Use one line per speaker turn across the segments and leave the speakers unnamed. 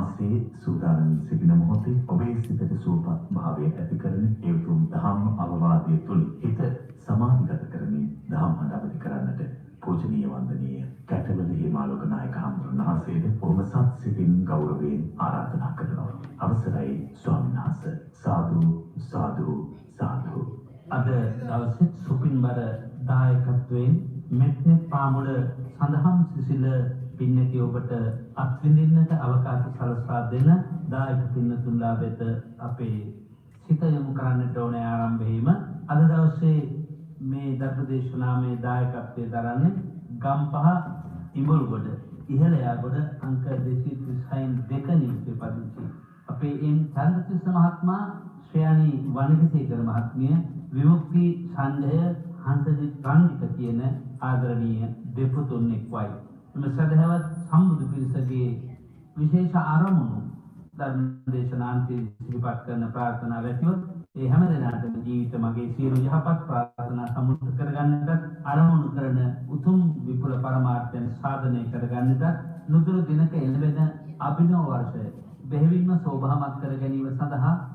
වහන්සේ සූදානම් සිටින මොහොතේ ඔබේ සිතට සුවපත් භාවය ඇති කරන ඒ උතුම් ධම්ම අවවාදයේ තුල හිත සමාධිගත කරමින් ධම්ම හඬ කරන්නට පූජනීය වන්දනීය කැටවල හේමාලෝක නායක හඳුනන වහන්සේට බොහොම සත්සිතින් ගෞරවයෙන් ආරාධනා කරනවා. අවසරයි ස්වාමීන් වහන්සේ. සාදු සාදු සාදු.
අද දවසේ සුපින්බර දායකත්වයෙන් මෙත්නේ පාමුල සඳහන් සිසිල පින්නති ඔබට අත්විඳින්නට අවකාශ සලසා දෙන දායක පින්නතුන්ලා වෙත අපේ සිත යොමු කරන්නට ඕනේ ආරම්භයේම අද දවසේ මේ ධර්මදේශනාමය දායකත්වයේ දරන්නේ ගම්පහ ඉඹුල්ගොඩ ඉහළ යාගොඩ අංක 232 නිවසේ පදිංචි අපේ එම් චන්ද්‍රතිස්ස මහත්මයා ශ්‍රේණි වනිකසේකර මහත්මිය විමුක්ති සංජය හංසජිත් රංගික කියන ආදරණීය දෙපුතුන් එක්වයි එම සදහවත් සම්බුදු පිරිසගේ විශේෂ ආරමුණු ධර්ම දේශනාන්ති සිහිපත් කරන ප්‍රාර්ථනා වැටිවොත් ඒ හැම දිනකටම ජීවිත මගේ සියලු යහපත් ප්‍රාර්ථනා සමුර්ථ කරගන්නට ආරමුණු කරන උතුම් විපුල පරමාර්ථයන් සාධනය කරගන්නට නුදුරු දිනක එළවෙන අභිනව වර්ෂය බෙහෙවින්ම සෝභාමත් කර ගැනීම සඳහා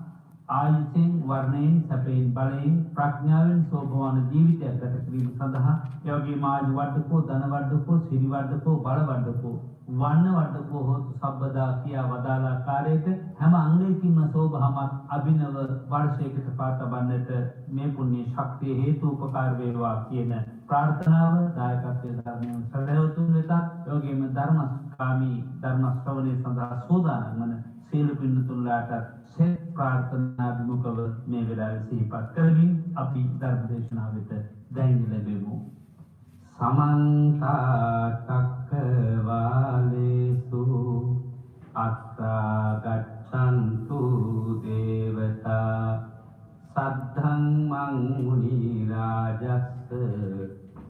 ආයුෂෙන් වර්ණයෙන් සැපයෙන් බලයෙන් ප්‍රඥාවෙන් සෝභවාන ජීවිතයක් ගත කිරීම සඳහා ඒ වගේම ආයු වඩකෝ ධන වඩකෝ සිරි වඩකෝ බල වඩකෝ වන්න වඩකෝ හොතු සබ්බදා කියා වදාලා කාර්යයට හැම අංගයකින්ම සෝභාමත් අභිනව වර්ෂයකට පාතබන්නට මේ පුණ්‍ය ශක්තිය හේතු උපකාර වේවා කියන ප්‍රාර්ථනාව දායකත්වයේ ධර්මයෙන් සදහවතුන් වෙත ඒ වගේම ධර්මස්කාමී ධර්ම ශ්‍රවණය සඳහා සෝදානම් වන සීල පින්නතුන්ලාට සෙත් ප්‍රාර්ථනා විමුඛව මේ වෙලාවේ සිහිපත් කරමින් අපි ධර්ම දේශනාව වෙත දැන් ලැබෙමු. සමන්ත චක්කවාලේසු අත්‍රා ගච්ඡන්තු දේවතා සද්ධං මං මුනි රාජස්ස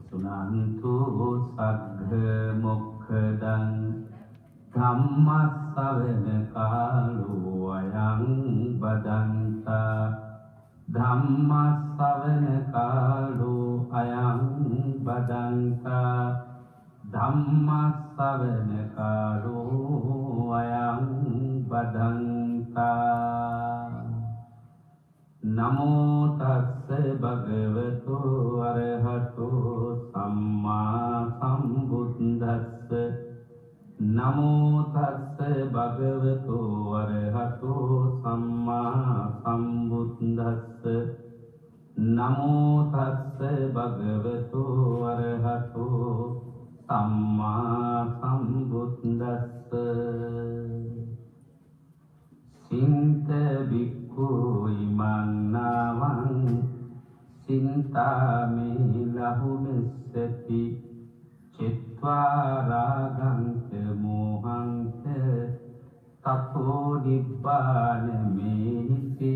සුනන්තු සග්ග මොක්ඛදං ධම්මස්සවන කාලෝ අයං බදන්තා ධම්මස්සවන කාලෝ අයං බදන්තා ධම්මස්සවන කාලෝ අයං බදන්තා නමෝ තස්ස භගවතු අරහතෝ සම්මා සම්බුද්දස්ස නමෝ තස්ස භගවතු අරහතෝ සම්මා සම්බුද්දස්ස නමෝ තස්ස භගවතු අරහතෝ සම්මා සම්බුද්දස්ස සින්ත බික්ඛු ඉමන්නාවං සින්තාමේ ලහුමස්සති චත්වාරාගංච මෝහංච තතෝ නිබ්බාන මේති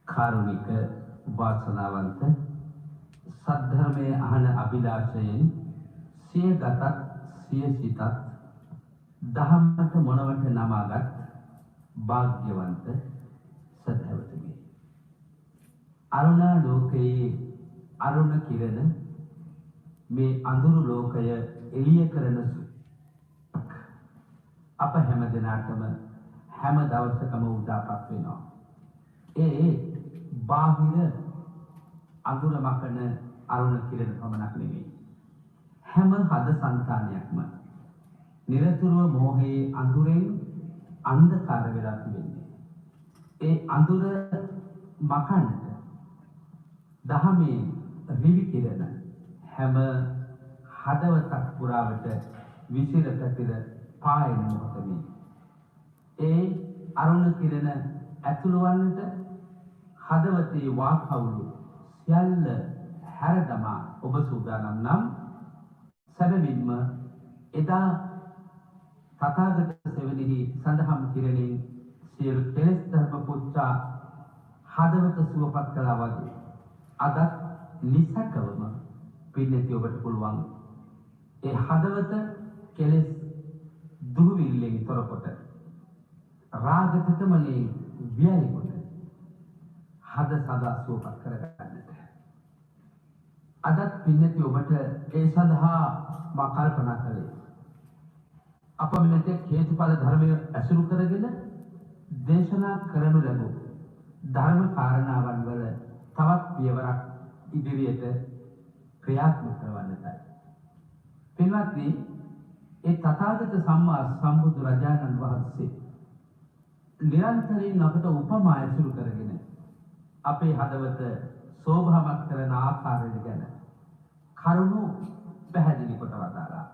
කාරුණික වාසනාවන්ත සද්ධර්මයේ අහන අභිලාෂයෙන් සිය ගතත් සිය සිතත් දහමට මොනවට නමාගත් භාග්‍යවන්ත සදහවතුනි අරුණ ලෝකයේ අරුණ කිරණ මේ අඳුරු ලෝකය එළිය කරන අප හැම දිනකටම හැම දවසකම උදාපත් වෙනවා. ඒ බාහිර අඳුර මකන අරුණ කිරණ පමණක් නෙවෙයි. හැම හද සංතානයක්ම නිරතුරුව මෝහයේ අඳුරෙන් අන්ධකාර වෙලා තිබෙන්නේ. ඒ අඳුර මකන්නට දහමේ රිවි කිරණ හැම හදවතක් පුරාවට විසිර පැතිර පායන මොහොතේ ඒ අරුණ කිරණ ඇතුළු වන්නට හදවතේ වාකවුළු සියල්ල හැරදමා ඔබ සූදානම් නම් සැබවින්ම එදා තථාගත සෙවණෙහි සඳහන් කිරණින් සියලු කෙලෙස් ධර්ම පුච්චා හදවත සුවපත් කළා වගේ අද නිසකවම පින්නති ඔබට පුළුවන් ඒ හදවත කෙලෙස් දුහවිල්ලෙන් තොරකොට රාගතකමනේ ව්‍යයකොට හද සදා සුවපත් කරගන්නට අදත් පින්නති ඔබට ඒ සඳහා මා කල්පනා කළේ. අප මෙතෙක් හේතුඵල ධර්මය ඇසුරු කරගෙන දේශනා කරනු ලැබූ ධර්ම කාරණාවන් වල තවත් පියවරක් ඉදිරියට ක්‍රියාත්මක කරවන්නටයි. පින්වත්නි, ඒ තථාගත සම්මා සම්බුදු රජාණන් වහන්සේ නිරන්තරයෙන් අපට උපමා ඇසුරු කරගෙන අපේ හදවත සෝභාමත් කරන ආකාරය ගැන කරුණු පැහැදිලි කොට වදාළා.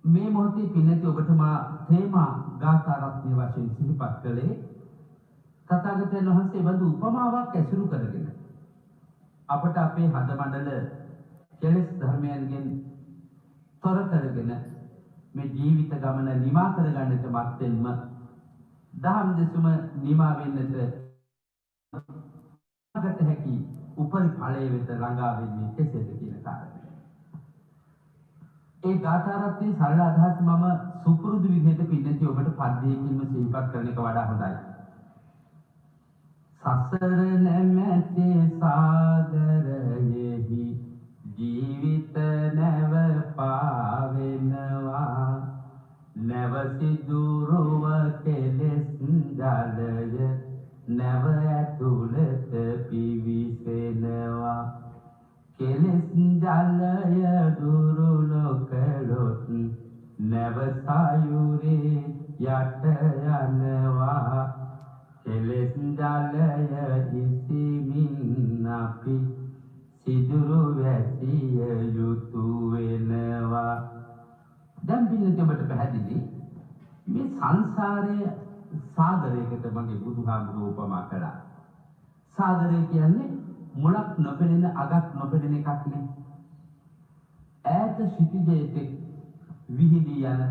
මේ මොහොතේ පින්නති ඔබට මා තේමා ගාථා රත්නය වශයෙන් සිහිපත් කළේ තථාගතයන් වහන්සේ බඳු උපමාවක් ඇසුරු කරගෙන අපට අපේ හද මණ්ඩල කෙලෙස් ධර්මයන්ගෙන් තොර කරගෙන මේ ජීවිත ගමන නිමා කරගන්නට මත්තෙන්ම දහම් දෙසුම නිමා වෙන්නට ගත හැකි උපරි ඵලයේ වෙත ළඟා වෙන්නේ කෙසේද කියන කාරණය. ඒ ගාථා රත්නයේ සරල අදහස් මම සුපුරුදු විදිහට පින්නති ඔබට පද්‍යයකින්ම සිහිපත් කරන එක වඩා හොඳයි. සසර නැමැති සාගරයෙහි ජීවිත නැව පාවෙනවා, නැව සිදුරුව කෙලෙස් ජලය නැව ඇතුළත පිවිසෙනවා. කෙලෙස් ජලය දුරු නොකළොත් නැව සයුරේ යට යනවා. කෙලෙස් ජලය ඉසිමින් අපි සිදුරු වැසිය යුතු වෙනවා. දැන් පිළිතුරට ඔබට පැහැදිලි මේ සංසාරයේ සාගරයකට මගේ බුදුහාමුදුරුවෝ උපමා කළා. සාගරය කියන්නේ මුලක් නොපෙනෙන අගක් නොපෙනෙන එකක් නේ. ඈත සිටිජේතෙක් විහිදී යන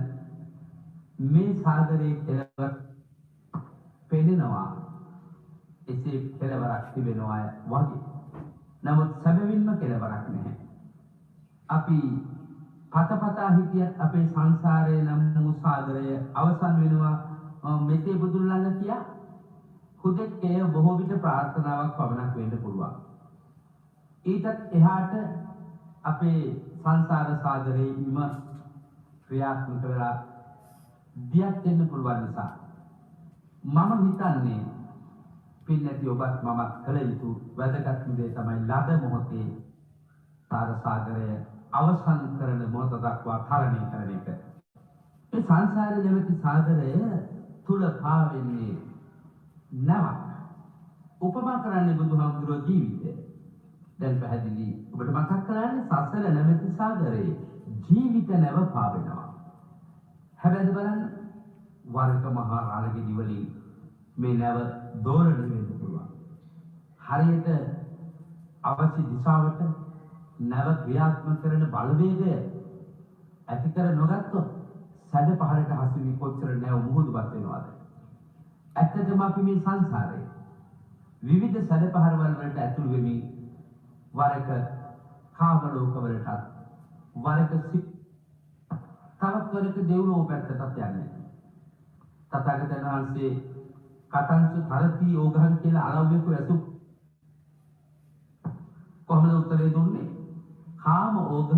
මේ සාගරයේ කෙළවර පෙනෙනවා. එසේ කෙළවරක් තිබෙනවා වගේ. නමුත් සැබවින්ම කෙළවරක් නැහැ. අපි පතපතා හිටියත් අපේ සංසාරයේ නම් වූ සාගරය අවසන් වෙනවා. මෙතේ බුදුන් ළඟ කියා හුදෙක් එය බොහෝ විට ප්‍රාර්ථනාවක් පමණක් වෙන්න පුළුවන්. ඊටත් එහාට අපේ සංසාර සාගරයේ ඉම ක්‍රියාත්මක වෙලා දියත් වෙන්න පුළුවන් නිසා මම හිතන්නේ පින්නති ඔබත් මමත් කළ යුතු වැදගත්ම දේ තමයි ලද මොහොතේ සාගරය අවසන් කරන මොහොත දක්වා තරණය කරන එක. මේ සංසාරයේ නැමැති සාගරය තුල පාවෙන්නේ නැවක්. උපමා කරන්නේ බුදුහාමුදුරුවෝ ජීවිතය. දැන් පැහැදිලි ඔබට මතක් කරන්නේ සසර නැමැති සාගරයේ ජීවිත නැව පාවෙනවා. හැබැයි බලන්න වරක මහා රාළගෙඩි වලින් මේ නැව දෝරණය වෙන්න පුළුවන්. හරියට අවශ්‍ය දිශාවට නැව ක්‍රියාත්මක කරන බලවේගය ඇති කර නොගත්තොත් සැඩ පහරට හසු වී කොච්චර නැව මුහුදුපත් වෙනවද? ඇත්තටම අපි මේ සංසාරේ විවිධ සැඩ පහරවල් වලට ඇතුළු වෙමින් වරක කාම ලෝකවලටත් වරක තවත් වරක දෙව්ලොව පැත්තටත් යන්නේ. තථාගතයන් වහන්සේ කතංච තරති යෝගහන් කියලා අලව්‍යක ඇසු කොහොමද උත්තරේ දුන්නේ? කාම ඕග,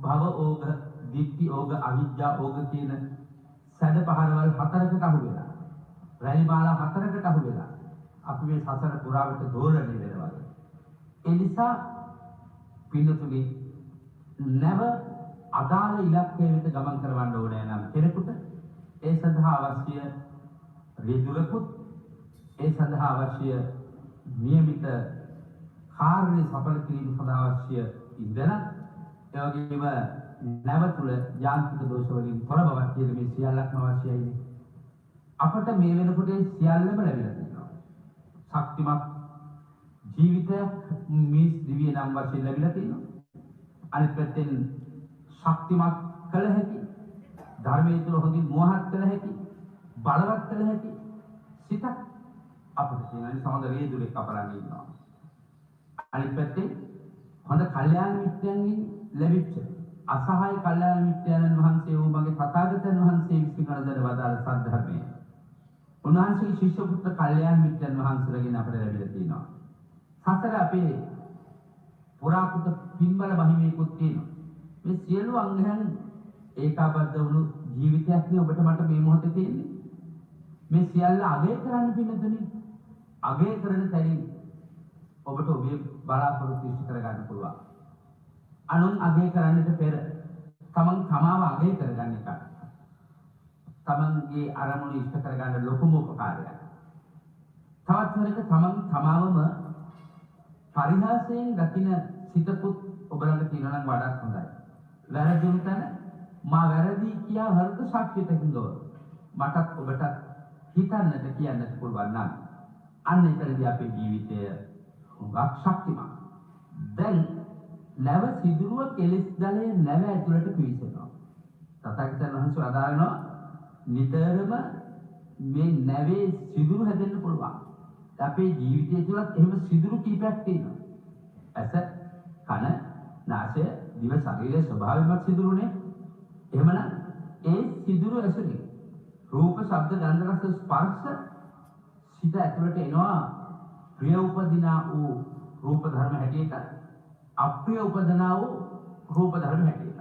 භව ඕග, ditthi ඕග, අවිජ්ජා ඕග කියන සැඩ පහරවල් හතරකට අහු වෙලා, රැලි මාලා හතරකට අහු වෙලා අපි මේ සසර පුරාවට දෝරණය වෙනවා. ඒ නිසා පින්නතුනි නැව අදාළ ඉලක්කයට වෙත ගමන් කරවන්න ඕනේ නම් කෙනෙකුට ඒ සඳහා අවශ්‍ය රිදුලකුත් ඒ සඳහා අවශ්‍ය નિયમિત කාර්ය සඵල කිරීම සඳහා අවශ්‍ය ඉන්ධන ඒ වගේම නැව තුළ යාන්ත්‍රික දෝෂ වලින් තොර බවක් කියන මේ සියල්ලක්ම අවශ්‍යයි. අපට මේ වෙනකොට සියල්ලම ලැබිලා තියෙනවා. ශක්තිමත් ජීවිතයක් මේ දිව්‍ය නම් වශයෙන් ලැබිලා තියෙනවා. අනිත් පැත්තෙන් ශක්තිමත් කළ හැකි ධර්මයේ තුල හොඳින් මෝහත් කළ හැකි බලවත් කළ හැකි සිතක් අපිට තියෙනවා. සමහර රියදුලෙක් අපලන් ඉන්නවා. අනිත් පැත්තේ හොඳ කල්යාණ මිත්‍රයන්ගෙන් ලැබිච්ච අසහාය කල්යාණ මිත්‍රයන් වහන්සේ වූ මගේ තථාගතයන් වහන්සේ විසින් කරදර වදාළ සද්ධර්මය. උන්වහන්සේගේ ශිෂ්‍ය පුත්‍ර කල්යාණ මිත්‍රයන් වහන්සේලාගෙන් අපිට ලැබිලා තියෙනවා. සතර අපේ පුරාකෘත පින්බල මහිමයකුත් තියෙනවා. මේ සියලු අංගයන් ඒකාබද්ධ වුණු ජීවිතයක් නේ ඔබට මට මේ මොහොතේ තියෙන්නේ. මේ සියල්ල අගය කරන්න පින්නතුනි. අගය කරන තැනින් ඔබට ඔබේ බලාපොරොත්තු ඉෂ්ට කර ගන්න පුළුවන්. අනුන් අගය කරන්නට පෙර තමන් තමාව අගය කරගන්න එක. තමන්ගේ අරමුණ ඉෂ්ට කරගන්න ලොකුම උපකාරයක්. තවත් වෙනක තමන් තමාවම පරිහාසයෙන් දකින සිතකුත් ඔබ ළඟ තියෙනවා නම් වඩාත් හොඳයි. වැරදුණු තැන මා වැරදි කියා හෘද ශක්තියකින් ගොව මටත් ඔබටත් හිතන්නට කියන්නට පුළුවන් නම් අන්න එතනදී අපේ ජීවිතය හුඟක් ශක්තිමත්. දැන් නැව සිදුරුව කෙලෙස් දලයේ නැව ඇතුළට පිවිසෙනවා. තථාගතයන් වහන්සේ වදාළනවා නිතරම මේ නැවේ සිදුරු හැදෙන්න පුළුවන්. අපේ ජීවිතය තුළත් එහෙම සිදුරු කීපයක් තියෙනවා. ඇස, කන, නාසය, දිව, ශරීරයේ ස්වභාවයෙන්ම සිදුරුනේ. එහෙමනම් ඒ සිදුරු ඇසුරින් රූප, ශබ්ද, ගන්ධ, රස, ස්පර්ශ සිත ඇතුළට එනවා ප්‍රිය උපදිනා වූ රූප ධර්ම හැටියට, අප්‍රිය උපදිනා වූ රූප ධර්ම හැටියට.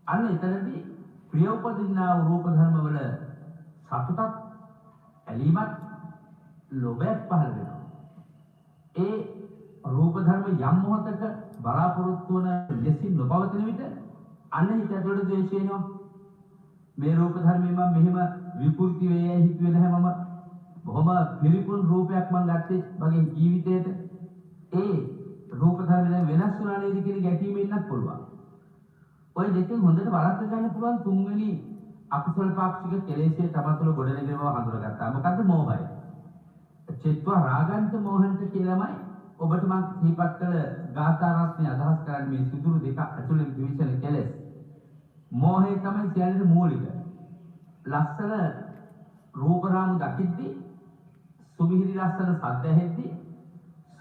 අන්න එතනදී ප්‍රිය උපදිනා වූ රූප ධර්ම වල සතුටක්, ඇලීමක්, ලෝභයක් පහළ වෙනවා. ඒ රූප ධර්ම යම් මොහොතක බලාපොරොත්තු වන ලෙසින් නොපවතින විට අන්න හිත ඇතුළට ද්වේෂය එනවා. මේ රූප ධර්මයෙන් මම මෙහෙම විකෘති වෙයි හිතුවේ නැහැ. මම බොහොම පිළිකුල් රූපයක් මම ගත්තේ මගේ ජීවිතේට. ඒ රූප ධර්ම දැන් වෙනස් වුණා නේද කියන ගැටීම ඉන්නත් පුළුවන්. ඔය දෙකෙන් හොඳට වළක්ව ගන්න පුළුවන් තුන්වෙනි අකුසල පාක්ෂික කෙලෙස්යේ තමතුල ගොඩනැගෙනව හඳුනගත්තා. මොකද්ද? මෝහය. චිත්වා රාගන්ත මෝහන්ත කියලාමයි ඔබට මම දීපත් කළ ගාථා රත්නය අදහස් කරන්නේ. මේ සිදුරු දෙක ඇතුළේ විවිධ කෙලෙස්. මෝහය තමයි සියල්ලට මූලික. ලස්සන රූප රාමු දකිද්දී, සුමිහිරි ලස්සන සද්ද ඇහෙද්දී,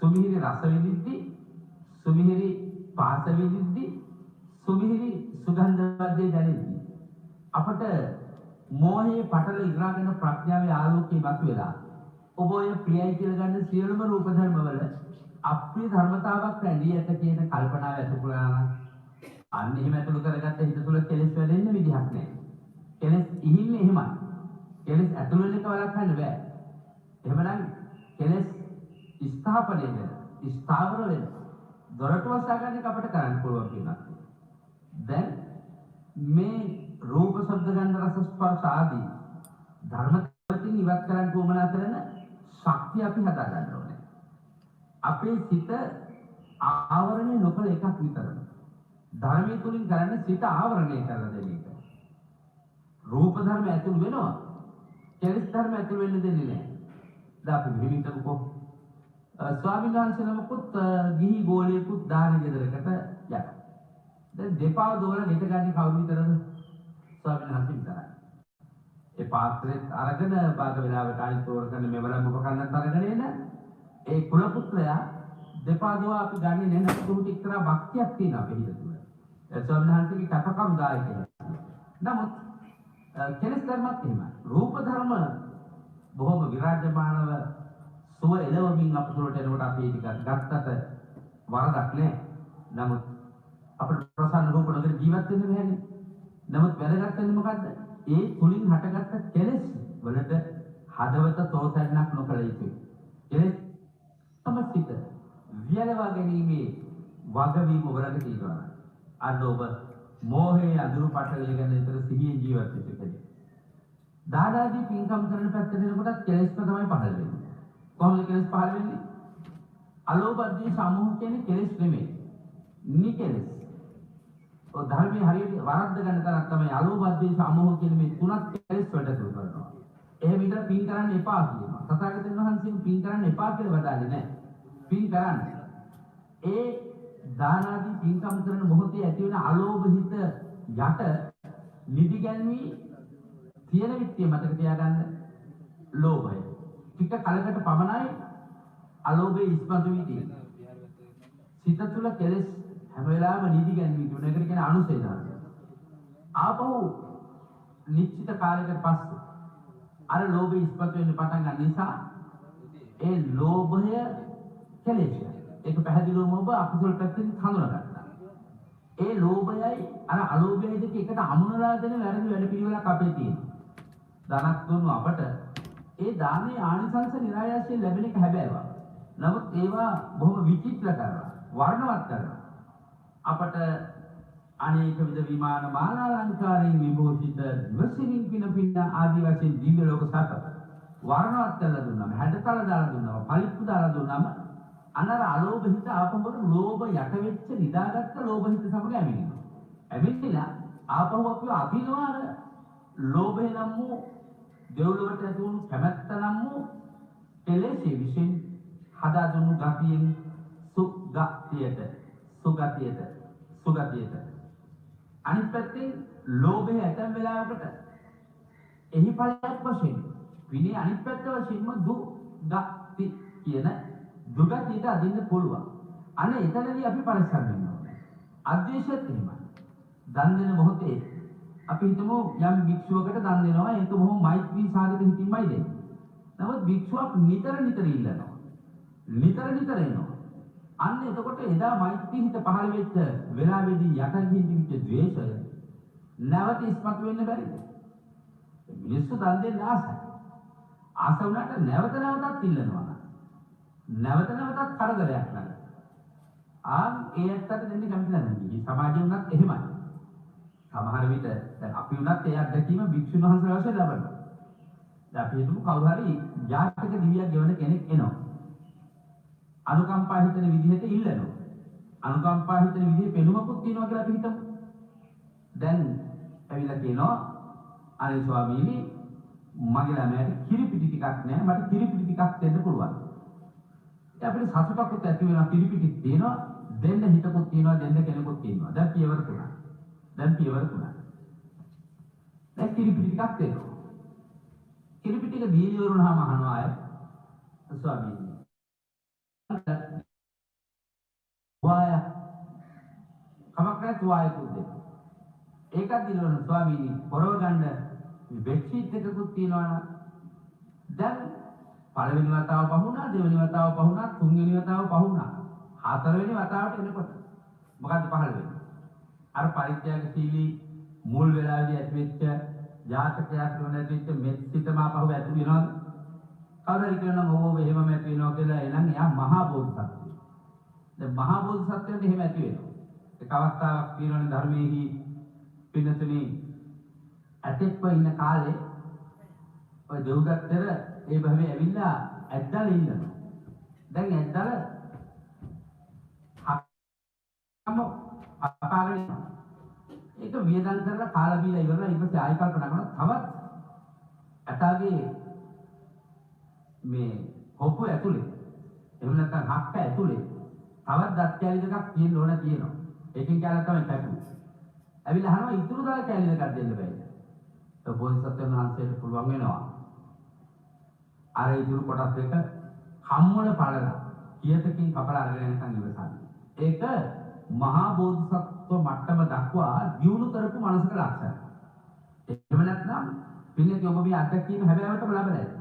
සුමිහිරි රස විඳිද්දී, සුමිහිරි පාස විඳිද්දී, සුමිහිරි සුගන්ධ වර්ගයේ දැනෙද්දී අපට මෝහයේ පටල ඉරාගෙන ප්‍රඥාවේ ආලෝකයේ මතුවලා ඔබ ඔය ප්‍රියයි කියලා ගන්න සියලුම රූප ධර්මවල අප්‍රිය ධර්මතාවක් රැඳී ඇත කියන කල්පනාව ඇති පුරාණ අන්න එහෙම ඇතුළු කරගත්ත හිත තුළ කෙලෙස් වැඩෙන්න විදිහක් නැහැ. කෙලෙස් ඉහින්නේ එහෙමයි. කෙලෙස් ඇතුළු වෙන එක වළක්වන්න බෑ. එහෙමනම් කෙලෙස් ස්ථාපනය වෙන, ස්ථාවර වෙන දොරටු වසා ගන්න එක අපිට කරන්න පුළුවන් කියනවා. දැන් මේ රූප, ශබ්ද, ගන්ධ, රස, ස්පර්ශ ආදී ධර්මයන් ඉවත් කරන්න උවමනා කරන ශක්තිය අපි හදා ගන්න ඕනේ. අපේ සිත ආවරණය නොකළ එකක් විතරයි. ධර්මයේ තුලින් කරන්නේ සිත ආවරණය කරලා දෙන එක. රූප ධර්ම ඇතුළු වෙනවා. කෙලෙස් ධර්ම ඇතුළු වෙන්න දෙන්නේ නැහැ. දැන් අපි මෙහෙමිටකෝ ස්වාමීන් වහන්සේ නමකුත් ගිහි ගෝලියෙකුත් දාන ගෙදරකට යනවා. දැන් දෙපාව දෝල ගෙට ගන්නේ කවුරු විතරද? ස්වාමීන් වහන්සේ විතරයි. ඒ පාත්‍රෙත් අරගෙන බාග වෙලාවට අනිත් තෝරගෙන මෙවලම් උපකරණත් අරගෙන එන ඒ කුල පුත්‍රයා දෙපා දෝව අපි ගන්නේ නැහැ. නමුත් උන්ට එක්තරා භක්තියක් තියෙනවා අපේ හිත තුළ. ඒ ස්වාමීන් වහන්සේගේ කටකම් දායකයෙක්. නමුත් කෙලෙස් ධර්මත් එහෙමයි. රූප ධර්ම බොහොම විරාජමානව සුව එළවමින් අපතුලට එනකොට අපි ඒක ගත්තට වරදක් නැහැ. නමුත් අපිට ප්‍රසන්න රූප නොදෙන ජීවත් වෙන්න බැහැනේ. නමුත් වැදගත් වෙන්නේ මොකද්ද? ඒ තුලින් හටගත්ත කෙලෙස් වලට හදවත තෝතැන්නක් නොකළ යුතුයි. කෙලෙස් සමස්තිත වියලවා ගැනීමේ වගවීම ඔබලට තියෙනවා. අන්න ඔබ මෝහයේ අඳුරු පටලය ගැන විතර සිහියෙන් ජීවත් වෙන්න කෙනෙක්. දාදාදී පින්කම් කරන පැත්තට එනකොට කෙලෙස් තමයි පහළ වෙන්නේ. කොහොමද කෙලෙස් පහළ වෙන්නේ? අලෝභදී සමූහ කියන්නේ කෙලෙස් නෙමෙයි. නිකෙලෙස්. ඔය ධර්මයේ හරියට වරද්ද ගන්න තරක් තමයි අලෝභදී සමූහ කියන මේ තුනක් කෙලෙස් වලට දුරු කරනවා. එහෙම විතර පින් කරන්න එපා කියනවා. තථාගතයන් වහන්සේ පින් කරන්න එපා කියලා වදාළේ නැහැ. පින් කරන්න. ඒ දාන ආදී පින්කම් කරන මොහොතේ ඇති වෙන අලෝභ හිත යට නිදි ගැන්වී තියෙන විත්‍ය මතක තියාගන්න ලෝභය. ටික කලකට පමණයි අලෝභයේ ඉස්මතු වී තියෙන්නේ. සිත තුළ කෙලෙස් හැම වෙලාවෙම නිදි ගැන්වී තිබුණ එකට කියන අනුසය ධර්මය. ආපහු නිශ්චිත කාලයකට පස්සේ අර ලෝභය ඉස්මතු වෙන්න පටන් ගන්න නිසා ඒ ලෝභය කෙලෙස්. ඒක පැහැදිලිවම ඔබ අකුසල පැත්තෙන් හඳුනාගත්තා. ඒ ලෝභයයි අර අලෝභයයි දෙක එකට අමුණලා දෙන වැරදි වැඩ පිළිවෙලක් අපේ තියෙනවා. දානක් දුන්නු අපට ඒ දානේ ආනිසංස නිරායාසයෙන් ලැබෙන එක හැබෑවා. නමුත් ඒවා බොහොම විචිත්‍ර කරනවා. වර්ණවත් කරනවා. අපට අනේක විද විමාන මාලාලංකාරයෙන් විභූෂිත දිවසිරින් පින ආදී වශයෙන් දිව්‍ය ලෝක සප වර්ණවත් කරලා දුන්නාම හැඩතල දාලා දුන්නාම පලිප්පු දාලා දුන්නාම අනර අලෝභ හිත ආපහු ලෝභ යට වෙච්ච නිදාගත්ත ලෝභ හිත සමග ඇවිදිනවා. ඇවිදිලා ආපහු අපි අදිනවා අර ලෝභය නම් වූ දෙව්ලොවට ඇති වුණු කැමැත්ත නම් වූ කෙලෙසේ විසින් හදා දුන්නු ගතියෙන් සුගතියට අනිත් පැත්තේ ලෝභය ඇතැම් වෙලාවකට එහි ඵලයක් වශයෙන් විනේ අනිත් පැත්ත වශයෙන්ම දුගති කියන දුගතියට අදින්න පුළුවන්. අනේ එතනදී අපි පරිස්සම් වෙන්න ඕනේ. අද්වේෂයත් එහෙමයි. දන් දෙන මොහොතේ අපි හිතමු යම් භික්ෂුවකට දන් දෙනවා ඒක බොහොම මෛත්‍රී සාගත හිතින්මයි දෙන්නේ. නමුත් භික්ෂුවක් නිතර ඉල්ලනවා. නිතර එනවා. අන්න එතකොට එදා මෛත්‍රී හිත පහළ වෙච්ච වෙලාවේදී යටින් තිබිච්ච ද්වේෂය නැවත ඉස්මතු වෙන්න බැරිද? මිනිස්සු දන් දෙන්න ආසයි. ආස වුණාට නැවතත් ඉල්ලනවා. නැවතත් කරදරයක් නැහැ. ඒ ඇත්තට දෙන්නේ කැමති නැහැ. මේ සමාජයේ උනත් එහෙමයි. සමහර විට දැන් අපි උනත් ඒ අත්දැකීම භික්ෂුන් වහන්සේලා වශයෙන් ලබනවා. දැන් අපි හිතමු කවුරු හරි ජාතක දිවියක් ගෙවන කෙනෙක් එනවා. අනුකම්පා හිතන විදිහට ඉල්ලනවා. අනුකම්පා හිතන විදිහේ පෙනුමකුත් තියෙනවා කියලා අපි හිතමු. දැන් ඇවිල්ලා කියනවා අනේ ස්වාමීනි මගේ ළමයාට කිරිපිටි ටිකක් නැහැ මට කිරිපිටි ටිකක් දෙන්න පුළුවන්. ඒ අපිට සතුටකුත් ඇති වෙනවා කිරිපිටි තියෙනවා දෙන්න හිතකුත් තියෙනවා දෙන්න කෙනෙකුත් තියෙනවා. දැන් පියවර තුනක්. දැන් කිරිපිටි ටිකක් දෙනවා. කිරිපිටි ටික දීලා ඉවරුනහම අහනවා අය ස්වාමීනි වාය කමක් වායකුත් දෙන්න. ඒකත් දිනවන ස්වාමීනි පොරව ගන්න බෙඩ්ෂීට් එකකුත් තියෙනවා. දැන් පළවෙනි වතාව පහුණා, දෙවෙනි වතාව පහුණා, තුන්වෙනි වතාව පහුණා. හතරවෙනි වතාවට එනකොට මොකද්ද පහළ වෙන්නේ? අර පරිත්‍යාගශීලී මුල් වෙලාවේදී ඇතිවෙච්ච ජාතකයක් නැතිවෙච්ච මෙත්සිතම ආපහු ඇති වෙනවද? කවුරුහරි කියනවා ඕව එහෙමම ඇති වෙනවා කියලා එනං එයා මහා බෝධිසත්වයෙක්. දැන් මහා බෝධිසත්වයන්ට එහෙම ඇති වෙනවා. ඒක අවස්ථාවක් තියෙනවනේ ධර්මයේහි පින්නතුනි ඇතෙක්ව ඉන්න කාලේ ඔය දෙව්දත්තර ඒ භවයේ ඇවිල්ලා ඇද්දල ඉන්නවා. දැන් ඇද්දල අපාගෙන ඒක වියදම් කරලා කාලා බීලා ඉවරලා ඊට පස්සේ ආයෙ කල්පනා කරනවා තවත් ඇතාගේ මේ හොප්පු ඇතුලේ එහෙම නැත්නම් හක්ක ඇතුලේ තවත් දත් කැලි දෙකක් තියෙන්න ඕන කියනවා. ඒකෙන් කියලා තමයි කැපුවේ. ඇවිල්ලා අහනවා ඉතුරු දා කැලි දෙකක් දෙන්න බෑද? ඒ බෝධිසත්වයන් වහන්සේට පුළුවන් වෙනවා. අර ඉතුරු කොටස් දෙක කම්මල පළලා කියතකින් කපලා අරගෙන යනකම් ඉවසන්නේ. ඒක මහා බෝධිසත්ව මට්ටම දක්වා දියුණු කරපු මනසක ලක්ෂණ. එහෙම නැත්නම් පින්නේ ඔබ මේ අත්දැකීම හැබෑවටම ලැබලා ඇති.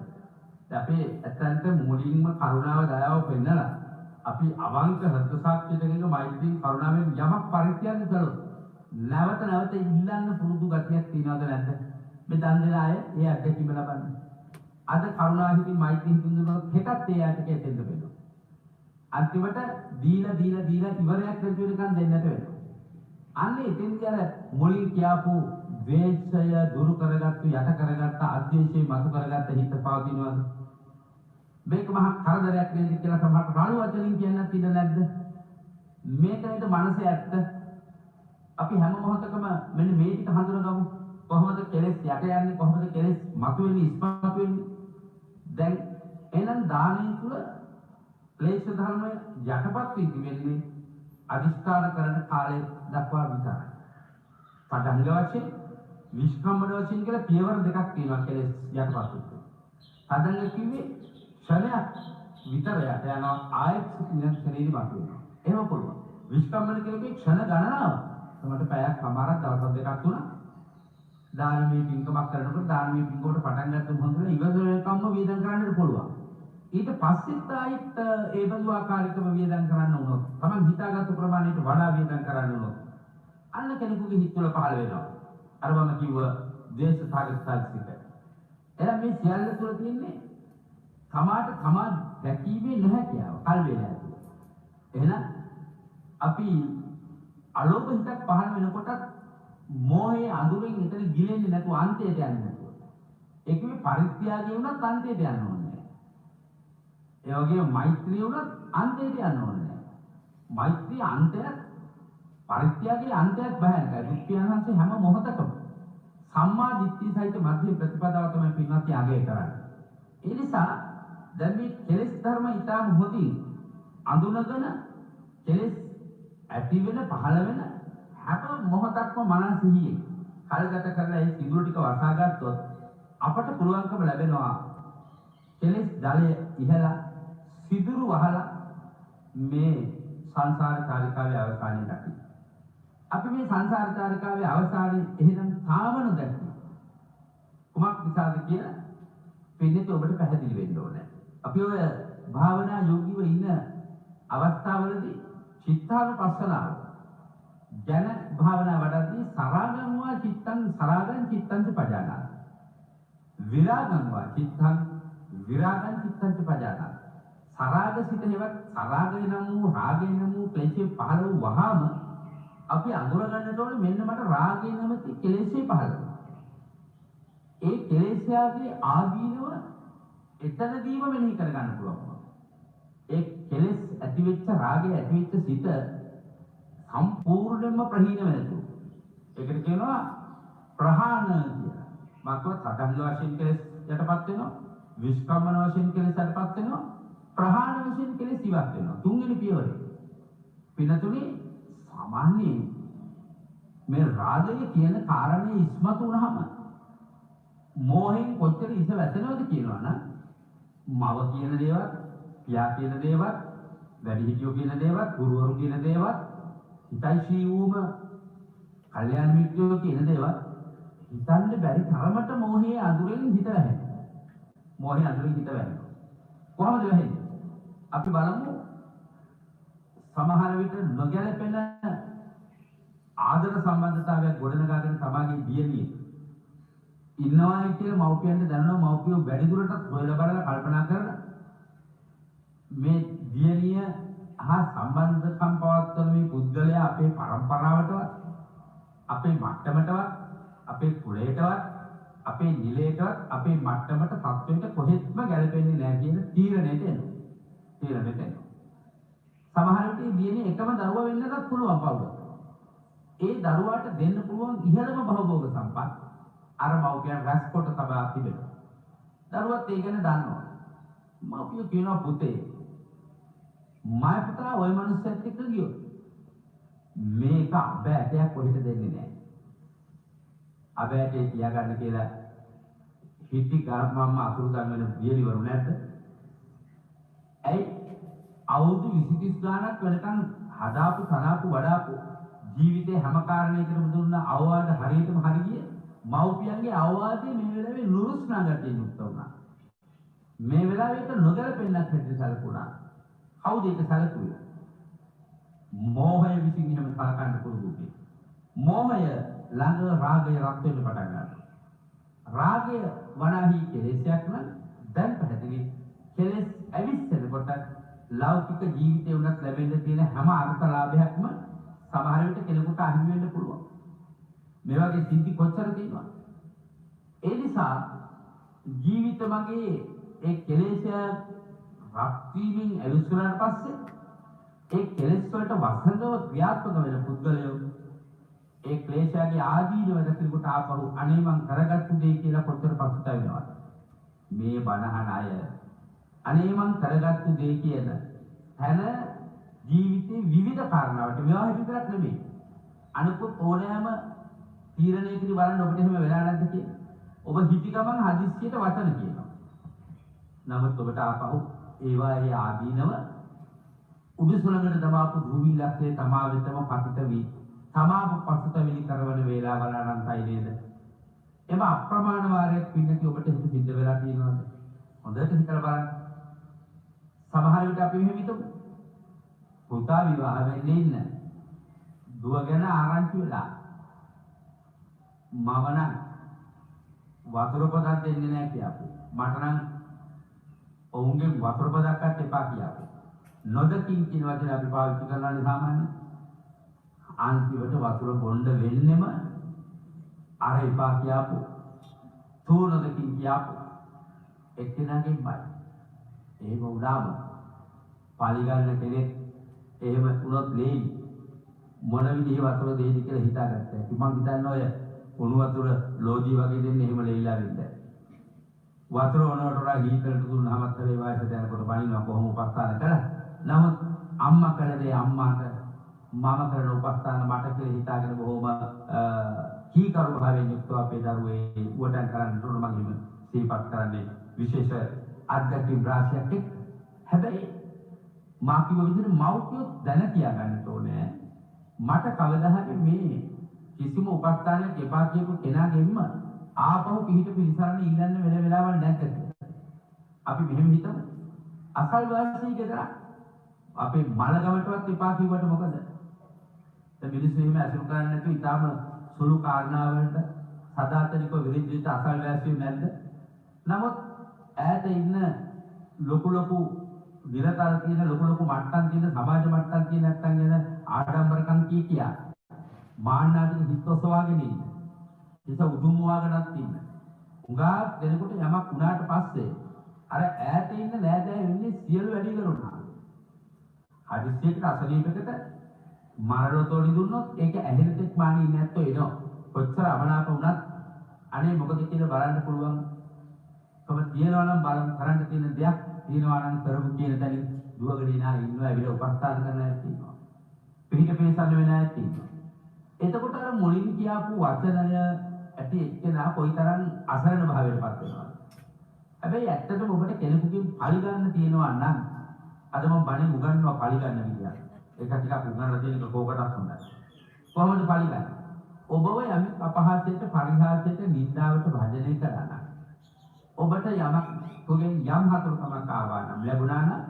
අපේ ඇත්තන්ට මුලින්ම කරුණාව දයාව පෙන්නලා අපි අවංක හෘද සාක්ෂියකින් මෛත්‍රී කරුණාවෙන් යමක් පරිත්‍යාග කළොත් නැවත ඉල්ලන්න පුරුදු ගතියක් තියනවද නැද්ද? මේ දන් දෙන අය ඒ අත්දැකීම ලබන්නේ. අද කරුණාහිතින් මෛත්‍රී හිතින් දුන්නොත් හෙටත් ඒ ඇටක එතෙන්ද වෙනවා. අන්තිමට දීලා ඉවරයක් නැති වෙනකන් දෙන්නට වෙනවා. අන්නේ එතෙන්දී අර මුලින් කියාපු ද්වේෂය දුරු කරගත්තු යට කරගත්ත අධ්‍යේශය මතු කරගත්ත හිත පවතිනවද? මේක මහා කරදරයක් නේද කියලා සමහරට රළු වචනින් කියන්නත් ඉඩ නැද්ද? මේක නේද මනසේ ඇත්ත. අපි හැම මොහොතකම මෙන්න මේ ටික හඳුනගමු. කොහොමද කෙලෙස් යට යන්නේ? කොහොමද කෙලෙස් මතුවෙන්නේ ඉස්මතු වෙන්නේ? දැන් එහෙනම් දානයේ තුල ක්ලේශ ධර්ම යටපත් වී වෙන්නේ අදිස්ථාන කරන කාලය දක්වා විතරයි. පදංග වශයෙන් විස්කම්බන වශයෙන් කියලා පියවර දෙකක් තියෙනවා කෙලෙස් යටපත් වෙන්න. පදංග කිව්වේ ක්ෂණයක් විතර යට යනවා ආයෙත් ශරීරෙ වත් වෙනවා. එහෙම පුළුවන්. විස්කම්බන කියන්නේ ක්ෂණ ගණනාව. තමයි පැයක් සමහරක් දවස් දෙකක් තුනක් දානමය පින්කමක් කරනකොට දානමය පින්කමකට පටන් ගන්න මොහොතේ ඉවසලකම්ම වේදන් කරන්නත් පුළුවන්. ඊට පස්සෙත් ආයෙත් ඒ බඳු ආකාරයකම වියදම් කරන්න වුණොත් තමන් හිතාගත්තු ප්‍රමාණයට වඩා වියදම් කරන්න වුණොත් අන්න කෙනෙකුගේ හිත තුළ පහළ වෙනවා. අර මම කිව්ව ද්වේෂ සාගතයිසික. එහෙනම් මේ සියල්ල තුළ තියෙන්නේ තමාට තමා දැකීමේ නොහැකියාව, කල් වේලා ඇති. එහෙනම් අපි අලෝභ හිතක් පහළ වෙනකොටත් මෝහයේ අඳුරෙන් එතන ගිලෙන්නේ නැතුව අන්තයට යන්නේ නැතුව. ඒකේ පරිත්‍යාගය වුණත් අන්තයට යන්න ඕනේ. ඒ වගේම මෛත්‍රිය වුණත් අන්තයට යන්න ඕනේ. මෛත්‍රී අන්තයක් පරිත්‍යාගයේ අන්තයක් බහැනකයි. දුක්ඛයන්හන්සේ හැම මොහොතකම සම්මා දිට්ඨිය සහිත මධ්‍ය ප්‍රතිපදාව තමයි පින්වත් යාගය කරන්නේ. ඒ නිසා දැන් මේ කෙලෙස් ධර්ම ඊටා මොහොතින් අඳුනගෙන කෙලෙස් ඇති වෙන පහළ වෙන හැම මොහොතක්ම මනස සිහියෙන් කල්ගත කරලා ඒ සිදුරු ටික වසා ගත්තොත් අපට පුළුවන්කම ලැබෙනවා කෙලෙස් ජලය ඉහලා සිදුරු වහලා මේ සංසාර චාරිකාවේ අවසානයේ දකින්න. අපි මේ සංසාර චාරිකාවේ අවසානයේ එහෙනම් තාම නොදැක්කේ. කුමක් නිසාද කියලා පිළිතුර ඔබට පැහැදිලි වෙන්න ඕනේ. අපි ඔය භාවනා යෝගීව ඉන්න අවස්ථාවලදී චිත්තානුපස්සනාව ජන භාවනා වඩද්දී සරාගම්වා චිත්තං සරාගං චිත්තං පජානාති. විරාගම්වා චිත්තං විරාගං චිත්තං පජානාති. සරාග සිත හේවත් සරාගය නම් වූ රාගය නම් වූ ක්ලේශය පහළ වූ වහාම අපි අඳුර ගන්නට ඕනේ මෙන්න මට රාගය නැමැති කෙලෙස්ේ පහළ වුණා. ඒ කෙලෙස්යාගේ ආදීනව එතනදීම මෙනෙහි කර ගන්න පුළුවන්. ඒ කෙලෙස් ඇති වෙච්ච රාගය ඇති වෙච්ච සිත සම්පූර්ණයෙන්ම ප්‍රහීන වෙනතු. ඒකට කියනවා ප්‍රහාණ කියලා. මාකව තදංග වශයෙන් කෙලෙස් යටපත් වෙනවා. විස්කම්මන වශයෙන් කෙලෙස් යටපත් වෙනවා. ප්‍රහාණ වශයෙන් කෙලෙස් ඉවත් වෙනවා. තුන්වෙනි පියවරේ. පිනතුනේ සාමාන්‍යයෙන් මේ රාගය කියන කාරණේ ඉස්මතු වුණාම මෝහෙන් කොච්චර ඉස වැටෙනවද කියනවනම් මව කියන දේවත්, පියා කියන දේවත්, වැඩිහිටියෝ කියන දේවත්, ගුරුවරු කියන දේවත්, හිතයිශී වූම කල්යාණ මිත්‍රයෝ කියන දේවත් හිතන්න බැරි තරමට මෝහයේ අඳුරෙන් හිත වැහෙනවා. මෝහයේ අඳුරෙන් හිත වැහෙනවා. කොහොමද වැහෙන්නේ? අපි බලමු සමහර විට නොගැලපෙන ආදර සම්බන්ධතාවයක් ගොඩනගාගෙන තමගේ දියණිය ඉන්නවා කියලා මව්පියන්ට දැනනවා. මව්පියෝ වැඩි දුරටත් හොයලා බලලා කල්පනා කරන මේ දියණිය හා සම්බන්ධකම් පවත්වන මේ පුද්ගලයා අපේ පරම්පරාවටවත් අපේ මට්ටමටවත් අපේ කුලයටවත් අපේ නිලයටවත් අපේ මට්ටමට තත්ත්වයට කොහෙත්ම ගැලපෙන්නේ නැහැ කියන තීරණයට එනවා. සමහර විට දියණිය එකම දරුවා වෙන්නත් පුළුවන් පවුල. ඒ දරුවාට දෙන්න පුළුවන් ඉහළම භවභෝග සම්පත් අර මව්පියන් රැස්කොට තබා තිබෙනවා. දරුවත් ඒ ගැන දන්නවා. මව්පියෝ කියනවා පුතේ මා පුතා ওই මනුස්සයෙක් එක්ක ගියොත් මේක අබෑටයක් කොහෙට දෙන්නේ නැහැ. අබෑටේ තියාගන්න කියලා හිටි ගාම්මම අතුරුදන් වෙන දියලිවරු නැද්ද? ඇයි අවුරුදු 20 ගානක් වෙනකන් හදාපු තනාපු වඩාපු ජීවිතේ හැම කාරණයකටම දුන්න අවවාද හරියටම හරි ගියේ මව්පියන්ගේ අවවාදයේ මේ වෙලාවේ නුරුස්නා ගැටේ යුක්ත වුණා. මේ වෙලාවේ ඒක නොගැලපෙන්නක් හැටියට සැලකුණා. කවුද ඒක සැලකුවේ? මෝහය විසින් එහෙම සලකන්න පුරුදු. මෝහය ළඟ රාගය රත් වෙන්න පටන් ගන්නවා. රාගය වනාහි කෙලෙසයක් නම් දැන් පැහැදිලි කෙලෙස් ඇවිස්සෙනකොට ලෞකික ජීවිතේ උනත් ලැබෙන්න තියෙන හැම අර්ථලාභයක්ම සමහර විට කෙනෙකුට අහිමි වෙන්න පුළුවන්. මේ වගේ සිද්ධි කොච්චර තියෙනවද? ඒ නිසා ජීවිත මගේ ඒ කෙලෙසය රත් වීමෙන් ඇවිස්සුනාට පස්සේ ඒ කෙලෙස් වලට වසඟව ක්‍රියාත්මක වෙන පුද්ගලයෝ ඒ ක්ලේශයගේ ආදීනව දකිනකොට ආපහු අනේ මං කරගත්තු දේ කියලා කොච්චර පසුතැවෙනවද? මේ බණහන අය අනේ මං කරගත්තු දේ කියන හැන ජීවිතේ විවිධ කාරණාවට විවාහ විතරක් නෙමෙයි අනිකුත් ඕනෑම තීරණයකදී බලන්න ඔබට එහෙම වෙලා නැද්ද කියලා. ඔබ හිති ගමන් හදිස්සියට වචන කියනවා. නමුත් ඔබට ආපහු ඒවායේ ආදීනව උඩුසුළඟට දමාපු දුවිලක්ෂේ තමා වෙතම පතිත වී තමාව පසුතැවිලි කරවන වේලාවල අනන්තයි නේද? එම අප්‍රමාණ වාරයක් පින්නති ඔබට හිත සිද්ධ වෙලා තියෙනවද? හොඳට හිතලා බලන්න. සමහර විට අපි මෙහෙම හිතමු. පුතා විවාහ වෙන්නේ ඉන්න. දුව ගැන ආරංචි වෙලා. මම නම් වතුර පොතක් දෙන්නේ නැහැ කියපු. මට නම් ඔවුන්ගේ වතුර පොතක්වත් එපා කියපු. නොදකින් කියන වචනේ අපි පාවිච්චි කරනවානේ සාමාන්‍යයෙන්. අන්තිමට වතුර බොන්න වෙන්නෙම අර එපා කියපු. තෝනදකින් කියපු. එක්කෙනාගෙන් බයි. එහෙම වුණාම පාලිගන්න කෙනෙක් එහෙම වුණොත් ලේයි මොන විදිහේ වතුර දෙයිද කියලා හිතාගත්තා. මම හිතන්නේ ඔය උණු වතුර ලෝජි වගේ දෙන්නේ එහෙම ලෙයිලා වෙන්නේ. වතුර ඕනකට වඩා හීටරට දුන්නාම තමයි වයසට යනකොට බණිනවා කොහොම උපස්ථාන කළා. නමුත් අම්මා කළ දේ අම්මාට මම කරන උපස්ථාන මට කියලා හිතාගෙන බොහොම කීකරු භාවයෙන් යුක්තව අපේ දරුවේ උවටන් කරන්න උන මම හිම සිහිපත් කරන්නේ විශේෂ අධ්‍යාත්මික රාශියක් එක්ක. හැබැයි මා කිව්ව විදිහට මව්පියෝ දැන තියා ගන්න ඕනේ. මට කවදා හරි මේ කිසිම උපස්ථානයක් එපා කියපු කෙනාගෙන්ම ආපහු පිහිට පිළිසරණ ඉල්ලන්න වෙන වෙලාවල් නැද්ද කියලා. අපි මෙහෙම හිතමු. අසල්වාසී ගෙදර අපේ මලගමටවත් එපා කිව්වට මොකද? දැන් මිනිස්සු එහෙම අසුරු කරන්නේ නැතුව ඊටාම සුළු කාරණාවලට සදාතනික විරුද්ධ අසල්වාසී නැද්ද? නමුත් ඈත ඉන්න ලොකු විරතල් තියෙන ලොකු මට්ටම් තියෙන සමාජ මට්ටම් තියෙන නැත්තම් වෙන ආඩම්බරකම් කියා මාන්නාදී හිතොසවාගෙන ඉන්න. ඒක උදුම් වාගෙනත් ඉන්න. උගා දෙනකොට යමක් උනාට පස්සේ අර ඈත ඉන්න නෑදෑයෝ ඉන්නේ සියලු වැඩි කරුණා. හදිස්සියකට අසනීපයකට මරණතෝලි දුන්නොත් ඒක ඇහෙන තෙක් මානි ඉන්නේ නැත්තෝ එනවා. කොච්චර අමනාප වුණත් අනේ මොකද කියලා බලන්න පුළුවන්. කොහොම තියනවා නම් බලන්න කරන්න තියෙන දෙයක් තියනවා නම් කරමු කියන තැනින් දුවගෙන ඉන්නවා ඇවිල්ලා උපස්ථාන කරන අය ඉන්නවා. පිටික පිළිසන්න වෙන අය ඉන්නවා. එතකොට අර මුලින් කියපු වචනය ඇති එක්කෙනා කොයිතරම් අසරණ භාවයකටපත් වෙනවද? හැබැයි ඇත්තටම ඔබට කෙනෙකුගෙන් පරි ගන්න තියෙනවා නම් අද මම බණේ උගන්වනවා පරි ගන්න විදිය. ඒක ටිකක් උගන්වලා තියෙන එක කෝකටත් හොඳයි. කොහොමද පරි ගන්න? ඔබව යම් අපහාසයට, පරිහාසයට, නින්දාවට භාජනය කරා නම් ඔබට යමක් තුගෙන් යම් හතුරුකමක් ආවා නම් ලැබුණා නම්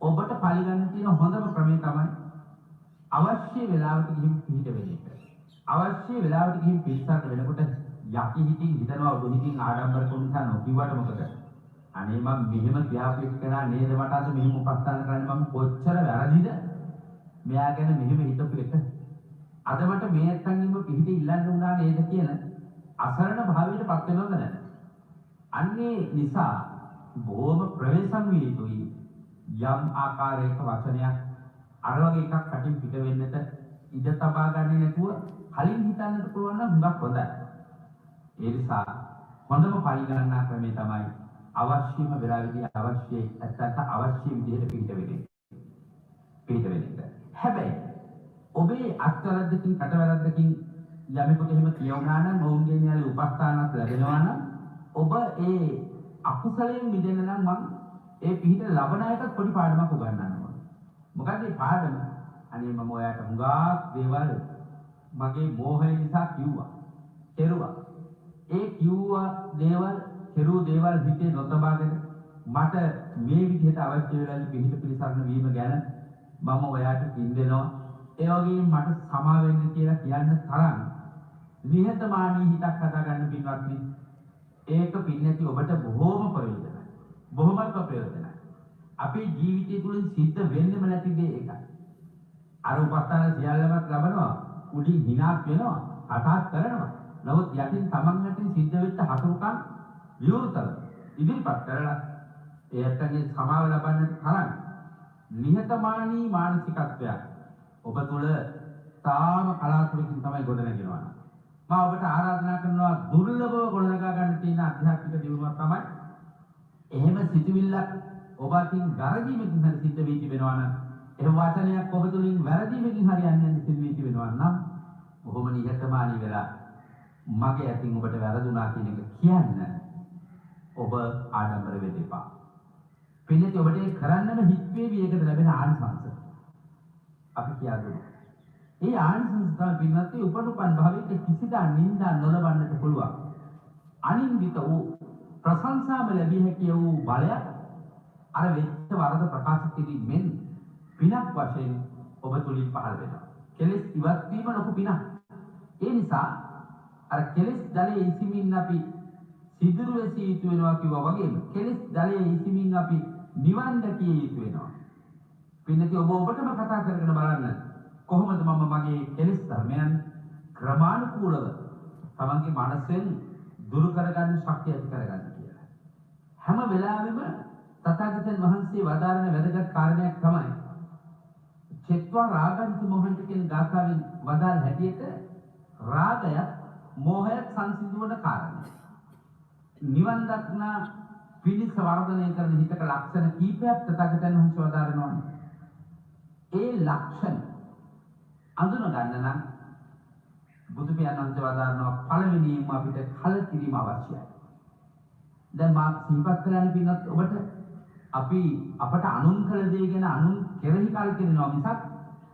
ඔබට පරි ගන්න තියෙන හොඳම ක්‍රමය තමයි අවශ්‍ය වෙලාවට ගිහින් පිට වෙන එක. අවශ්‍ය වෙලාවට ගිහින් පිටසක් වෙනකොට යකි හිතින් හිතනවා ඔබ හිතින් ආඩම්බර කොන්සා නොකියවට මොකද? අනේ මම මෙහෙම කියාපු එකනා නේද මට අද මෙහෙම උපස්ථාන කරන්නේ මම කොච්චර වැරදිද? මෙයා ගැන මෙහෙම හිතපු එක. අද මට මේ නැත්තන්ගෙම පිහිට ඉල්ලන්න වුණා නේද කියන අසරණ භාවයට පත් වෙනවද නැද්ද? අන්නේ නිසා බොහොම ප්‍රවේශම් විය යුතුයි යම් ආකාරයක වචනයක් අර වගේ එකක් කටින් පිට වෙන්නට ඉඩ තබා ගන්නේ නැතුව කලින් හිතන්නට පුළුවන් නම් හුඟක් හොඳයි. ඒ නිසා හොඳම පරිගණනා ක්‍රමය තමයි අවශ්‍යම වෙලාවෙදී අවශ්‍ය විදිහට පිට වෙන්නේ. හැබැයි ඔබේ අත්වැරද්දකින් කටවැරද්දකින් යමෙකුට එහෙම කියවුණා නම් ඔවුන්ගෙන් යාලි උපස්ථානක් ලැබෙනවා නම් ඔබ ඒ අකුසලයෙන් මිදෙන්න නම් මම ඒ පිහිට ලබන අයට පොඩි පාඩමක් උගන්වනවා. මොකද මේ පාඩම අනේ මම ඔයාලට හුඟක් දේවල් මගේ මෝහය නිසා කිව්වා. කෙරුවා. ඒ කිව්වා දේවල් කෙරුව දේවල් හිතේ නොතබාගෙන මට මේ විදිහට අවශ්‍ය වෙලාවේ පිහිට පිළිසරණ වීම ගැන මම ඔයාලට කින් දෙනවා. ඒ වගේම මට සමා වෙන්න කියලා කියන්න තරම් නිහතමානී හිතක් හදාගන්න පින්වත්නි. ඒක පින්නති ඔබට බොහෝම ප්‍රයෝජනයි. බොහොමත් ප්‍රයෝජනයි. අපේ ජීවිතය තුළින් සිද්ධ වෙන්නෙම නැති දේ ඒකයි. අර උපස්ථාන සියල්ලමත් ලබනවා. උඩින් හිනාක් වෙනවා. අතහත් කරනවා. නමුත් යටින් තමන් යටින් සිද්ධ වෙච්ච හතුරුකම් විවෘතව ඉදිරිපත් කරලා ඒත්තගේ සමාව ලබන්නට තරම් නිහතමානී මානසිකත්වයක් ඔබ තුළ තාම කලාතුරකින් තමයි ගොඩනගෙනවා. මම ඔබට ආරාධනා කරනවා දුර්ලභව ගොඩනගා ගන්න තියෙන අධ්‍යාත්මික දියුණුවක් තමයි එහෙම සිතුවිල්ලක් ඔබ අතින් වැරදීමකින් හරි සිද්ධ වෙයි වෙනවා නම් එහෙම වචනයක් ඔබ තුළින් වැරදීමකින් හරි යන්නේ සිද්ධ වෙයි වෙනවා නම් බොහොම නිහතමානී වෙලා මගේ අතින් ඔබට වැරදුනා කියන එක කියන්න ඔබ ආඩම්බර වෙන්න එපා. පිළිත් ඔබට කරන්නම හිත් වේවි ඒකට ලැබෙන ආනිසංස. අපි කියනවා. ඒ ආනිසංස තමයි පින්වත්නි උපනුපන් භාවයේ කිසිදා නින්දා නොලබන්නට පුළුවන්. අනින්දිත වූ ප්‍රශංසාම ලැබිය හැකි වූ බලයක් අර වෙච්ච වරද ප්‍රකාශ කිරීමෙන් පිනක් වශයෙන් ඔබ තුලින් පහළ වෙනවා. කෙලෙස් ඉවත් වීම ලොකු පිනක්. ඒ නිසා අර කෙලෙස් ජලයේ ඉසිමින් අපි සිදුරු වෙසිය යුතු වෙනවා කිව්වා වගේම කෙලෙස් ජලයේ ඉසිමින් අපි නිවන් දැකිය යුතු වෙනවා. පින්නති ඔබ ඔබටම කතා කරගෙන බලන්න කොහොමද මම මගේ කෙලෙස් ධර්මයන් ක්‍රමානුකූලව තමන්ගේ මනසෙන් දුරු කරගන්න ශක්තිය ඇති කරගන්න කියලා. හැම වෙලාවෙම තථාගතයන් වහන්සේ වදාරන වැදගත් කාරණයක් තමයි චෙත්වා රාගන්ති මොහන්ති කියන ගාථාවෙන් වදාළ හැටියට රාගය මෝහය සංසිඳවන කාරණය. නිවන් දක්නා පිළිස වර්ධනය කරන හිතක ලක්ෂණ කීපයක් තථාගතයන් වහන්සේ වදාරනවා. ඒ ලක්ෂණ අඳුන ගන්න නම් බුදු පියාණන් වහන්සේ වදාරනවා පළවෙනිම අපිට කලකිරීම අවශ්‍යයි. දැන් මා සිහිපත් කරන්න පින්නත් ඔබට අපි අපට අනුන් කළ දේ ගැන අනුන් කෙරෙහි කලකිරෙනවා මිසක්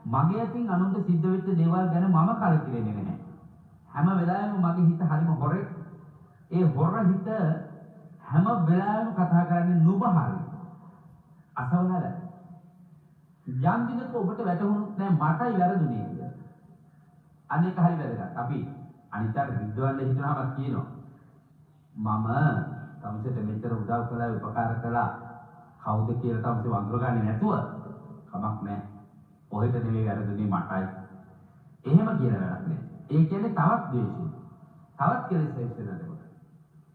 මගේ අතින් අනුන්ට සිද්ධ වෙච්ච දේවල් ගැන මම කලකිරෙන්නේ නැහැ. හැම වෙලාවෙම මගේ හිත හරිම හොරෙක්. ඒ හොර හිත හැම වෙලාවෙම කතා කරන්නේ නුඹ හරි. අසවනල. යම් දිනක ඔබට වැටහුණොත් නෑ මටයි වැරදුනේ කියලා. අනේක හරි වැදගත්. අපි අනිතර විද්වාන්ල හිතනවාම කියනවා මම තමසට මෙච්චර උදව් කළා උපකාර කළා කවුද කියලා තමසේ වඳුරගන්නේ නැතුව කමක් නෑ. ඔහෙට නෙවෙයි වැරදුනේ මටයි. එහෙම කියලා වැඩක් නෑ. ඒ කියන්නේ තවත් ද්වේෂය. තවත් කෙලෙස් වෙනකොට.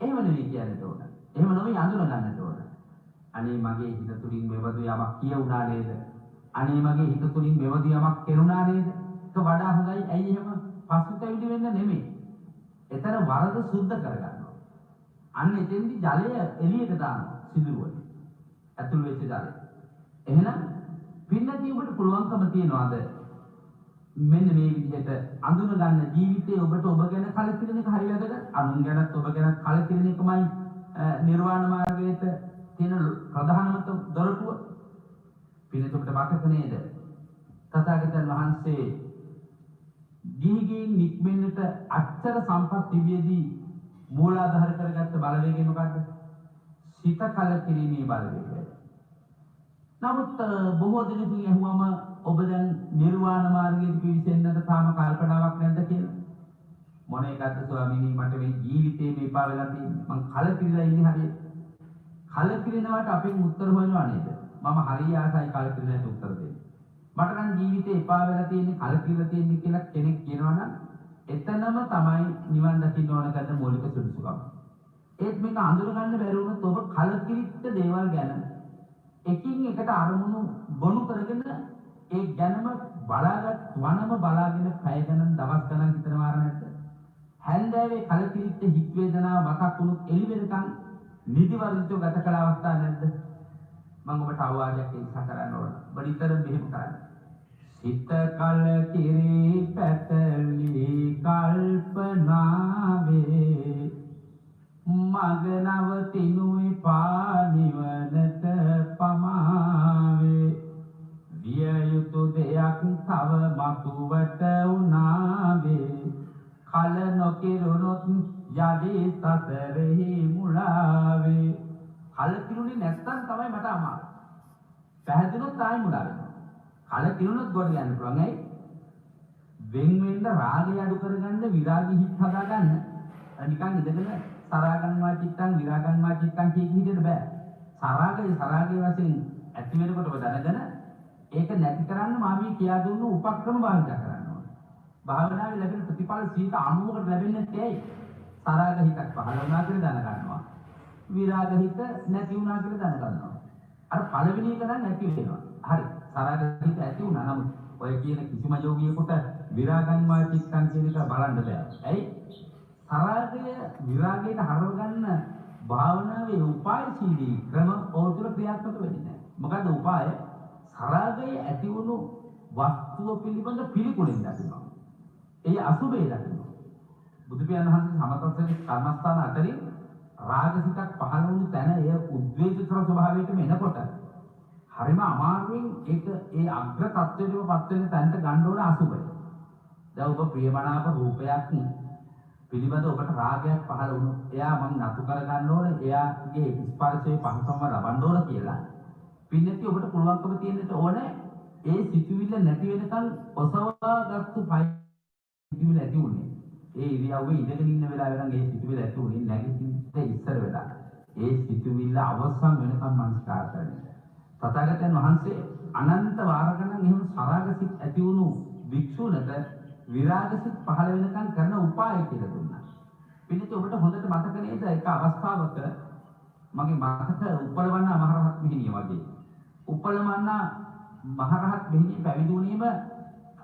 එහෙම නෙවෙයි කියන්නට ඕන. එහෙම නොවේ අඳුන ගන්නට ඕන. අනේ මගේ හිත තුලින් මෙවදු යමක් කියුණා නේද? අනේ මගේ හිත තුලින් මෙවදු යමක් කෙරුණා නේද? ඒක වඩා හොඳයි. ඇයි එහෙම පසුතැවිලි වෙන්න නෙමෙයි. එතන වරද සුද්ධ කරගන්නවා. අන්න එතෙන්දි ජලය එළියට දානවා සිදුරුවට. ඇතුළු වෙච්ච ජලය. එහෙනම් පින්නදී ඔබට පුළුවන්කම තියනවාද මෙන්න මේ විදිහට අඳුන ගන්න ජීවිතේ ඔබට ඔබ ගැන කලකිරෙන එක හරි වැදගත්. අනුන් ගැනත් ඔබ ගැන කලකිරෙන එකමයි නිර්වාණ මාර්ගයට තියෙන ප්‍රධානම දොරටුව. පින්නදී ඔබට මතක නේද? තථාගතයන් වහන්සේ ගිහිගෙන් නික්මෙන්නට අච්චර සම්පත් තිබියදී මූලාධාර කරගත්ත බලවේගය මොකද්ද? සිත කලකිරීමේ බලවේගය. නමුත් බොහෝ දෙනෙකුගෙන් අහුවම ඔබ දැන් නිර්වාණ මාර්ගයට පිවිසෙන්නට තාම කල්පනාවක් නැද්ද කියලා. මොන එකක්ද ස්වාමීනි මට මේ ජීවිතේ මේ පා වෙලා තියෙන්නේ. මං කලකිරිලා ඉන්නේ හරියට. කලකිරිනවට අපෙන් උත්තර හොයනවා නේද? මම හරිය ආසයි කලකිරිනට උත්තර දෙන්න. මට නම් ජීවිතේ එපා වෙලා තියෙන්නේ කලකිරිලා තියෙන්නේ කියලා කෙනෙක් කියනවා නම් එතනම තමයි නිවන් දකින්න ඕන කරන මූලික සුදුසුකම. ඒත් මේක අඳුර ගන්න බැරි වුණොත් ඔබ කලකිරිච්ච දේවල් ගැන එකින් එකට අරමුණු ගොනු කරගෙන ඒ ගැනම බලාගත් වනම බලාගෙන පැය ගණන් දවස් ගණන් හිතනවා නැද්ද? හැන්දෑවේ කලකිරිච්ච හිත් වේදනාව මතක් වුණොත් එළි වෙනකන් නිදිවර්ජිතව ගත කළ අවස්ථා නැද්ද? මම ඔබට අවවාදයක් ඉස්සා කරන්න ඕන. ඔබ නිතරම මෙහෙම කරන්න. සිත කලකිරි පැටලි කල්පනාවේ මග නවතිනුයි පානිවනට පමාවේ විය යුතු දෙයක් තව මතුවට උනාවේ කල නොකිරුණොත් යලි සසරෙහි මුලාවේ. කලකිරුණේ නැත්තම් තමයි මට අමාරු. පැහැදුනොත් ආයි මුලා වෙනවා. කලකිරුණොත් ගොඩ යන්න පුළුවන්. ඇයි? වෙන් වෙන්න රාගය අඩු කරගන්න විරාගී හිත් හදාගන්න නිකන් ඉඳගෙන සරාගන්වා චිත්තං විරාගන්වා චිත්තං කිය හිතෙන්න බෑ. සරාගයේ වශයෙන් ඇති වෙනකොට ඔබ දැනගෙන ඒක නැති කරන්න මාමී කියා දුන්නු උපක්‍රම භාවිත කරන්න ඕනේ. භාවනාවේ ලැබෙන ප්‍රතිඵල 90%කට ලැබෙන්නේ ඇයි? සරාග හිතක් පහළ වුණා කියලා දැනගන්නවා. විරාග හිත නැති වුණා කියලා දැනගන්නවා. අර පළවෙනි එක නම් නැති වෙනවා. හරි. සරාග හිත ඇති වුණා නම් ඔය කියන කිසිම යෝගියෙකුට විරාගන්වා චිත්තං කියන එක බලන්න බෑ. ඇයි? සරාගය විරාගයට හරව ගන්න භාවනාවේ උපායශීලී ක්‍රම ඕතුල ක්‍රියාත්මක වෙන්නේ නැහැ. මොකද උපාය සරාගය ඇති වුණු වස්තුව පිළිබඳ පිළිකුලෙන් දකිනවා. ඒ අසුබේ දකිනවා. බුදු පියාණන් වහන්සේ සමතස්සේ කර්මස්ථාන අතරින් රාගසිතක් පහළ වුණු තැන එය උද්වේගකර ස්වභාවයටම එනකොට හරිම අමාරුවෙන් ඒක ඒ අග්‍ර තත්ත්වයටම පත් වෙන තැනට ගන්න ඕන අසුබය. දැන් ඔබ ප්‍රියමනාප රූපයක් පිළිබඳ ඔබට රාගයක් පහළ වුණොත් එයා මම නතු කර ගන්න ඕනේ එයාගේ ස්පර්ශයේ පහසුම ලබන්න ඕන කියලා පින්නති ඔබට පුළුවන්කම තියෙන්නට ඕනේ ඒ සිතුවිල්ල නැති වෙනකන් ඔසවාගත්තු පය සිතුවිල්ල ඇති උනේ. ඒ ඉරියව්වේ ඉඳගෙන ඉන්න වෙලාවේ නම් ඒ සිතුවිල්ල ඇති උනේ නැගිටින්න ඉස්සර වෙලා. ඒ සිතුවිල්ල අවසන් වෙනකන් මනස්කාර කරන්නේ. තථාගතයන් වහන්සේ අනන්ත වාර ගණන් එහෙම සරාගසිත ඇති වුණු වික්ෂුණට විරාගසිත පහළ වෙනකන් කරන උපාය කියලා දුන්නා. පිළිතුර ඔබට හොඳට මතක නේද එක අවස්ථාවක මගේ මතක උපලවන්න මහරහත් මෙහෙණිය වගේ. උපලවන්න මහරහත් මෙහෙණිය පැවිදි වුණේම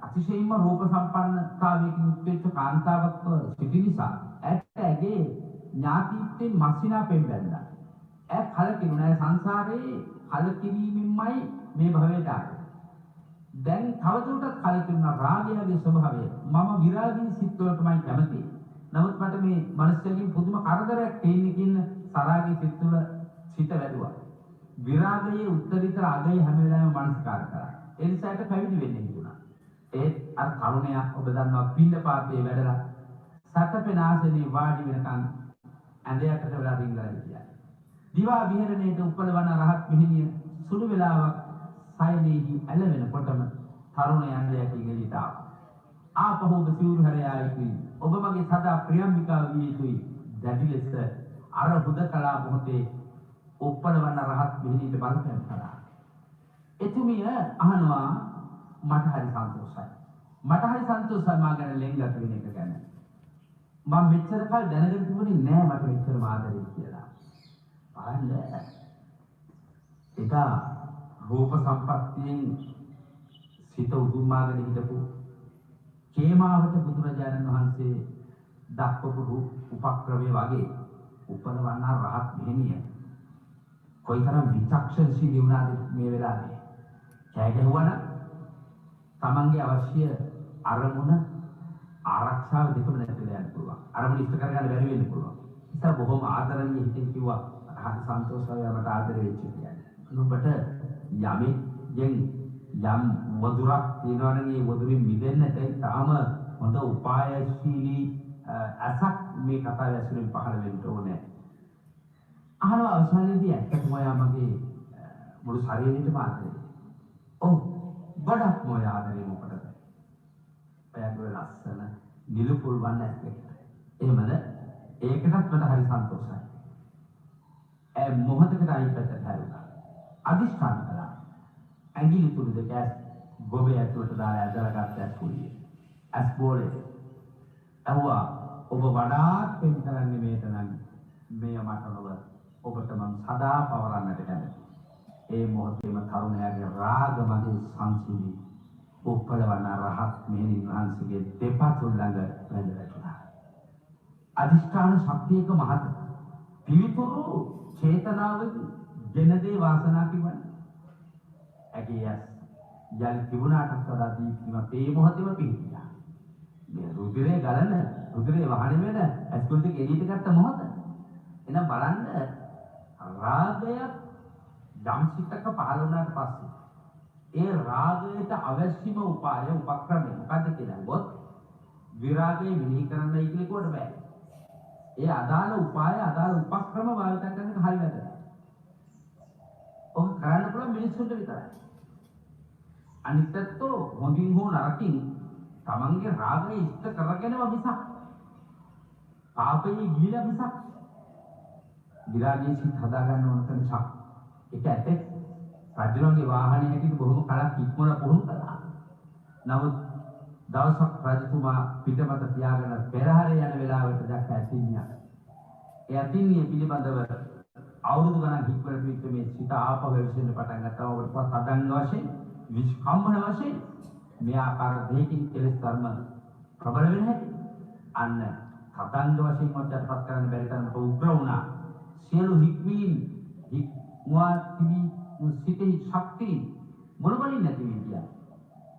අතිශයින්ම රූප සම්පන්නතාවයකින් යුක්ත වෙච්ච කාන්තාවක් සිටි නිසා ඇත්තගේ ඥාතිත්වයෙන් මස්සිනා පෙම්බැන්දා. කලකිරුණා සංසාරේ කලකිරීමෙන්මයි මේ භවයට ආවේ. දැන් තවදුරටත් කලකිරුණා රාගයගේ ස්වභාවය. මම විරාගී සිත් වලටමයි කැමති. නමුත් මට මේ මනසකින් පුදුම කරදරයක් තියෙන කියන සරාගී සිත් තුළ සිත වැඩුවා. විරාගයේ උත්තරීතර අගය හැම වෙලාවෙම මනස්කාර කරා. ඒ නිසා ඒක පැවිදි වෙන්න හිතුණා. ඒත් අර තරුණයා ඔබ දන්නවා පින්නපාතේ වැඩලා සතපෙනාසනේ වාඩි වෙනකන් ඇඳයකට වෙලා රිංගලා හිටියා. දිවා විහරණයට උපලවන රහත් මෙහෙණිය සුළු වේලාවක් සයනේහි ඇලවෙනකොටම තරුණයා ඇඳයකින් එළියට ආවා. ආපහු ඔබ සිවුරු හැරයා යුතුයි. ඔබ මගේ සදා ප්‍රියම්බිකාව විය යුතුයි. දැඩි ලෙස අර හුදකලා මොහොතේ උපලවන රහත් මෙහෙණියට බලපෑම් කළා. එතුමිය අහනවා මට හරි සන්තෝෂයි. මට හරි සන්තෝෂයි මා ගැන ලෙන්ගත් වෙන එක ගැන. මම මෙච්චර කල් දැනගෙන තිබුණේ නෑ මට මෙච්චර ආදරේ කියලා. බලන්න. ඒක රූප සම්පත්තියෙන් සිත උදුම්මාගෙන හිටපු කේමාවත බුදුරජාණන් වහන්සේ දක්වපු උපක්‍රමයේ වගේ උපලවන්න රහත් මෙහෙණිය කොයිතරම් විචක්ෂණශීලී වුණාද මේ වෙලාවේ. කෑ ගැහුවනම් තමන්ගේ අවශ්‍ය අරමුණ ආරක්ෂාව දෙකම නැතිලා යන්න පුළුවන්. අරමුණ ඉෂ්ට කරගන්න බැරි වෙන්න පුළුවන්. ඒක බොහොම ආදරණීය හිතින් කිව්වා. හරි සන්තෝෂයි මට ආදරේ වෙච්ච කියන්නේ. ඔබට යම් වදුරක් තියෙනවනේ මේ වදුරින් මිදෙන්නට තාම හොඳ උපායශීලී අසක් මේ කතාව ඇසුරෙන් පහළ වෙන්න ඕනේ. අහනවා අවසානයේදී ඇත්තටම ඔයා මගේ මුළු ශරීරෙටම ආදරේ. ඔව් ගොඩක් මොය ආදරේ මොකටද? ඔයාගේ ලස්සන නිලුපුල් වන්න ඇත්තට. එහෙමද? ඒකටත් මට හරි සන්තෝෂයි. මොහොතකට අයිපතට හැරුණා. අදිෂ්ඨාන කළා. ඇඟිලි තුඩු දෙක ගොබේ ඇතුළට දාලා ඇදලා ගත්ත ඇස්පුලිය. ඇස්බෝලේ. ඇහුවා ඔබ වඩාත් පෙම් කරන්නේ මේක නම් මේ මට නොව ඔබට මම සදා පවරන්නට කැමතියි. ඒ මොහොතේම තරුණයාගේ රාග මගේ සංසිඳි උප්පලවන රහත් මෙහෙණින් වහන්සේගේ දෙපතුල් ළඟ වැඳලා. අදිෂ්ඨාන ශක්තියක මහත පිළිතුරු චේතනාවෙන් දෙන දේ වාසනා කිව්වනේ. ඇගේ යල් තිබුණාට සදා දීප්තිමත් ඒ මොහොතේම පිහිටියා. මේ රුධිරේ ගලන රුධිරේ වහන වෙන ඇස්කුල් දෙක එළියට ගත්ත මොහොත. එහෙනම් බලන්න රාගය ධම්සිතක පහළ වුණාට පස්සේ ඒ රාගයට අවශ්‍යම උපාය උපක්‍රමය මොකද්ද කියලා අහුවොත් විරාගය මෙහි කරන්නයි කියලා කිව්වට බෑ. ඒ අදාළ උපාය අදාළ උපක්‍රම භාවිත කරන එක හරි වැදගත්. ඔක කරන්න පුළුවන් මිනිස්සුන්ට විතරයි. අනිත්‍යත්ව හොඳින් හෝ නරකින් තමන්ගේ රාගය ඉෂ්ට කරගෙනව මිසක් පාපයේ ගිහිලා මිසක් විරාගයේ සිත් හදා ගන්න ඕන කරන ශක්. ඒක ඇත්තේ රජුගේ වාහනේ හැටියට බොහොම කලක් ඉක්මන පුහුණු කළා. නමුත් දවසක් රජතුමා පිටමත තියාගෙන පෙරහැර යන වෙලාවට දැක්ක ඇතින්නිය. ඒ ඇතින්නිය පිළිබඳව අවුරුදු ගණන් හික්මනට විත් මේ සිත ආපහු වෙසෙන්න පටන් ගත්තා. ඔබට සදංග වශයෙන් විස්කම්බන වශයෙන් මේ ආකාර දෙකකින් කෙලෙස් ධර්ම ප්‍රබල වෙන හැටි. අන්න සදංග වශයෙන් වඩටපත් කරන්න බැරි තරමට උග්‍ර වුණා. සියලු හික්මීන් හික්මුවා තිබී සිතේ ශක්තිය මොනවලින් නැති විදිය.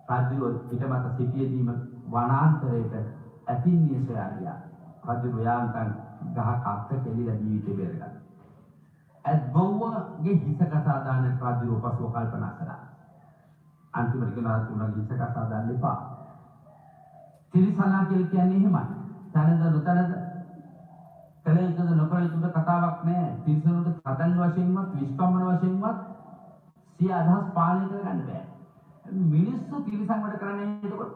රාජ්‍යව පිටමත සිටියදීම වනාන්තරයට ඇතින්නිය සොයා ගියා. රාජ්‍ය යාන්තම් ගහක අත්ත කෙලිලා ජීවිතේ බේරගත්තා. අද්බවගේ හිස කතා දාන රාජ්‍ය උපසව කල්පනා කළා. අන්තිමට කෙනා තුනක් හිස කතා දාන්න එපා. තිරිසනා කියලා කියන්නේ එහෙමයි. තනද නොතනද කලෙකද නොකලෙකද කතාවක් නෑ. තිරිසනුට සදන් වශයෙන්වත් විස්කම්මන වශයෙන්වත් සිය අදහස් පාලනය කරගන්න බෑ. මිනිස්සු තිරසන් වැඩ කරන්නේ එතකොට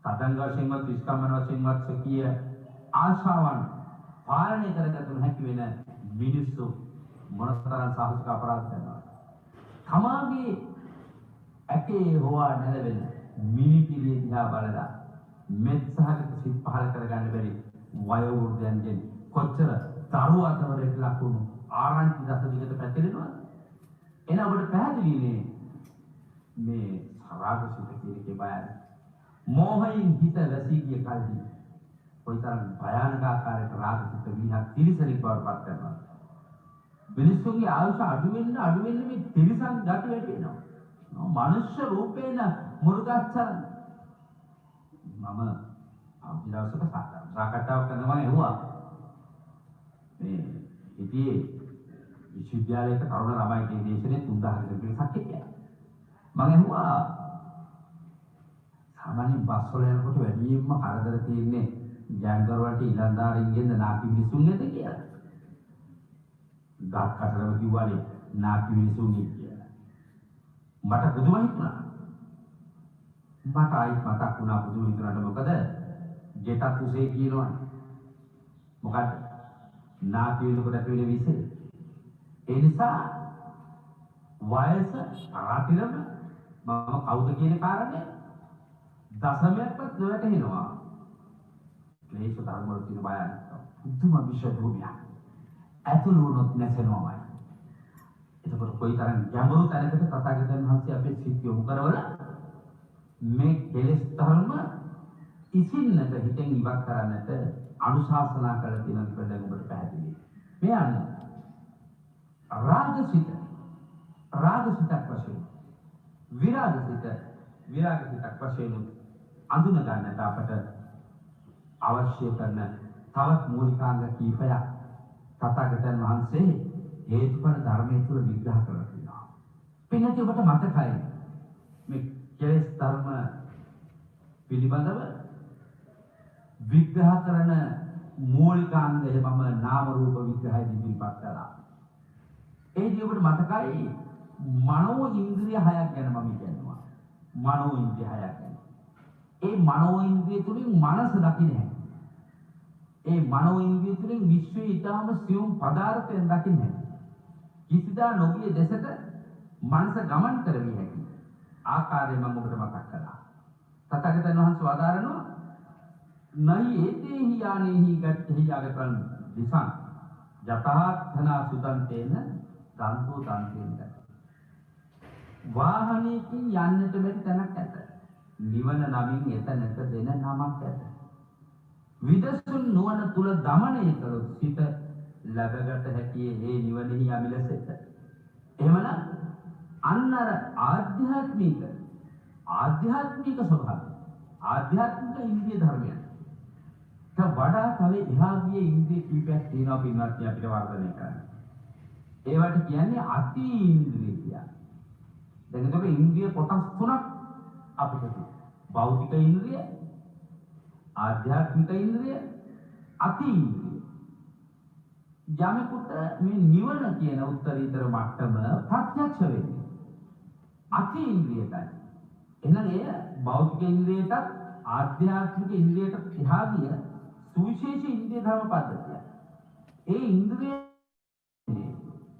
සතංග වශයෙන්වත් විස්කම්මන වශයෙන්වත් සකිය ආශාවන් පාලනය කරගත නොහැකි වෙන මිනිස්සු මොනතරම් සාහසික අපරාධ කරනවද? තමාගේ ඇකේ හොවා නැලවෙන මිනිපිරිය දිහා බලලා මෙත්සහගත සිත් පහල කරගන්න බැරි වයෝවෘද්ධයන්ගෙන් කොච්චර දරුවා අතවරට ලකුණු ආරංචි දස දිගට පැතිරෙනවද? එන ඔබට පැහැදිලිනේ මේ රාගසිත කියන එකේ බයයි. මෝහයෙන් හිත වැසී ගිය කල්හි කොයිතරම් භයානක ආකාරයකට රාගසිත විහා තිරිසනික බවට පත් කරනවා. මිනිස්සුන්ගේ ආයුෂ අඩු වෙන්න මේ තිරිසන් ගති වැඩි වෙනවා. මනුෂ්‍ය රූපේන මුර්ගච්ඡන් මම අවුරුදු සාකච්ඡාවක් කරනවා ඇහුවා. මේ ඉතින් විශ්වවිද්‍යාලයක තරුණ ළමයිගේ දේශනේ 3000කට පිරිසක් හිටියා. මම ඇහුවා සාමාන්‍ය බස් වල යනකොට වැඩියෙන්ම කරදර තියෙන්නේ ජංගරවලට ඉලන්දාරින්ගෙන්ද නාකි මිනිසුන්ගෙන්ද කියලා. ගාත් කතරම කිව්වානේ නාකි මිනිසුන්ගෙන් කියලා. මට පුදුම හිතුණා. මට ආයිත් මතක් වුණා පුදුම හිතුණාට මොකද ජෙටත් උසේ කියනවනේ. මොකද නාකි වෙනකොට ඇති වෙන විශේෂ. ඒ නිසා වයස රාතිරම මම කවුද කියන කාරණය දශමයක්වත් නොවැටහෙනවා. ක්ලේශ ධර්ම වල තියෙන බයන පුදුම විශ්වභූමියක්. ඇතුළු වුණොත් නැසෙනවාමයි. එතකොට කොයිතරම් ගැඹුරු තැනකට තථාගතයන් වහන්සේ අපේ සිත් යොමු කරවලා මේ කෙලෙස් ධර්ම ඉසින්නට හිතෙන් ඉවත් කරන්නට අනුශාසනා කළ තියෙන දෙයක් ඔබට පැහැදිලි. මේ අනුව රාගසිතක් වශයෙන් විරාගසිතක් වශයෙන් අඳුන ගන්නට අපට අවශ්‍ය කරන තවත් මූලිකාංග කීපයක් තථාගතයන් වහන්සේ හේතුඵල ධර්මයේ තුල විග්‍රහ කරලා තියෙනවා. පින්නදී ඔබට මතකයි මේ කෙලෙස් ධර්ම පිළිබඳව විග්‍රහ කරන මූලිකාංගය මම නාම රූප විග්‍රහය ඉදිරිපත් කළා. ඒදී ඔබට මතකයි මනෝ ඉන්ද්‍රිය 6ක් ගැන මම කියනවා. මනෝ ඉන්ද්‍රිය 6ක් ගැන. ඒ මනෝ ඉන්ද්‍රිය තුලින් මනස දකින්නේ. ඒ මනෝ ඉන්ද්‍රිය තුලින් විශ්වයේ ඊටාම සියුම් පදාර්ථයන් දකින්නේ. කිසිදා නොගිය දෙසට මනස ගමන් කරවිය හැකි ආකාරය මම ඔබට මතක් කළා. තථාගතයන් වහන්සේ වදාරනවා නයි ඒතේහි යානේහි ගච්ඡහි ආගතං දිසං යතහාත්ථනා සුදන්තේන දන්තෝ දන්තේන ගත. වාහනයකින් යන්නට බැරි තැනක් ඇත. නිවන නමින් එතනට දෙන නමක් ඇත. විදසුන් නුවණ තුල දමනය කළොත් සිත ලැබගත හැකි ඒ නිවනෙහි යමිලසෙත. එහෙමනම් අන්න අර ආධ්‍යාත්මික ස්වභාවය ආධ්‍යාත්මික ඉන්ද්‍රිය ධර්මයන් වඩා තව එහා ගිය ඉන්ද්‍රිය කීපයක් තියෙනවා පින්වත්නි අපිට වර්ධනය කරන්න. ඒවට කියන්නේ අති ඉන්ද්‍රිය කියලා. දැන් ඒක ඉන්ද්‍රිය කොටස් තුනක් අපිට තියෙනවා. භෞතික ඉන්ද්‍රිය, ආධ්‍යාත්මික ඉන්ද්‍රිය, අති ඉන්ද්‍රිය. යමෙකුට මේ නිවන කියන උත්තරීතර මට්ටම ප්‍රත්‍යක්ෂ වෙන්නේ අති ඉන්ද්‍රියටයි. එහෙනම් එය භෞතික ඉන්ද්‍රියටත් ආධ්‍යාත්මික ඉන්ද්‍රියටත් එහා ගිය සුවිශේෂ ඉන්ද්‍රිය ධර්ම පද්ධතිය. ඒ ඉන්ද්‍රිය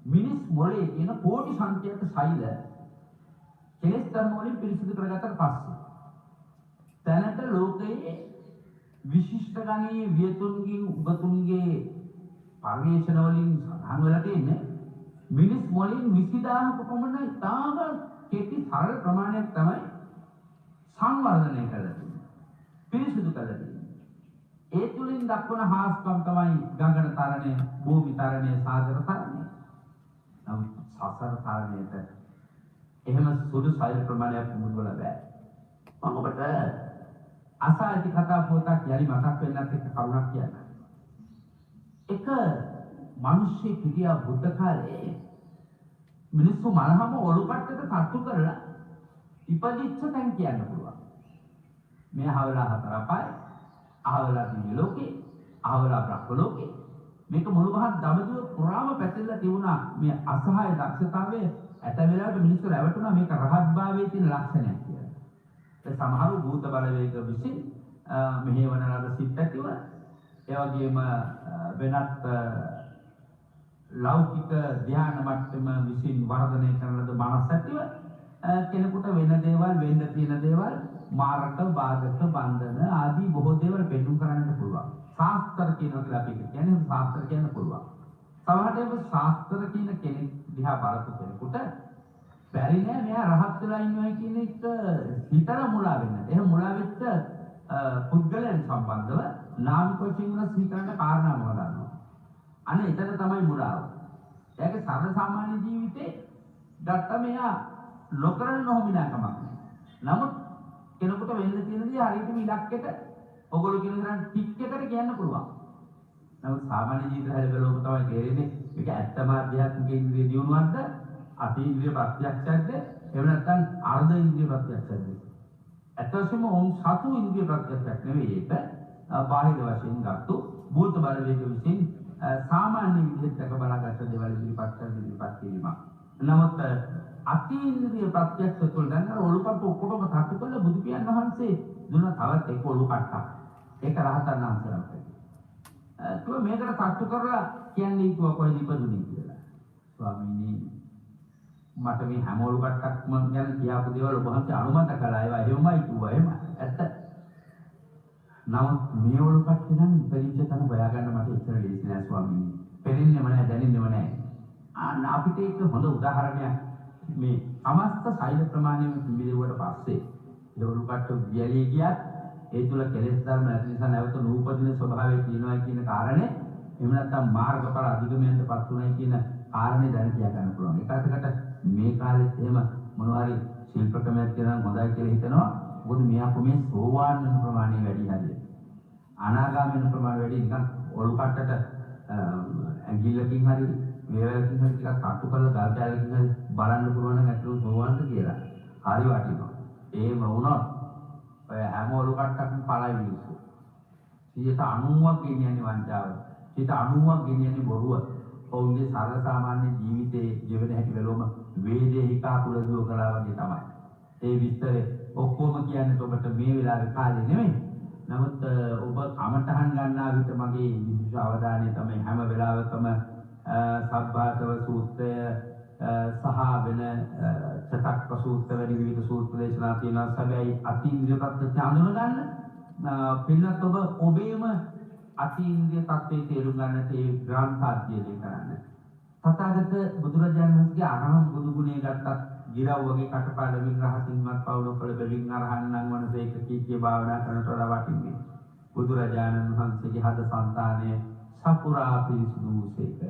මිනිස් මොලේ කියන කෝටි සංඛ්‍යාත සෛල කෙලෙස් ධර්ම වලින් පිරිසිදු කරගත්තට පස්සේ දැනට ලෝකයේ විශිෂ්ට ගණයේ වියතුන්ගේ උගතුන්ගේ පරිශන වලින් සඳහන් වෙලා තියෙන්නේ මිනිස් මොලෙන් 20000ක පමණ ඉතාම කෙටි සරල ප්‍රමාණයක් තමයි සංවර්ධනය කරලා තියෙන්නේ. පිරිසිදු කරලා තියෙන්නේ. ඒ තුලින් දක්වන හාස්කම් තමයි ගංගන තරණය, භූමි තරණය, සාගර තරණය. නමුත් සසර තරණයට එහෙම සුදු සෛල ප්‍රමාණයක් මුදවල බෑ. මම ඔබට අසායිති කතා පොතක් යලි මතක් වෙන්නත් එක කරුණක් කියන්න. එක මිනිස්සෙක් හිටියා බුද්ධ කාලේ මිනිස්සු මනහම ඔලු කට්ටට තට්ටු කරලා ඉපදිච්ච තැන් කියන්න පුළුවන්. මේ අහවලා හතර පහයි, අහවලා දිව්‍ය ලෝකේ, අහවලා බ්‍රහ්ම ලෝකේ, මේක මුළු මහත් දඹදිව පුරාම පැතිරලා තිබුණා මේ අසහාය දක්ෂතාවයේ ඇතැම් වෙලාවට මිනිස්සු රැවටුණා මේක රහත්භාවයේ තියෙන ලක්ෂණයක් කියලා. ඒ සමහරු භූත බලවේග විසින් මෙහෙවන ලද සිත් ඇතිව ඒ වගේම වෙනත් ලෞකික ධ්‍යාන මට්ටම විසින් වර්ධනය කරන ලද මනස ඇතිව කෙනෙකුට වෙන දේවල් වෙන්න තියෙන දේවල් මාර්ග බාධක බන්ධන ආදී බොහෝ දේවල් පෙන්වන්න කරන්නට පුළුවන්. ශාස්ත්‍ර කියනවා කියලා අපි කියන්නේ ශාස්ත්‍ර කියන්න පුළුවන්. සමහරවිට ශාස්ත්‍ර කියන කෙනෙක් දිහා බලපු කෙනෙකුට බැරි නෑ මෙයා රහත් වෙලා ඉන්නවා කියන එක හිතර මුලා වෙන්න. එහෙම මුලා වෙච්ච පුද්ගලයන් සම්බන්ධව නාමික වශයෙන් උන සීකරන්න කාරණා මොකක්ද? අනේ එතන තමයි මුලාව. එයාගේ සාමාන්‍ය සාමාන්‍ය ජීවිතේ ගත්ත මෙයා නොකරන නොමිනාකමක් නෑ. නමුත් කෙනෙකුට වෙන්න තියෙන දේ හරියටම ඉලක්කයට ඔගොල්ලෝ කියන තරම් ටික් එකට කියන්න පුළුවන්. නමුත් සාමාන්‍ය ජීවිතය හැර බලවම තමයි තේරෙන්නේ මේක ඇත්තම ආධ්‍යාත්මික ඉන්ද්‍රිය දියුණුවක්ද අතීන්ද්‍රිය ප්‍රත්‍යක්ෂයක්ද එහෙම නැත්නම් අර්ධ ඉන්ද්‍රිය ප්‍රත්‍යක්ෂයක්ද? ඇත්ත වශයෙන්ම ඕම් සතු ඉන්ද්‍රිය ප්‍රත්‍යක්ෂයක් නෙවෙයි ඒක බාහිර වශයෙන් ගත්තු භූත බලවේග විසින් සාමාන්‍ය විදිහට දැක බලාගත්ත දේවල් ඉදිරිපත් කිරීමක්. නමුත් අතීන්ද්‍රිය ප්‍රත්‍යක්ෂ තුළ දැන් අර ඔළුපට ඔක්කොම තට්ටු කළ බුදු පියාණන් වහන්සේ දුන්න තවත් එක ඔළු කට්ටක්. ඒක රහතන් වහන්සේලාට. ඒක මේකට තට්ටු කරලා කියන්නේ කිව්වා කොහෙද ඉපදුනේ කියලා. ස්වාමීනි මට මේ හැම ඔළු කට්ටක්ම ගැන කියාපු දේවල් ඔබ වහන්සේ අනුමත කළා. ඒවා එහෙමයි කිව්වා. එහෙම ඇත්ත. නමුත් මේ ඔළු කට්ටේ නම් ඉපදිච්ච තැන හොයාගන්න මට ඉතර ලේසි නෑ ස්වාමීනි. පෙරෙන්නේම නෑ දැනෙන්නේම නෑ. අපිට ඒක හොඳ උදාහරණයක් මේ සමස්ත සෛල ප්‍රමාණයම පිළිදෙව්වට පස්සේ ඒ ඔළු කට්ට වියලී ගියත් ඒ තුල කෙලෙස් ධර්ම නැති නිසා නැවත නූපදින ස්වභාවය තියෙනවා කියන කාරණේ එහෙම නැත්නම් මාර්ගඵල අධිගමනයටපත් උනායි කියන කාරණේ දැන කියා ගන්න පුළුවන්. ඒකකට මේ කාලෙත් එහෙම මොනවා හරි ශිල්ප ක්‍රමයක් තියෙනවා හොඳයි කියලා හිතනවා. මොකද මෙයා මේ සෝවාන් වෙන ප්‍රමාණය වැඩි හරියට. අනාගාමී වෙන ප්‍රමාණය වැඩි නිකන් ඔළු කට්ටට ඇඟිල්ලකින් හරි වේවැලකින් හරි ටිකක් කට්ටු කරලා ගල් කැලකින් හරි බලන්න පුළුවන් නම් අතට සෝවාන්ද කියලා. හරි වටිනවා. එහෙම වුණොත් ඔය හැම ඔළු කට්ටක්ම පළයි මිනිස්සු. 90ක් ගෙනියන්නේ වංචාව. 90ක් ගෙනියන්නේ බොරුව. ඔවුන්ගේ සරල සාමාන්‍ය ජීවිතයේ ජීවන හැටි වලම වේදේ හිතා කුලදුව කළා වගේ තමයි. ඒ විස්තරේ ඔක්කොම කියන්නේ ඔබට මේ වෙලාවේ කාලේ නෙමෙයි. නමුත් ඔබ කමටහන් ගන්නා විට මගේ විශේෂ අවධානය තමයි හැම වෙලාවකම සබ්බාසව සූත්‍රය සහ වෙන චතක් සූත්‍ර වැනි විවිධ සූත්‍ර දේශනා තියෙනවා. සැබැයි අතීන්ද්‍රිය ප්‍රත්‍යක්ෂ හඳුන ගන්න පින්නත් ඔබ ඔබේම අතීන්ද්‍රිය තත්ත්වයේ තේරුම් ගන්නට ඒ ග්‍රන්ථ අධ්‍යයනය කරන්න. තථාගත බුදුරජාණන් වහන්සේගේ අරහං බුදු ගුණය ගත්තත් ගිරව් වගේ කටපාඩමින් රහසින්වත් පවුල කළ බැවින් අරහන්නන් වනසේක කීකේ භාවනා කරනට වඩා වටින්නේ. බුදුරජාණන් වහන්සේගේ හද සංතානය සපුරා පිරිසුදු වූසේක.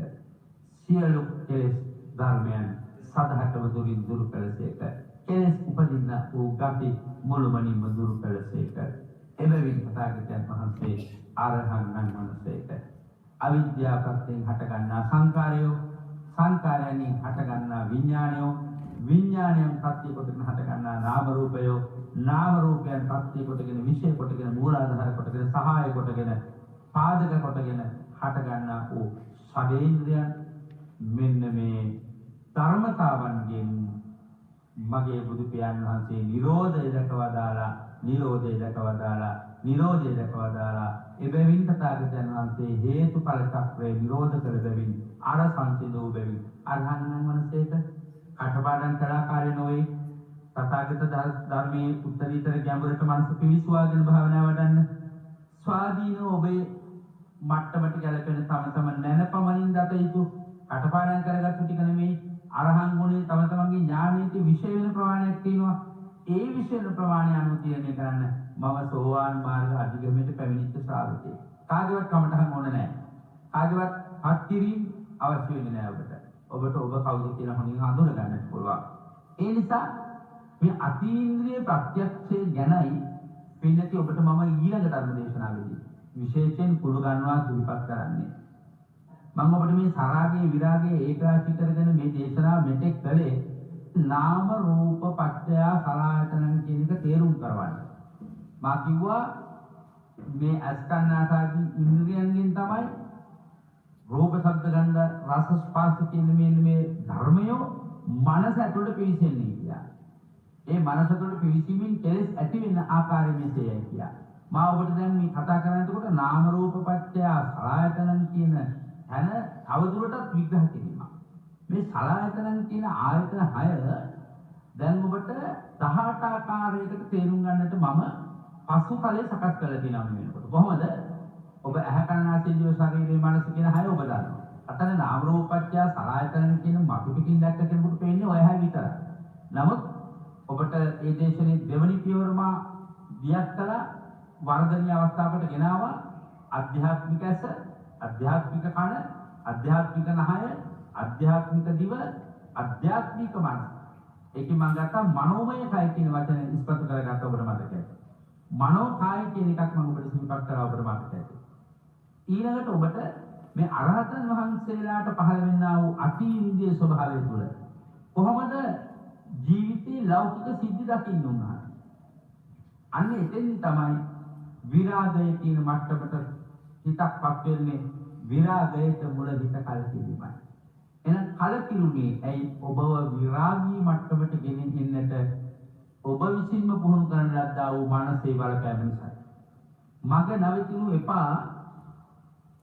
සියලු කෙලෙස් ධර්මයන් සදහටම දුරින් දුරු කළසේක. කෙලෙස් උපදින්න වූ ගති මුළුමනින්ම දුරු කළසේක. එබැවින් තථාගතයන් වහන්සේ අරහන්නන් වනසේක. අවිද්‍යාව ප්‍රත්‍යයෙන් හටගන්නා සංකාරයෝ සංකාරයෙන් හටගන්නා විඥානයෝ විඥානයන් ප්‍රත්‍ය කොටගෙන හටගන්නා නාම රූපයෝ නාම රූපයන් ප්‍රත්‍ය කොටගෙන විශේෂ කොටගෙන මූලාධාර කොටගෙන සහාය කොටගෙන පාදක කොටගෙන හටගන්නා වූ ෂඩේන්ද්‍රයන් මෙන්න මේ ධර්මතාවන්ගෙන් මගේ බුදු පියාණන් වහන්සේ නිරෝධය දක්වදාලා එබැවින් තථාගතයන් වහන්සේ හේතුඵල චක්‍රය නිරෝධ කර බැවින් අර සංසිඳෝ බැවින් අරහන්නන් වහන්සේට කටපාඩම් කලාකාරය නොවේ. තථාගත ධර්මයේ උත්තරීතර ගැඹුරට මනස පිවිසුවාගෙන භාවනා වඩන්න ස්වාධීනව ඔබේ මට්ටමට ගැලපෙන තම නැනපමණින් දත යුතු කටපාඩම් කරගත්තු ටික නෙමෙයි අරහන් ගුණේ තම තමන්ගේ ඥානයේ විශේෂ වෙන ප්‍රමාණයක් තියෙනවා. ඒ විශේෂ ප්‍රමාණය අනුව තීරණය කරන්න මම සෝවාන් මාර්ග අධිගමනයට පැමිණිච්ච ශ්‍රාවකයෙක්. කාගේවත් කමටහන් ඕන නැහැ. කාගේවත් හත්කිරීම අවශ්‍ය වෙන්නේ නැහැ ඔබට. ඔබට ඔබ කවුද කියලා හොඳින් හඳුන ගන්නත් පුළුවන්. ඒ නිසා මේ අතීන්ද්‍රිය ප්‍රත්‍යක්ෂය ගැනයි පිළිතුරු ඔබට මම ඊළඟ ධර්ම දේශනාවේදී විශේෂයෙන් කුළු ගන්නවා සිහිපත් කරන්නේ. මම ඔබට මේ සරාගයේ විරාගයේ ඒකාශී කරගෙන මේ දේශනාව මෙතෙක් කළේ නාම රූප පත්‍ය සලආයතනන් කියන එක තේරුම් කරවන්න. මා කිව්වා මේ අස්කන්නාසාදී ඉන්ද්‍රියන්ගෙන් තමයි රූප ශබ්ද ගන්ධ රස ස්පර්ශ කියන මේ ධර්මය මනස ඇතුළට පිවිසෙන්නේ කියලා. ඒ මනස තුළ පිවිසීමෙන් කෙලෙස් ඇති වෙන ආකාරය මෙසේයි කියලා. මා ඔබට දැන් මේ කතා කරනකොට නාම රූප පත්‍ය සලආයතනන් කියන හැන අවදුරටත් විග්‍රහ කිරීමක්. මේ සලආයතනන් කියන ආයතන 6 දැන් ඔබට 18 ආකාරයකට තේරුම් ගන්නට මම පසුතලයේ සකස් කරලා තියෙනවා මේ වෙනකොට. කොහොමද? ඔබ ඇහැ කන නාසය දිව ශරීරයේ මනස කියන 6 ඔබ දන්නවා. අතන නාම රූප පත්‍ය සලආයතනන් කියන මතු පිටින් දැක්ක කෙනෙකුට පේන්නේ ඔය 6 විතරයි. නමුත් ඔබට මේ දේශනේ දෙවනි පියවරම දියත් කළා වර්ධනීය අවස්ථාවකට ගෙනාවා අධ්‍යාත්මික ඇස, අධ්‍යාත්මික කන, අධ්‍යාත්මික නහය, අධ්‍යාත්මික දිව, අධ්‍යාත්මික මනස. ඒකෙන් මම ගත්තා මනෝමය කය කියන වචනේ ඉස්පතු කරගත්ත ඔබට මතකයි. මනෝ කාය කියන එකක් මම ඔබට සිහිපත් කරා ඔබට මතකයි. ඊළඟට ඔබට මේ අරහතන් වහන්සේලාට පහළ වෙන්නා වූ අතීන්ද්‍රිය ස්වභාවය තුළ කොහොමද ජීවිතේ ලෞකික සිද්ධි දකින්න උනා. අන්න එතෙන් තමයි විරාගය කියන මට්ටමට හිතක්පත් වෙන්නේ. විරාගයට මුල හිත කලකිරීමයි. එහෙනම් කලකිරුනේ ඇයි? ඔබව විරාගී මට්ටමට ගෙනෙන්නට ඔබ විසින්ම පුහුණු කරන ලද්දා වූ මානසික බලපෑම නිසා. මග නවතිනු එපා.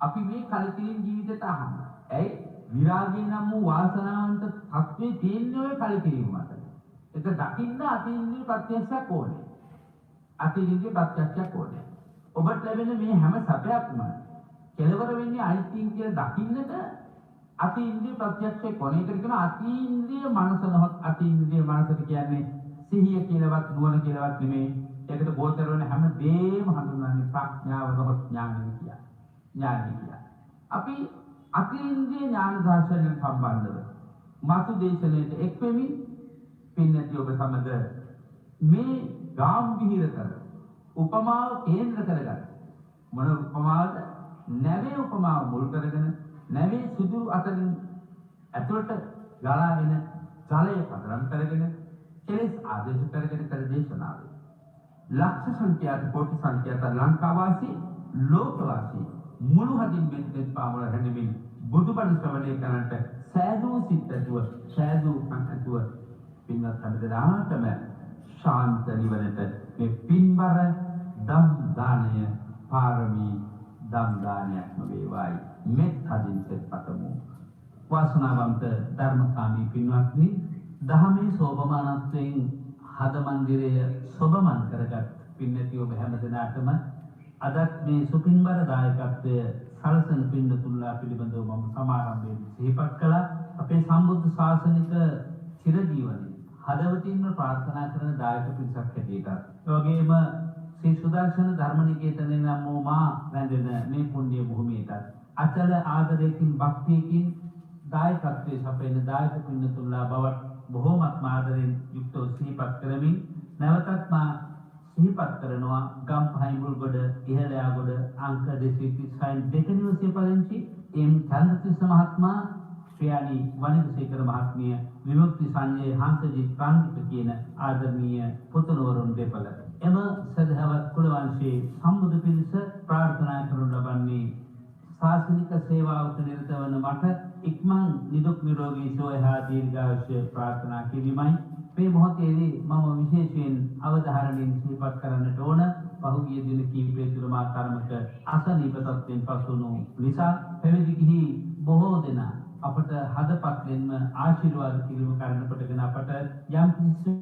අපි මේ කලකිරීම ජීවිතයට අහන්න. ඇයි? විරාගය නම් වූ වාසනාවන්ත තත්ත්වේ තියෙන්නේ ඔය කලකිරීම මත. ඒක දකින්න අතීන්ද්‍රිය ප්‍රත්‍යක්ෂයක් ඕනේ. අතීන්ද්‍රිය ප්‍රත්‍යක්ෂයක් ඕනේ. ඔබට ලැබෙන මේ හැම සැපයක්ම කෙලවර වෙන්නේ අයිතින් කියලා දකින්නට අතීන්ද්‍රිය ප්‍රත්‍යක්ෂයේ කොනේකට කියන අතීන්ද්‍රිය මනස නොහොත් අතීන්ද්‍රිය මනසට කියන්නේ සිහිය කියලාවත් නුවණ කියලාවත් නෙමෙයි. ඒකට ගෝචර වෙන හැම දෙයක්ම හඳුන්වන්නේ ප්‍රඥාව නොහොත් ඥානය කියලා. ඥානය කියලා. අපි අතීන්ද්‍රිය ඥාන දර්ශනයෙන් සම්බන්ධව මාතු දේශනාවට එක් වෙමින් පින්නති ඔබ සමග මේ ගාම්භීර කර උපමාව කේන්ද්‍ර කරගන්න. මොන උපමාවද? නැවේ උපමාව මුල් කරගෙන නැවේ සුදුරු අතරින් ඇතුළට ගලා එන ජලය පදනම් කරගෙන කෙලෙස් ආදේශ කරගෙන කර දේශනාව. ලක්ෂ සංඛ්‍යාත කෝටි සංඛ්‍යාත ලංකාවාසී ලෝකවාසී මුළු හදින් මෙත් පාමුල හැඳින්මින් බුදුබණ ශ්‍රවණය කරන්නට සෑදූ සිත් ඇතුව සෑදූ කන් ඇතුව පින්වත් හැමදෙනාටම ශාන්ත නිවනට මේ පින්බර දම් දානය පාරමී දම් දානයක්ම වේවායි මෙත් හදින් සෙත් පතමු. වාසනාවන්ත ධර්මකාමී පින්වත්නි, දහමේ සෝභමානත්වයෙන් හද මන්දිරය සොබමන් කරගත් පින්නති ඔබ හැමදෙනාටම අදත් මේ සුපින්බර දායකත්වය සලසන පින්නතුල්ලා පිළිබඳව මම සමාරම්භයෙන් සිහිපත් කළා. අපේ සම්බුද්ධ ශාසනික චිරජීවනයේ හදවතින්ම ප්‍රාර්ථනා කරන දායක පිරිසක් හැටියට ඒ වගේම ශ්‍රී සුදර්ශන ධර්මනිකේතනයේ නම් වූ මා රැඳෙන මේ පුණ්‍ය භූමියට අචල ආදරයෙන් භක්තියකින් දායකත්වයේ සපයන දායක පින්නතුල්ලා බවට බොහෝමත් ආදරෙන් යුක්තව සිහිපත් කරමින් නැවතත් මා සිහිපත් කරනවා ගම්පහයි මුල්ගොඩ ඉහළයාගොඩ අංක 236 නිවසේ පදිංචි එම් චන්ද්‍රතිස්ස මහත්මයා, ශ්‍රියානි වනිගසේකර මහත්මිය, විමුක්ති සංජය හංසජිත් කාන්තික කියන ආදරණීය පුතුණවරුන් දෙපළ එම සදහවත් කුලවංශයේ සම්බුදු පිරිස ප්‍රාර්ථනා කරනු ලබන්නේ ශාසනික සේවාවට නිරත වන මට ඉක්මන් නිදුක් නිරෝගී සුවය හා දීර්ඝායුෂ ප්‍රාර්ථනා කිරීමයි. මේ මොහොතේදී මම විශේෂයෙන් අවධාරණයෙන් සිහිපත් කරන්නට ඕන පහුගිය දින කිහිපය තුළ මා කර්මක අසනීප තත්ත්වයෙන් පසුණු නිසා පැවිදි ගිහි බොහෝ දෙනා අපට හදපත්ෙන්ම ආශිර්වාද කිරීම කරන කොටගෙන අපට යම් කිසි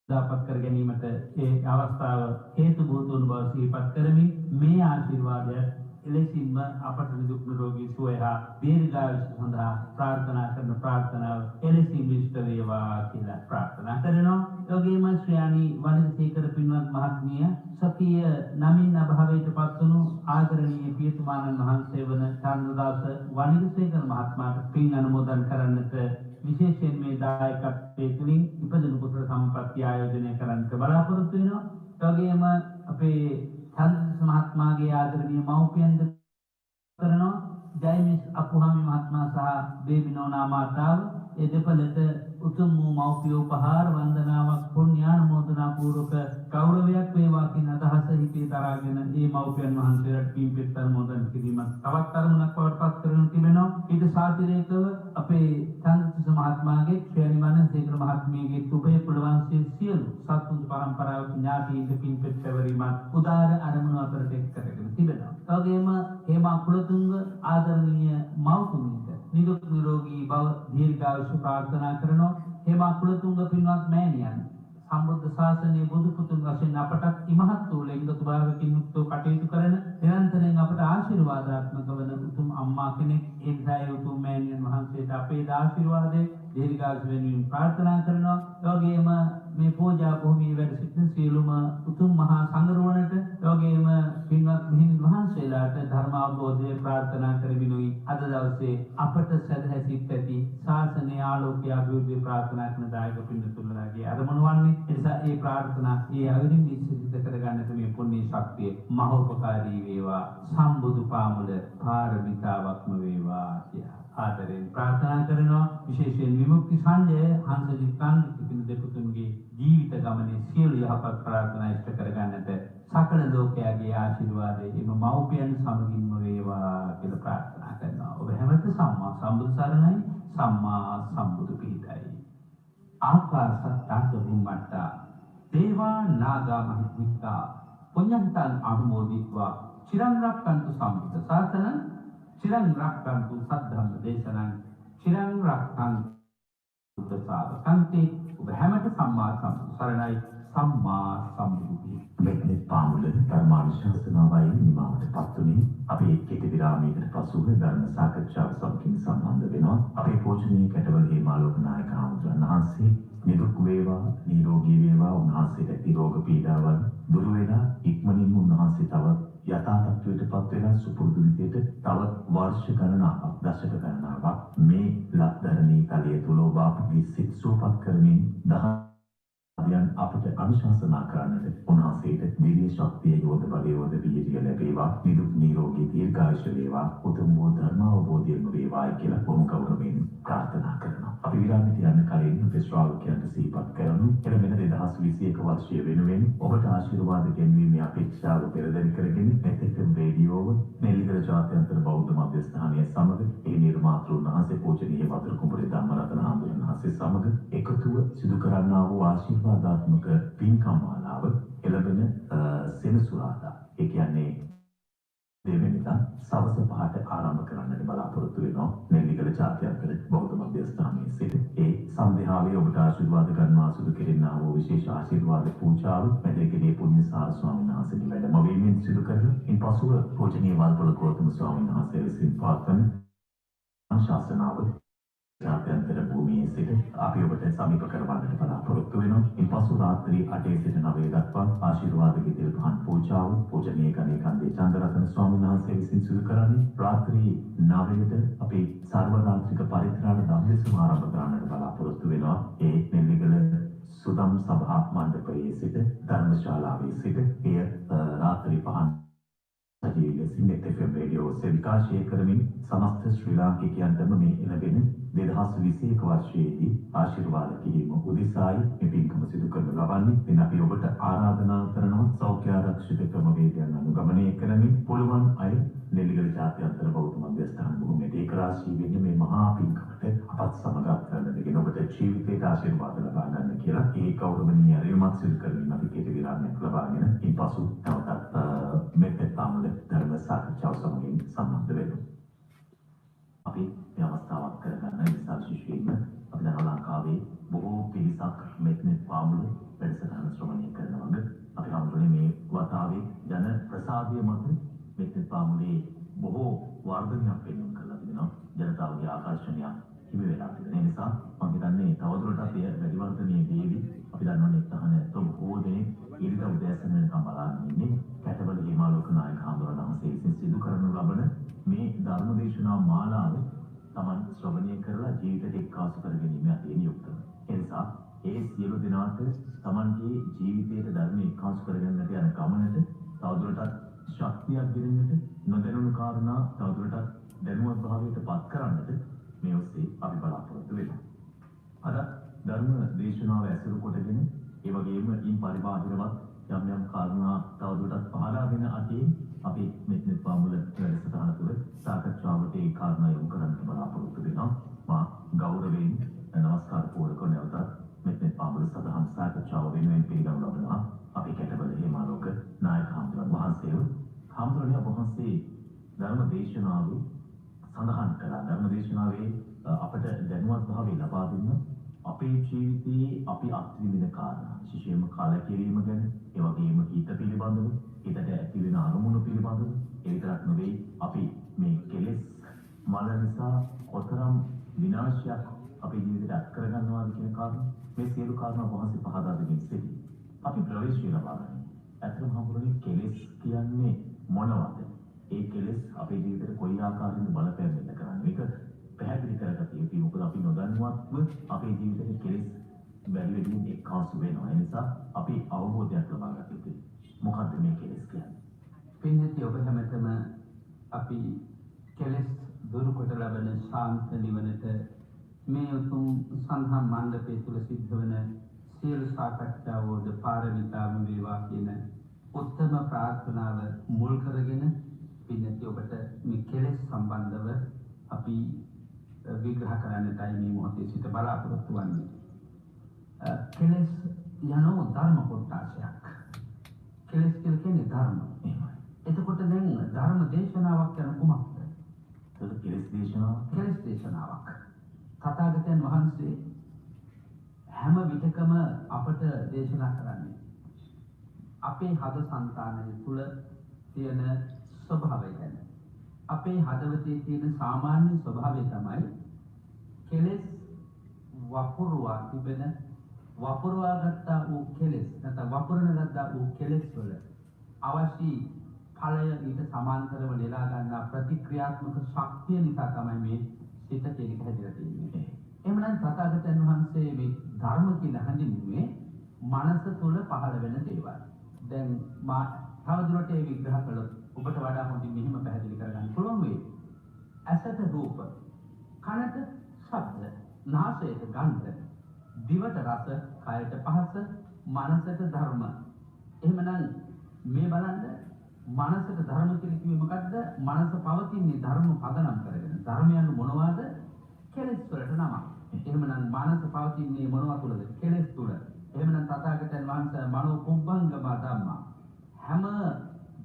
දාපත් කර ගැනීමට ඒ අවස්ථාව හේතු බෝතුන් බව සිහිපත් කරමින් මේ ආශිර්වාදය එලෙසින්ම අපට නිදුක් නිරෝගී සුවය හා දීර්ඝායුෂ සඳහා ප්‍රාර්ථනා කරන ප්‍රාර්ථනාව එලෙසින් ඉෂ්ට වේවා කියලා ප්‍රාර්ථනා කරනවා. ඒ වගේම ශ්‍රියානි වනිගසේකර පින්වත් මහත්මිය සතිය නමින් අභාවයට පත්වුණු ආදරණීය පියතුමාණන් වහන්සේ වන චන්ද්‍රදාස වනිගසේකර මහත්මයාට පින් අනුමෝදන් කරන්නට විශේෂයෙන් මේ දායකත්වයේ තුලින් ඉපදුණු කුසල සම්පත්තිය ආයෝජනය කරන්නට බලාපොරොත්තු වෙනවා. ඒ වගේම අපේ චන්ද්‍රදාස මහත්මයාගේ ආදරණීය මව්පියන් කරනවා ජයමිස් අපුහාමි මහත්මයා සහ බේබි නෝනා මාතාව ඒ දෙපළට උතුම් වූ මෞපිය උපහාර වන්දනාවක් පුණ්‍යානුමෝදනා පූර්වක ගෞරවයක් වේවා කියන අදහස හිතේ දරාගෙන මේ මෞපියන් වහන්සේලාට පින්පෙත් අනුමෝදන් කිරීමත් තවත් අරමුණක් බවට පත් කරගෙන තිබෙනවා. ඊට සාතිරේකව අපේ චන්ද්‍රතිස්ස මහත්මයාගේ ශ්‍රේණිමන සේකර මහත්මියගේ තුපේ කුලවංශයේ සියලු සත්තුන් පරම්පරාවක ඥාතීන්ට පින්පෙත් පැවරීමත් උදාර අරමුණු අතරට එක් කරගෙන තිබෙනවා. එවැගේම හේමා කුලතුංග ආදරණීය මව්තුමියට නිදුක් නිරෝගී බව දීර්ඝායුෂ ප්‍රාර්ථනා කරනවා. හේමා කුලතුංග පින්වත් මෑණියන් සම්බුද්ධ ශාසනයේ බුදු පුතුන් වශයෙන් අපට ඉමහත් වූ ලෙන්ගතු භාවයකින් යුක්තව කටයුතු කරන නිරන්තරයෙන් අපට ආශිර්වාදාත්මක වන උතුම් අම්මා කෙනෙක්. ඒ නිසා ඒ උතුම් මෑණියන් වහන්සේට අපේ ආශිර්වාදයේ දීර්ඝායුෂ වෙනුවෙන් ප්‍රාර්ථනා කරනවා. ඒ වගේම මේ පූජා භූමියේ වැඩ සිටින සියලුම උතුම් මහා සංඝරුවනට ඒ වගේම පින්වත් මිහිඳු වහන්සේලාට ධර්ම අවබෝධය ප්‍රාර්ථනා කරමිනුයි අද දවසේ අපට සදහැසිත ඇති ශාසනයේ ආලෝකය අභිවෘද්ධිය ප්‍රාර්ථනා කරන දායක පින්තුන්ලාගේ අරමුණු වන්නේ. ඒ නිසා ඒ ප්‍රාර්ථනා ඒ අවිරින් සිද්ධ කරගන්නට මේ පුණ්‍ය ශක්තිය මහෝපකාරී වේවා. සම්බුදු පාමුල පාරමිතාවක්ම වේවා කියලා ආදරෙන් ප්‍රාර්ථනා කරනවා. විශේෂයෙන් විමුක්ති සංජය හංසජිත් කාන්තිපින දෙපතුන්ගේ ජීවිත ගමනේ සියලු යහපත් ප්‍රාර්ථනා ඉෂ්ට කරගන්නට සකල ලෝකයාගේ ආශිර්වාදය එම මව්පියන් සමගින්ම වේවා කියලා ප්‍රාර්ථනා කරනවා. ඔබ හැමත සම්මා සම්බුදු සරණයි. සම්මා සම්බුදු පිහිටයි. ආකාශත්තාක බුම්මට්ටා දේවා නාග මහිත්‍තිකා පුඤ්ඤන්තං අනුමෝදිत्वा චිරං රක්ඛන්තු සම්බුද්ධ ශාසනං චිරං රක්ඛන්තු සද්ධම්ම දේශනං චිරං රක්ඛන්තු බුද්ධ ශාසනං. ඔබ හැමත සම්මා සම්බුදු සරණයි. සම්මා සම්බුදු
මෙතන පාමුල ධර්මානුශාසනාවයි නිමාවට පත්ුනේ. අපේ කෙටි විරාමයකට පසුව ධර්ම සාකච්ඡාව සමගින් සම්බන්ධ වෙනවා. අපේ පෝෂණීය කැටවල හේමාලෝක නායක හාමුදුරන් වහන්සේ නිදුක් වේවා නිරෝගී වේවා. උන්වහන්සේට ඇති රෝග පීඩාවන් දුරු වෙලා ඉක්මනින්ම උන්වහන්සේ තවත් යථා තත්ත්වයටපත් වෙලා සුපුරුදු විදියට තව වර්ෂ ගණනාවක් දශක ගණනාවක් මේ ලක්ධරණී තලයේ තුල ඔබ අපගේ සිත් සුවපත් කරමින් දහයන් අපට අනුශාසනා කරන්නට උන්වහන්සේට දිව්‍ය ශක්තිය යෝධ බලය යෝධ වීර්යය ලැබේවා. නිදුක් නිරෝගී දීර්ඝායුෂ වේවා. උතුම් වූ ධර්ම අවබෝධයම වේවායි කියලා බොහොම ගෞරවයෙන් ප්‍රාර්ථනා කරනවා. අපි විරාමයට යන්න කලින් අපේ ශ්‍රාවකයන්ට සිහිපත් කරමු. එළඹෙන 2021 වර්ෂය වෙනුවෙන් ඔබට ආශිර්වාද ගෙන්වීමේ අපේක්ෂාව පෙරදරි කරගෙන මෙතෙක් රේඩියෝව නෙල්ලිගල ජාත්‍යන්තර බෞද්ධ මධ්‍යස්ථානයේ සමග ඒ නිර්මාතෘන් වහන්සේ පූජනීය වතුරු කුඹුරේ ධම්මරතන හාමුදුරන් වහන්සේ සමග එකතුව සිදු කරන්නා වූ ආශිර්වාදාත්මක පින්කම් මාලාව එළඹෙන සෙනසුරාදා ඒ කියන්නේ දෙවෙනිදා සවස් 5ට ආරම්භ කරන්නට බලාපොරොත්තු වෙනවා. නෙල්ලිගල ජාත්‍යන්තර බෞද්ධ මධ්‍යස්ථානයේ සිට ඒ සන්ධ්‍යාවේ ඔබට ආශිර්වාද ගන්නවා සුදු කෙරෙනා වූ විශේෂ ආශිර්වාද පූජාව මෙතෙකදී පුණ්‍යසාර ස්වාමීන් වහන්සේ වැඩම වීමෙන් සිදු කරන ඉන්පසුව පූජනීය වල්පොළ ගෞතම ස්වාමීන් වහන්සේ විසින් පවත්වන ශාසනාව ජාත්‍යන්තර භූමියේ සිට අපි ඔබට සමීප කරවන්නට බලාපොරොත්තු වෙනවා. ඉන්පසු රාත්‍රී 8 සිට 9 දක්වා ආශිර්වාද ගෙතිල් පහන් පූජාව පූජනීය ගණේකන්දේ චන්දරතන ස්වාමීන් වහන්සේ විසින් සිදු කරන්නේ. රාත්‍රී 9ට අපි සර්වදාත්‍රික පරිත්‍රාණ ධම්මදේශන ආරම්භ කරන්නට බලාපොරොත්තු වෙනවා. ඒ නෙල්ලිගල සුදම් සභා මණ්ඩපයේ සිට ධර්මශාලාවේ සිට එය රාත්‍රී 5 සජීවී ලෙසින් FM රේඩියෝ සෙවිකාශය කරමින් සමස්ත ශ්‍රී ලාංකිකයන්ටම මේ එළඹෙන 2021 වර්ෂයේදී ආශිර්වාද කිරීම උදෙසායි මේ පින්කම සිදු කරනු ලබන්නේ. එන අපි ඔබට ආරාධනා කරනවා සෞඛ්‍ය ආරක්ෂිත ක්‍රමවේදයන් අනුගමනය කරමින් පුළුවන් අය නෙල්ලිගල ජාත්‍යන්තර බෞද්ධ මධ්‍යස්ථාන භූමියට ඒකරාශී වෙන්න මේ මහා පින්කමට අපත් සමගත් කරන්නගෙන ඔබට ජීවිතයට ආශිර්වාද ලබා ගන්න කියලා ඒ ගෞරවනීය අරමුණක් සිදු කරමින් අපි කෙටි විරාමයක් ලබාගෙන ඉන්පසු තවතත් මෙතෙක් පාමුල ධර්ම සාකච්ඡාව සමගින් සම්බන්ධ වෙමු. අපි මේ අවස්ථාවක් කරගන්න නිසා විශේෂයෙන්ම අපි දැන් ලංකාවේ බොහෝ පිරිසක් මෙතෙක් පාමුල වැඩසටහන ශ්‍රවණය කරනවා. අපි හඳුනන්නේ මේ වතාවේ ජන ප්‍රසාදය මත මෙතෙක් පාමුලේ බොහෝ වර්ධනයක් පෙන්වන්න කරලා තිබෙනවා. ජනතාවගේ ආකර්ෂණයක් හිමි වෙලා තිබෙන නිසා මම හිතන්නේ තවදුරටත් එය වැඩි වර්ධනය වේවි. අපි දන්නවනේ තහන බොහෝ දෙනෙක් ඊළඟ උදෑසන වෙනකම් බලන්න ඉන්නේ. කැටවල හේමාලෝක නායක හඳුනන වහන්සේ විසින් සිදු කරනු ලබන මේ ධර්මදේශනා මාලාව තමන් ශ්‍රවණය කරලා ජීවිතයට එක්කාසු කර ගැනීම අතේ නියුක්ත වෙනවා. ඒ නිසා ඒ සියලු දෙනාට තමන්ගේ ජීවිතයට ධර්ම එක්කාසු කරගන්නට යන ගමනට තවදුරටත් ශක්තියක් දෙන්නට නොදැනුණු කාරණා තවදුරටත් දැනුවත් භාවයට පත් කරන්නට මේ ඔස්සේ අපි බලාපොරොත්තු වෙනවා. අද ධර්ම දේශනාව ඇසුරු කොටගෙන ඒ වගේම ඉන් පරිබාහිරවත් යම් යම් කාරණා තවදුරටත් පහදා දෙන අතේ අපි මෙත්නෙත් පාමුල වැඩසටහන තුළ සාකච්ඡාවට ඒ කාරණා යොමු කරන්න බලාපොරොත්තු වෙනවා. මා ගෞරවයෙන් නමස්කාර පූර්වක නැවතත් මෙත්නෙත් පාමුල සදහම් සාකච්ඡාව වෙනුවෙන් පිළිගනු ලබනවා. අපි කැටබල හේමාලෝක නායක හමුදුරන් වහන්සේව හමුදුරනේ වහන්සේ ධර්ම දේශනාවේ සඳහන් කළා. ධර්ම දේශනාවේ අපට දැනුවත් භාවය ලබා දෙන්න අපේ ජීවිතයේ අපි අත්විඳින කාරණා විශේෂයෙන්ම කලකිරීම ගැන ඒ වගේම හිත පිළිබඳව හිතට ඇති වෙන අරමුණු පිළිබඳව ඒ විතරක් නෙවෙයි අපි මේ කෙලෙස් මල නිසා කොතරම් විනාශයක් අපේ ජීවිතයට අත් කරගන්නවාද කියන කාරණා මේ සියලු කාරණා වහන්සේ පහදා දෙමින් සිටි. අපි ප්‍රවේශය ලබා ගන්න. ඇත්තම හඳුනන්නේ කෙලෙස් කියන්නේ මොනවද? ඒ කෙලෙස් අපේ ජීවිතේට කොයි ආකාරයෙන්ද බලපෑම් වෙන්න කරන්නේ? ඒක පැහැදිලි කරගත යුතුයි. මොකද අපි නොදන්වත්ව අපේ ජීවිතේ කෙලෙස් බැරි වෙමින් එක්කාසු වෙනවා. ඒ නිසා අපි අවබෝධයක් ලබා ගත යුතුයි. මොකද්ද මේ කෙලෙස් කියන්නේ?
පින්නති ඔබ හැමතෙම අපි කෙලෙස් දුරු කොට ලබන ශාන්ත නිවනට මේ උතුම් සංඝම් මණ්ඩපයේ තුල සිද්ධ වන සියලු සාකච්ඡාවෝද පාරමිතාම වේවා කියන උත්තම ප්‍රාර්ථනාව මුල් කරගෙන පින්නති ඔබට මේ කෙලෙස් සම්බන්ධව අපි විග්‍රහ කරන්නටයි මේ මොහොතේ සිට බලාපොරොත්තු වන්නේ. කෙලෙස් යනෝ ධර්ම කොටසක්. කෙලෙස් කියන්නේ ධර්ම. එතකොට දැන් ධර්ම දේශනාවක් යන කුමක්ද?
ඒක කෙලෙස් දේශනාවක්.
කෙලෙස් දේශනාවක්. තථාගතයන් වහන්සේ හැම විටකම අපට දේශනා කරන්නේ අපේ හද సంతානය තුල තියෙන ස්වභාවය ගැන. අපේ හදවතේ තියෙන සාමාන්‍ය ස්වභාවය තමයි කෙලෙස් වපුරවා තිබෙන වපුරවා ගත්තා වූ කෙලෙස් නැත්නම් වපුරන ගත්තා වූ කෙලෙස් වල අවශ්‍ය ඵලය ඊට සමාන්තරව නෙලා ගන්නා ප්‍රතික්‍රියාත්මක ශක්තිය නිසා තමයි මේ සිත කෙනෙක් හැදිලා තියෙන්නේ. එහෙමනම් තථාගතයන් වහන්සේ මේ ධර්ම කියලා හඳුන්වන්නේ මනස තුල පහළ වෙන දේවල්. දැන් මා තවදුරට ඒ විග්‍රහ කළොත් ඔබට වඩා හොඳින් මෙහෙම පැහැදිලි කරගන්න පුළුවන් වෙයි. ඇසට රූප, කනට ශබ්ද, නාසයට ගන්ධ, දිවට රස, කයට පහස, මනසට ධර්ම. එහෙමනම් මේ බලන්න මනසට ධර්ම කියලා කිව්වේ මොකද්ද? මනස පවතින්නේ ධර්ම පදනම් කරගෙන. ධර්මයන් මොනවාද? කෙලෙස් වලට නම. එහෙමනම් මනස පවතින්නේ මොනවා තුලද? කෙලෙස් තුල. එහෙමනම් තථාගතයන් වහන්සේ මනෝ කුබ්බංගම ධම්මා හැම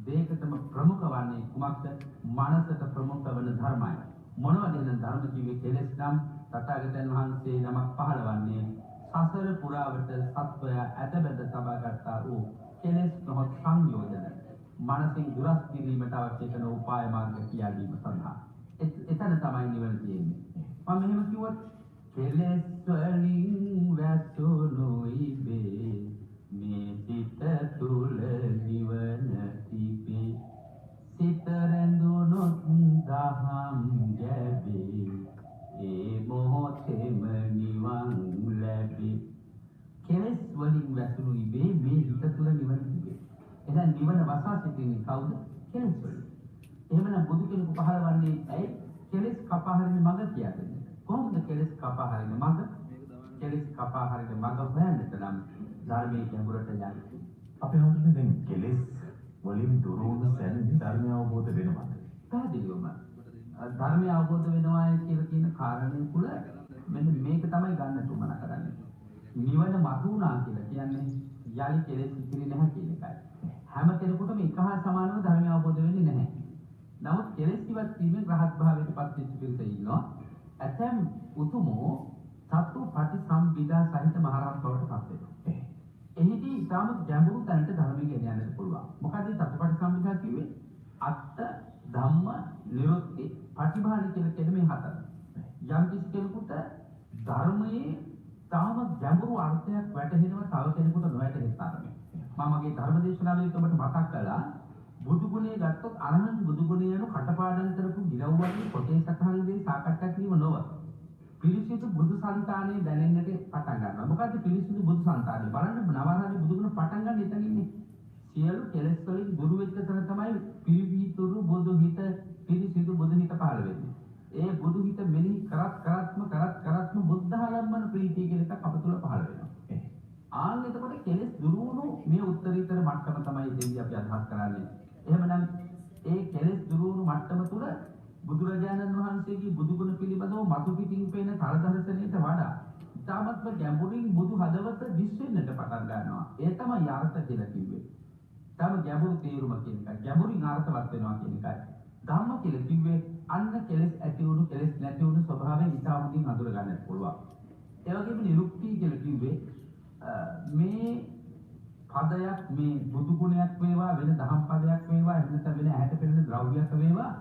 දෙයකටම ප්‍රමුඛ වන්නේ කුමක්ද? මනසට ප්‍රමුඛ වන ධර්මයි. මොනවද එන ධර්ම කිව්වේ? කෙලෙස් නම් තථාගතයන් වහන්සේ නමක් පහළවන්නේ සසර පුරාවට සත්වය ඇතබැඳ තබා ගත්තා වූ කෙලෙස් නොහොත් සංයෝජන මනසින් දුරස් කිරීමට අවශ්‍ය කරන උපාය මාර්ග කියා දීම සඳහා. එතන තමයි නිවන තියෙන්නේ. මම මෙහෙම කිව්වොත් කෙලෙස් වලින් වැසුණු ඉබේ මේ සිත තුල නිවන තිබේ සිත රැඳුනොත් දහම් ගැබේ ඒ මොහොතේම නිවන් ලැබේ. කෙලෙස් වලින් වැසුණු ඉබේ මේ සිත තුල නිවන තිබේ. එහෙනම් නිවන වසා සිටින්නේ කවුද? කෙලෙස් වලින්. එහෙමනම් බුදු කෙනෙකු පහළවන්නේ ඇයි? කෙලෙස් කපා හරින මඟ කියලා දෙන්නේ. කොහොමද කෙලෙස් කපා හරින මඟ? කෙලෙස් කපා හරින මඟ හොයන්නට නම් ධර්මයේ ගැඹුරට යන්න.
අපි හඳුනන්නේ දැන් කෙලෙස් වලින් දුරු වුණ සැනදී ධර්මය අවබෝධ වෙනවද?
පැහැදිලිවම ධර්මය අවබෝධ වෙනවා කියලා කියන කාරණේ තුල මෙන්න මේක තමයි ගන්න තුමන කරන්නේ. නිවන මතුණා කියලා කියන්නේ යලි කෙලෙස් ඉතිරි නැහැ කියන එකයි. හැම කෙනෙකුටම එක හා සමානව ධර්මය අවබෝධ වෙන්නේ නැහැ. නමුත් කෙලෙස් ඉවත් වීමෙන් රහත් භාවයට පත් වෙච්ච පිරිස ඉන්නවා. ඇතැම් උතුමෝ සතු පටිසම්භිදා සහිත මහරහත් බවට පත් වෙනවා. එහිදී ඊටම ගැඹුරු තැනට ධර්මය ගෙන යන්නත් පුළුවන්. මොකද සතු පටිසම්භිදා කිව්වේ අත්ත ධම්ම නිරුක්ති පටිභාන කියලා කියන මේ හතර. යම් කිසි කෙනෙකුට ධර්මයේ තාම ගැඹුරු අර්ථයක් වැටහෙනවා තව කෙනෙකුට නොවැටහෙන තරමේ. මම මගේ ධර්ම දේශනාවේදී ඔබට මතක් කළා බුදු ගුණය ගත්තොත් අරහත් බුදු ගුණය යන කටපාඩම් කරපු ගිරව්වගේ පොතේ සටහනේදී සාකච්ඡා කිරීම නොව පිරිසිදු බුදු සංතානයේ දැනෙන්නට පටන් ගන්නවා. මොකද්ද පිරිසිදු බුදු සංතානය? බලන්න නවරාදී බුදු ගුණ පටන් ගන්න එතන ඉන්නේ. සියලු කෙලෙස් වලින් දුරු වෙච්ච තැන තමයි පිරිවිතුරු බුදු හිත පිරිසිදු බුදු හිත පහළ වෙන්නේ. ඒ බුදු හිත මෙලි කරත්ම බුද්ධාලම්බන ප්‍රීතිය කියලා එකක් අප තුළ පහළ වෙනවා. ආන් එතකොට කෙලෙස් දුරු වුණු මේ උත්තරීතර මට්ටම තමයි දෙවි අපි අදහස් කරන්නේ. එහෙමනම් ඒ කෙලෙස් දුරු වුණු මට්ටම තුළ බුදුරජාණන් වහන්සේගේ බුදුගුණ පිළිබඳව මතු පිටින් පේන තරදර්ශනයට වඩා ඉතාමත්ම ගැඹුරින් බුදු හදවත දිස්වෙන්නට පටන් ගන්නවා. ඒ තමයි අර්ථ කියලා කිව්වේ. තම ගැඹුරු තේරුම කියන එකයි. ගැඹුරින් අර්ථවත් වෙනවා කියන එකයි. ධම්ම කියලා කිව්වේ අන්න කෙලෙස් ඇති වුණු කෙලෙස් නැති වුණු ස්වභාවයෙන් ඉතාමකින් අඳුර ගන්නට පුළුවන්. ඒ වගේම නිරුක්ති කියලා කිව්වේ මේ පදයක් මේ බුදු ගුණයක් වේවා වෙන දහම් පදයක් වේවා එහෙම නැත්නම් වෙන ඇහැට පෙනෙන ද්‍රව්‍යයක් වේවා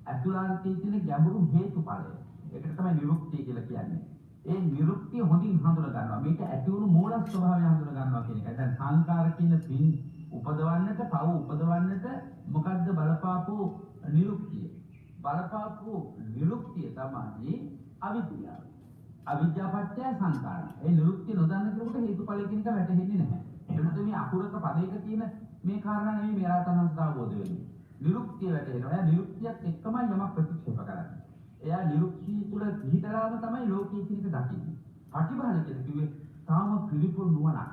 අතුලාන්තයේ තියෙන ගැඹුරු හේතුඵලය. ඒකට තමයි නිරුක්තිය කියලා කියන්නේ. ඒ නිරුක්තිය හොඳින් හඳුනා ගන්නවා. මේක ඇති වුණු මූල ස්වභාවය හඳුනා ගන්නවා කියන එකයි. දැන් සංකාර කියන පින් උපදවන්නට පව උපදවන්නට මොකද්ද බලපාපු නිරුක්තිය? බලපාපු නිරුක්තිය තමයි අවිද්‍යාව. අවිද්‍යාපත්‍ය සංකාර. ඒ නිරුක්තිය නොදන්න කෙනෙකුට හේතුඵල කියන එක වැටහෙන්නේ නැහැ. එතකොට මේ අකුරක පදයක තියෙන මේ කාරණා නෙමෙයි මේ ආතනස් අවබෝධ වෙන්නේ. නිරුක්තිය වැටෙනවා. එයා නිරුක්තියත් එක්කමයි යමක් ප්‍රතික්ෂේප කරන්නේ. එයා නිරුක්තිය තුළ පිහිටලාම තමයි ලෝකයේ කියන එක දකින්නේ. පටිභාන කියලා කිව්වේ තාම පිළිපොල් නුවණක්.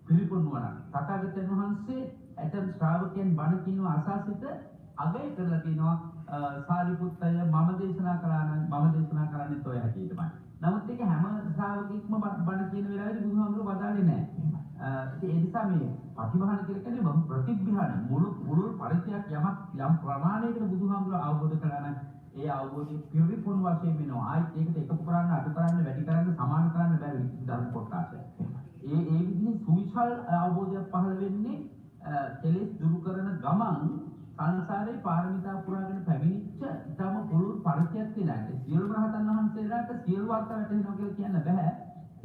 පිළිපොල් නුවණක්. තථාගතයන් වහන්සේ ඇතම් ශ්‍රාවකයන් බණ කියන අසාසිත අගය කරලා තිනවා සාරිපුත්තය මම දේශනා කරා නම් මම දේශනා කරන්නේ ඔය හැටියටමයි. නමුත් ඒක හැම ශ්‍රාවකෙක්ම බණ කියන වෙලාවෙදී බුදුහාමුදුරුවෝ වදාළේ නැහැ. ඒ නිසා මේ පටිභාන කියලා කියන්නේ බහු ප්‍රතිභාන මුළු පරිත්‍යාග යමක් යම් ප්‍රමාණයකට බුදුහාමුදුරුවෝ අවබෝධ කරලා නම් ඒ අවබෝධය පිරිපොන් වශයෙන් වෙනවා. ආයිත් ඒකට එකතු කරන්න අඩු කරන්න වැඩි කරන්න සමාන කරන්න බැරි ධර්ම කොටස. ඒ විදිහේ සුවිශාල අවබෝධයක් පහළ වෙන්නේ කෙලෙස් දුරු කරන ගමන් සංසාරේ පාරමිතා පුරාගෙන පැමිණිච්ච ඊටම පුළුල් පරිත්‍යාග තියෙනවා. සියලු රහතන් වහන්සේලාට සියලු අර්ථ වැටහෙනවා කියලා කියන්න බෑ.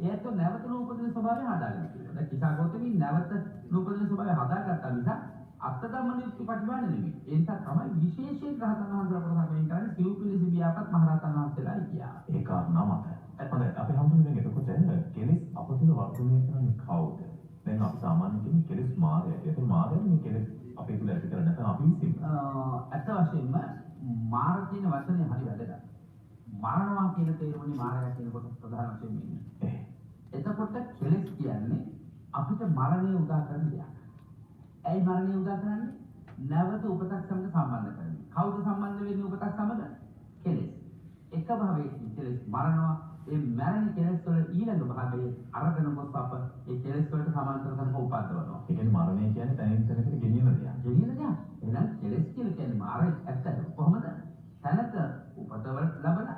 ඒත් නැවත නූපදින ස්වභාවය හදාගන්න කියලා. දැන් කිසాగෞතමී නැවත නූපදින ස්වභාවය හදාගත්තා නිසා අත්තදම්ම නිරුක්ති පටිභාන නෙමෙයි. ඒ නිසා තමයි විශේෂයෙන් රහතන් වහන්සේලා ප්‍රසන්න වෙන කරන්නේ සිව්පිලිසි බියාපත් මහරහතන් වහන්සේලා කියා.
ඒ කාරණා මත. හොඳයි අපි හඳුන්වන්නේ එතකොට කෙලෙස් අපතුල වර්ධනය කරන්නේ කවුද? දැන් අපි සාමාන්‍යයෙන් කියන්නේ කෙලෙස් මායය. ඒක මායය මේ කෙලෙස් අපේ තුල ඇති කරන්නේ නැත්නම් අපි විසින්.
ඇත්ත වශයෙන්ම මාර කියන වචනේ හරි වැදගත්. මරණවා කියන තේරුමනේ මායя කියන කොට ප්‍රධාන වශයෙන් ඉන්නේ. එතකොට කෙලෙස් කියන්නේ අපිට මරණය උදා කරන දෙයක්. ඇයි මරණය උදා කරන්නේ? නැවත උපතක් සමග සම්බන්ධ කරන්නේ. කවුද සම්බන්ධ වෙන්නේ උපතක් සමග? කෙලෙස්. එක භවයේ කෙලෙස් මරණවා ඒ මරණ කෙලෙස් වල ඊළඟ භාගයේ අරගෙන මොකක් අප ඒ කෙලෙස් වලට සමාන්තර කරන උපාදවනවා.
ඒ කියන්නේ මරණය කියන්නේ තනින් තැනකට ගෙනියන දෙයක්.
ගෙනියන දෙයක්. එහෙනම් කෙලෙස් කියලා කියන්නේ මාරය ඇත්ත කොහොමද? තනක උපතවල ලබන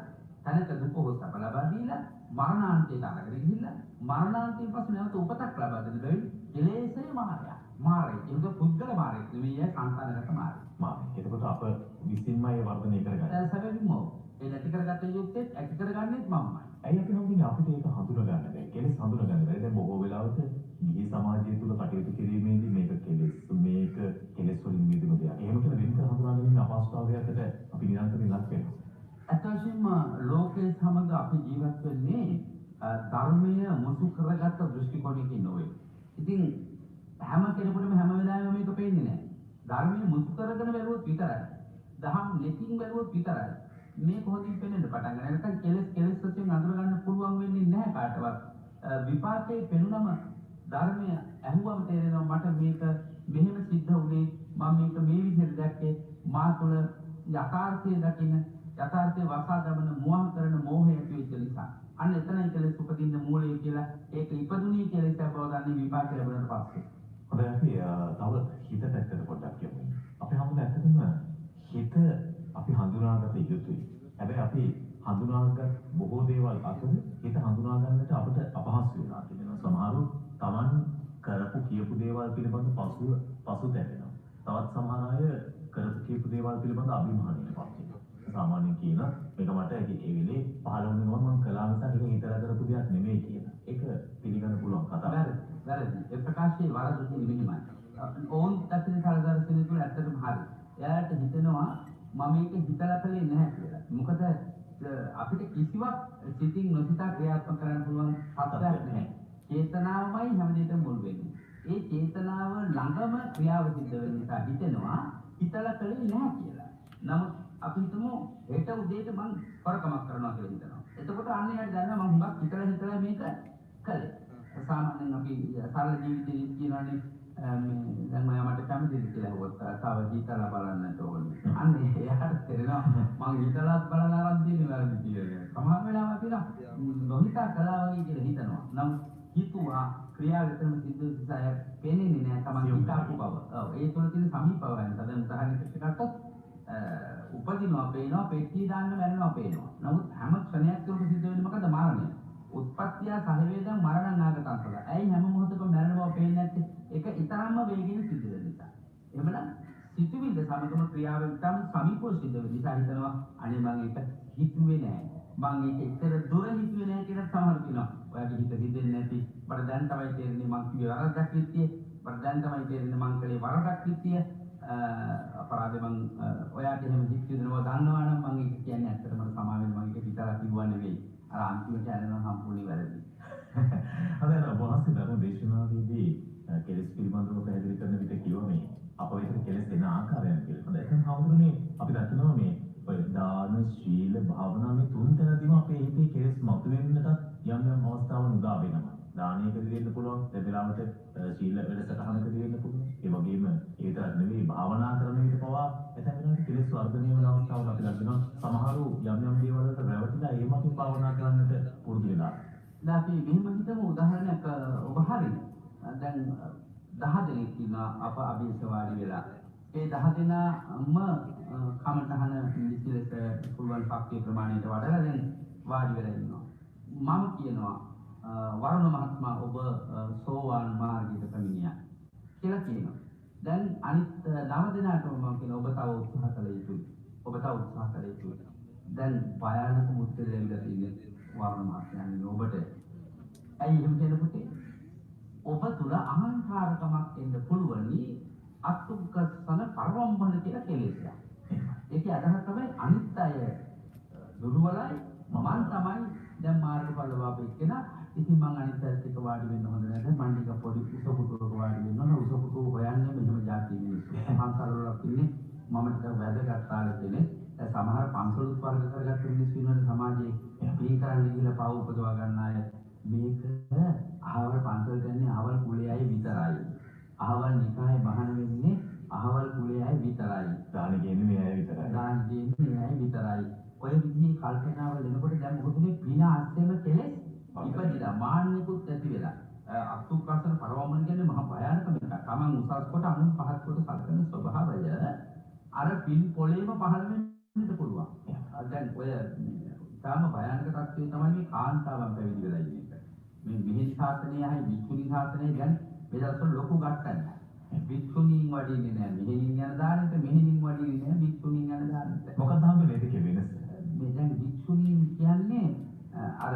තනක දුක හොස්තප ලබා දීලා මරණාන්තයට අරගෙන ගිහිල්ලා මරණාන්තයෙන් පස්සේ නැවත උපතක් ලබා දෙන බැවින් කෙලෙස්ේ මාරය. මාරය ඒක පුද්ගල මාරය නෙමෙයි සංස්කාරගත මාරය.
මාරය. එතකොට අප විසින්මයි වර්ධනය කරගන්නේ.
සැබවින්ම ඒ නැති කරගත්ත යුත්තේ ඇති කරගන්නෙත් මමමයි.
ඇයි අපි හම්බුනේ අපිට ඒක හඳුනා ගන්න බැහැ. කෙලෙස් හඳුනා ගන්න බැහැ. දැන් බොහෝ වෙලාවට ගිහි සමාජය තුල කටයුතු කිරීමේදී මේක කෙලෙස් වලින් මිදුණු දෙයක්. එහෙම කියලා වෙන කර හඳුනා ගැනීම අපහසුතාවයකට අපි නිරන්තරයෙන් ලක් වෙනවා.
අත්‍යවශ්‍යම ලෝකයේ සමග අපි ජීවත් වෙන්නේ ධර්මයේ මුසු කරගත්ත දෘෂ්ටි කෝණයකින් නොවේ. ඉතින් හැම කෙනෙකුටම හැම වෙලාවෙම මේක පේන්නේ නැහැ. ධර්මයේ මුසු කරගෙන බැලුවොත් විතරයි. දහම් නැතිව බැලුවොත් විතරයි. මේ කොහොමද පෙනෙන්න පටන් ගන්න. නැත්නම් කෙලෙස් වශයෙන් අඳුර ගන්න පුළුවන් වෙන්නේ නැහැ කාටවත්. විපාකයේ පෙනුනම ධර්මය ඇහුවම තේරෙනවා මට මේක මෙහෙම සිද්ධ වුණේ මම මේක මේ විදිහට දැක්කේ මා තුළ යථාර්ථය දකින්න යථාර්ථයේ වසා ගමන මෝහ කරන මෝහය ඇති වෙච්ච නිසා. අන්න එතනයි කෙලෙස් උපදින්න මූලය කියලා ඒක ඉපදුණී කියලා ඉතින් බව දන්නේ විපාක ලැබුණාට පස්සේ.
හොඳයි අපි තව හිත පැත්තට පොඩ්ඩක් යමු. අපි හමුද ඇත්තටම හිත අපි හඳුනාගත යුතුයි. හැබැයි අපි හඳුනාගත් බොහෝ දේවල් අතර හිත හඳුනා ගන්නට අපට අපහසු වෙනවා කියනවා. සමහරු Taman කරපු කියපු දේවල් පිළිබඳ පසුතැවෙනවා. තවත් සමහර අය කරපු කියපු දේවල් පිළිබඳ අභිමානයටපත් වෙනවා. සාමාන්‍යයෙන් කියන මේක මට ඒ වෙලේ පහළ වුණා මම කළා නිසා ඒක හිතලා කරපු දෙයක් නෙමෙයි කියලා. ඒක පිළිගන්න පුළුවන් කතාවක්.
වැරදි. ඒ ප්‍රකාශයේ වරද නෙමෙයිමයි. ඕන් පැත්තේ සාධාරණ තුන ඇත්තටම හරි. එයාට හිතෙනවා මම මේක හිතලා කළේ නැහැ කියලා. මොකද අපිට කිසිවක් සිතින් නොසිතා ක්‍රියාත්මක කරන්න පුළුවන් හතරක් නැහැ. චේතනාවමයි හැමදේටම මුල් වෙන්නේ. ඒ චේතනාව ළඟම ක්‍රියාව සිද්ධ වෙන නිසා හිතෙනවා හිතලා කළේ නැහැ කියලා. නමුත් අපි හිතමු හෙට උදේට මම හොරකමක් කරනවා කියලා හිතනවා. එතකොට අන්න එයාට දැනෙනවා මම හුඟක් හිතලා මේක කළේ. සාමාන්‍යයෙන් අපි සරල ජීවිතේ කියනවානේ මේ දැන් මම මට කැමතිද කියලා හොත් තව හිතලා බලන්නට ඕනේ. අන්න එයාට තේරෙනවා මම හිතලාත් බලන ආරම්භ තියෙන්නේ වැරදි කියලා. සමහර වෙලාවට තියෙනවා නොහිතා කළා වගේ කියලා හිතනවා. නම් හිතුවා ක්‍රියාවෙතම සිද්ධ විසය පේන්නේ නැහැ තමයි හිතාපු බව. ඔව් ඒ තුළ තියෙන සමීපව වෙන. දැන් උදාහරණයක් ගත්තොත් උපදිනවා පේනවා පෙට්ටිය දාන්න මැරෙනවා පේනවා. නමුත් හැම ක්ෂණයක් තුළ සිද්ධ වෙන්නේ මොකද? මරණය. උත්පත්තිය සහවේදම් මරණ නාගතං කළා. ඇයි හැම මොහොතකම මැරෙන බව පේන්නේ නැත්තේ? ඒක ඊතරම්ම වේගයෙන් සිද්ධ වෙන නිසා. එහෙමනම් සිතුවිල්ල සමගම ක්‍රියාව ඉතාම සමීපව සිද්ධ වෙන නිසා හිතනවා අනේ මම ඒක හිතුවේ නෑ. මම ඒක ඉතර දුර හිතුවේ නෑ කියලා සමහර කියනවා. ඔයාගේ හිත හිතෙන්නේ නැති. මට දැන් තමයි තේරෙන්නේ මං කිව්වේ වරදක් විත්තිය. මට දැන් තමයි තේරෙන්නේ මං කළේ වරදක් විත්තිය. අපරාධේ මං ඔයාට එහෙම හිතුවේ දන්නවා නම් මං ඒක කියන්නේ ඇත්තටම සමා වෙන මං ඒක හිතලා කිව්වා නෙවෙයි. අර අන්තිමට යනවා සම්පූර්ණ වැරදි.
අද වහන්සේ ධර්ම දේශනාවේදී කෙලෙස් පිළිබඳව පැහැදිලි කරන විට කියව මේ අප වෙත කෙලෙස් එන ආකාරයන් කියලා. හොඳයි. දැන් හවුරුනේ අපි දකිනවා මේ ඔය දාන, ශීල, භාවනා මේ තුන් තැනදීම අපේ හිතේ කෙලෙස් මතුවෙන්නටත් යම් යම් අවස්ථාවන් උදා වෙනවා. දානයකදී වෙන්න පුළුවන්, ඒ වෙලාවට ශීල වැඩසටහනකදී වෙන්න පුළුවන්. ඒ වගේම ඒ විතරක් නෙවෙයි භාවනා කරන විට පවා එතන වෙනකොට කෙලෙස් වර්ධනය වෙන අවස්ථාවල් අපි දකිනවා. සමහරු යම් යම් දේවල් වලට රැවටිලා ඒ මතින් භාවනා කරන්නට පුරුදු වෙනවා.
දැන් අපි මෙහෙම හිතමු උදාහරණයක් ඔබ හරියි. දැන් 10 දෙනෙක් ඉන්නවා අප අභියස වාඩි වෙලා. ඒ 10 දෙනාම කමඨහන ඉතිලෙස පුළුවන් ශක්තිය ප්‍රමාණයට වඩලා දැන් වාඩි වෙලා ඉන්නවා. මම කියනවා වරුණ මහත්මයා ඔබ සෝවාන් මාර්ගයට පැමිණියා කියලා කියනවා. දැන් අනිත් 9 දෙනාටම මම කියනවා ඔබ තව උත්සාහ කළ යුතුයි. ඔබ තව උත්සාහ කළ යුතුයි. දැන් භයානක මුත්‍රා ලැබිලා තියෙන්නේ වරුණ මහත්මයාගේ ඔබට. ඇයි එහෙම කියන පුතේ? ඔබ තුල අහංකාරකමක් එන්න පුළුවනි අත්ුක්කසන පරවම්බන කියලා කෙලෙසයක්. ඒකේ අදහස තමයි අනිත් අය දුර්වලයි මම තමයි දැන් මාර්ගඵල වාපේ කියන. ඉතින් මං අනිත් අයත් එක්ක වාඩි වෙන්න හොඳ නැහැ. මං ටික පොඩි උසපුටුවක වාඩි වෙන්න ඕන. උසපුටුව හොයන්නේ මෙහෙම જાති මිනිස්සු. පන්සල්වලක් ඉන්නේ මම ටික වැදගත් ආල දෙන්නේ. සමහර පන්සලුත් වර්ග කරගත්ත මිනිස්සු ඉන්නවනේ සමාජයේ. මේ කරන්නේ කියලා පව උපදවා ගන්න අය මේක අහවල් පන්සල් ගන්නේ අහවල් කුලයේ අය විතරයි. අහවල් නිකායේ බහන වෙන්නේ අහවල් කුලයේ අය විතරයි.
දාන කියන්නේ මේ අය විතරයි.
දාන දෙන්නේ මේ අය විතරයි. ඔය විදිහේ කල්පනාවල එනකොට දැන් මොකදනේ පින අස්සෙම කෙලෙස් ඉපදිලා මාන්නිකුත් ඇති වෙලා. අත්ුක්කසන පරවමන කියන්නේ මහා භයානකම එකක්. Taman උසස් කොට අනුන් පහත් කොට සලකන ස්වභාවය අර පින් පොළේම පහළ වෙන්නට පුළුවන්. දැන් ඔය තාම භයානක තත්ත්වය තමයි මේ කාන්තාවන් පැවිදි වෙලා ඉන්නේ. මේ මිහින් ශාසනය හයි වික්ෂුණී ශාසනය ගැන මේ දවස්වල ලොකු ගැටයක්. වික්ෂුණීන් වඩින්නේ නැහැ. මෙහෙණින් යන දානෙට මෙහෙණින් වඩින්නේ නැහැ. වික්ෂුණීන් යන දානෙට.
මොකක්ද හම්බෙන්නේ දෙකේ වෙනස?
මේ දැන් වික්ෂුණීන් කියන්නේ අර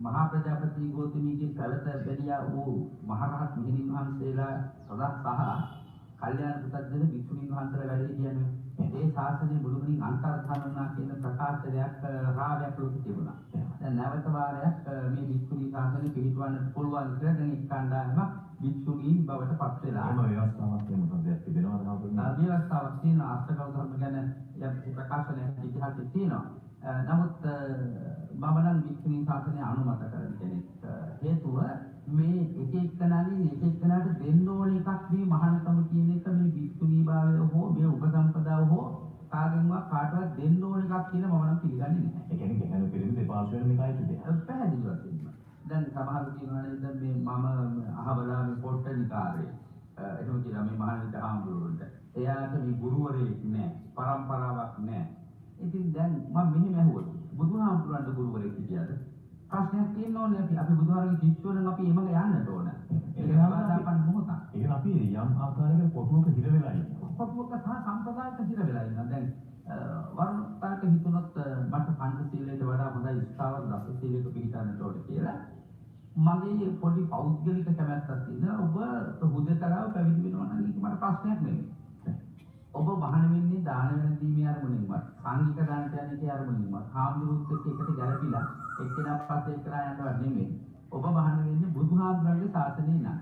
මහා ප්‍රජාපති ගෞතමීගේ පැවත බැලියා වූ මහරහත් මෙහෙණින් වහන්සේලා සදා සහ කල්යාණ පුතත්ජන වික්ෂුණීන් වහන්සේලා වැඩි කියන්නේ ඒ ශාසනයේ මුළුමනින් අන්තර්ධාන වුණා කියන ප්‍රකාශනයක් රාවයක් ලොකු තිබුණා. දැන් නැවත වාරයක් මේ වික්ෂුණී ශාසනය පිළිපවන්න පුළුවන් කියලා දැන් එක්කණ්ඩායමක් වික්ෂුණී බවට පත් වෙලා.
එහෙම ව්‍යවස්ථාවක් තියෙන මොකක්ද තිබෙනවද හවුරුනේ?
ව්‍යවස්ථාවක් තියෙන අෂ්ටකව ධර්ම ගැන යම් ප්‍රකාශනයක් ඉතිහාසයේ තියෙනවා. නමුත් මම නම් වික්ෂුණී ශාසනය අනුමත කරන කෙනෙක්. හේතුව මේ එක එක්කෙනාගේ එක එක්කෙනාට දෙන්න ඕන එකක් මේ මහානකම කියන එක මේ වික්ෂුණී භාවය හෝ මේ උපසම්පදාව හෝ කාගෙන්වත් කාටවත් දෙන්න ඕන එකක් කියන මම නම් පිළිගන්නේ නැහැ.
ඒ කියන්නේ ගැහැණු පිළිම දෙපාර්ශ්වයෙන් මේකයි දෙයක්.
පැහැදිලිව තියෙනවා. දැන් සමහරව කියනවා නේද මේ මම අහවලා මේ පොට්ටනිකාරේ එහෙම කියලා මේ මහානිත ආම්බුරුන්ට. එයාට මේ ගුරුවරයෙක් නැහැ. පරම්පරාවක් නැහැ. ඉතින් දැන් මම මෙහෙම ඇහුවොත් බුදුහාමුදුරන්ට ගුරුවරයෙක් හිටියද? ප්‍රශ්නයක් තියෙනෝනේ අපි බුදුහාරගේ කිච්චෝ නම් අපි එමඟ යන්නට ඕන. ඒක නවාදාපන් මොහොතක්.
ඒක අපි යම් ආකාරයක කොටුවක හිර වෙලා ඉන්නවා.
කොටුවක සහ සම්ප්‍රදායක හිර වෙලා ඉන්නවා. දැන් වරුණට හිතුනොත් මට පංචශීලයට වඩා හොඳයි ස්ථාවර දස සීලයක පිළිපදන්නට ඕන කියලා. මගේ පොඩි පෞද්ගලික කැමැත්තක් තියෙනවා. ඔබ හුදකලාව පැවිදි වෙනවා නම් ඒක මට ප්‍රශ්නයක් නෙමෙයි. ඔබ වහන වෙන්නේ දාන වෙන දීමේ අරමුණින්වත් සංඝික දානට යන එකේ අරමුණින්වත් හාමුදුරුවොත් එක්ක එකට ගැළපීලා එක්කෙනා පස්සේ එක්කෙනා යනවත් නෙමෙයි. ඔබ වහන වෙන්නේ බුදුහාමුදුරන්ගේ ශාසනය නම්.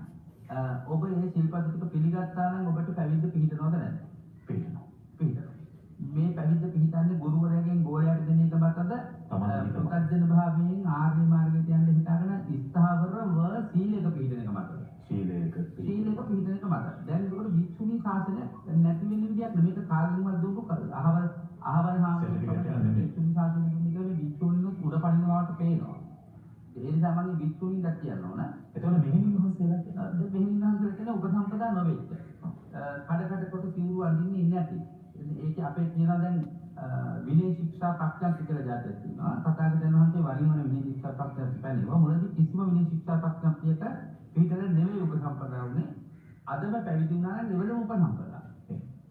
ඔබ මේ ශිල්පද ටික පිළිගත්තා නම් ඔබට පැවිද්ද පිළිදනවද නැද්ද? පිළිදනවා. පිළිදනවා. මේ පැවිද්ද පිළිදන්නේ ගුරුවරයාගෙන් ගෝලයට දෙන එක මතද? පුතග්ජන භාවයෙන් ආර්ය මාර්ගයට යන්න හිතාගෙන ස්ථාවර වික්ෂුණු අහවල්
Certificate එක නෙමෙයි.
වික්ෂුණු සාසනය කියන්නේ මේ වික්ෂුණු උඩ පනිනවාට පේනවා. ඒ නිසා මම වික්ෂුණින්ද කියනවා නේ.
එතකොට මෙහෙණින් වහන්සේලා කියන්නේ
ඒ මෙහිණන්තර කියන උපසම්පදා නොවෙච්ච. කඩ කොට සිවුරු අඳින්නේ නැති. ඒක අපේ කියනවා දැන් විනය ශික්ෂා ප්‍රඥප්ති කියලා જાතියක් තියෙනවා. තථාගතයන් වහන්සේ වරින් වර විනය ශික්ෂා ප්‍රඥප්ති පැනෙනවා. මුලදී කිසිම විනය ශික්ෂා ප්‍රඥප්තියක පිටර නෙමෙයි උපසම්පදා වුනේ. අදම පැවිදි වුණා නම් නිවැරදිම උපසම්පදා.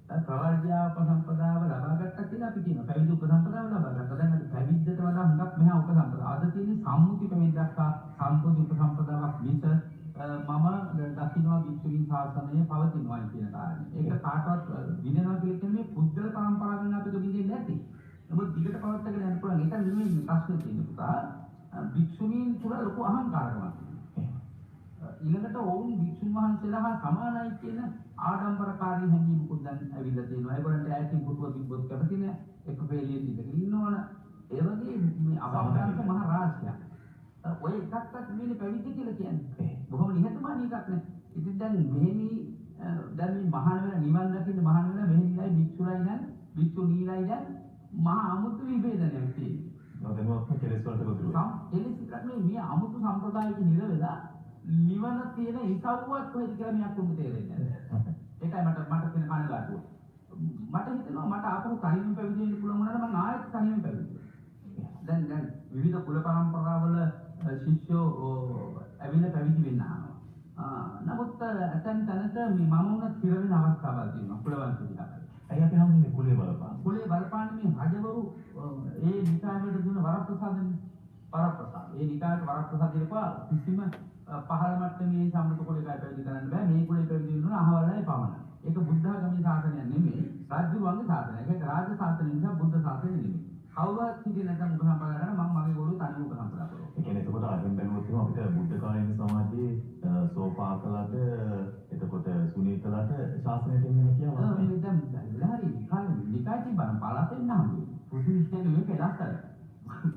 ප්‍රවර්ජ්‍යා උපසම්පදාව ලබා ගත්තා කියලා අපි කියනවා. පැවිදි උපසම්පදාව ලබා ගත්තා. දැන් අපි පැවිද්දට වඩා හුඟක් මෙහා උපසම්පදා. අද තියෙන්නේ සම්මුති පැවිද්දක් හා සම්පූර්ණ උපසම්පදාවක් මිස මම දකින්නවා වික්ෂුණී ශාසනය පවතිනවා කියන කාරණේ. ඒක කාටවත් විඳිනවා කියලා කියන්නේ පුද්ගල පරම්පරාවෙන් අපිට විඳින්නේ නැති. නමුත් දිගට පවත්වාගෙන යන්න පුළුවන්. ඒක නෙමෙයි ප්‍රශ්නේ තියෙන්නේ පුතා. වික්ෂුණීන් තුළ ලොකු අහංකාරකමක් තියෙනවා. ඊළඟට ඔවුන් වික්ෂුන් වහන්සේලා හා සමානයි කියන ආඩම්බරකාරී හැඟීමකුත් දැන් ඇවිල්ලා තියෙනවා. ඒගොල්ලන්ට ඈතින් පුටුව තිබ්බොත් කැපති නෑ. එක පෙළියෙන් ඉඳගෙන ඉන්නවන. ඒ වගේ මේ අභාවයන්ට මහ රාශියක්. ඔය එකක්වත් නෙමෙයි පැවිදි කියලා කියන්නේ. බොහොම නිහතමානී එකක් නේ. ඉතින් දැන් මෙහෙණි දැන් මේ මහාන වෙන නිවන් දකින්න මහාන වෙන මෙහෙණිලයි වික්ෂුලයි දැන් වික්ෂුණීලයි දැන් මහා අමුතු විභේදනයක් තියෙනවා.
නොදැනුවත්ම කෙලෙස් වලට ගොදුරුවා.
එලෙස මේ අමුතු සම්ප්‍රදායක නිරවලා නිවන තියෙන ඉසව්වත් කොහෙද කියලා මියක් උඹ තේරෙන්නේ නැහැ. ඒකයි මට තියෙන කනගාටුව. මට හිතෙනවා මට ආපහු තනියම පැවිදි වෙන්න පුළුවන් වුණාට මම ආයෙත් තනියම පැවිදි වෙනවා. දැන් විවිධ කුල පරම්පරාවල ශිෂ්‍යෝ ඇවිල්ලා පැවිදි වෙන්න ආනවා. නමුත් ඇතැම් තැනක මේ මම උනත් පිර වෙන අවස්ථාවක් තියෙනවා කුලවන්ත විදිහට.
ඇයි අපි හම්බුනේ කුලේ බලපාන?
කුලේ බලපාන මේ රජවරු ඒ නිකායට දුන්න වරප්‍රසාදනේ. වරප්‍රසාද. ඒ නිකායට වරප්‍රසාද දීපුවා කිසිම පහළ මට්ටමේ සම්මත කුලයකට පැවිදි කරන්න බෑ. මේ කුලේ පැවිදි වෙනවා අහවලයි පමණයි. ඒක බුද්ධාගමී ශාසනයක් නෙමෙයි. රාජ්‍යවංග ශාසනයක්. ඒක රාජ්‍ය ශාසනය නිසා බුද්ධ ශාසනය නෙමෙයි. කවුරුත් හිතේ නැත්නම් උපසම්පදා කරන මම මගේ ගොළු තනියම උපසම්පදා කරනවා.
ඒ කියන්නේ එතකොට අහිං බැලුවොත් එහෙනම් අපිට බුද්ධ කාලීන සමාජයේ සෝපාකලට එතකොට සුනීතලට ශාසනයට එන්න හැකියාවක් නැහැ.
මේ දැන් හරි නිකායේ බණ පළාතෙන් නම් පුදුවිෂ්ඨනේ මේක ලස්සන.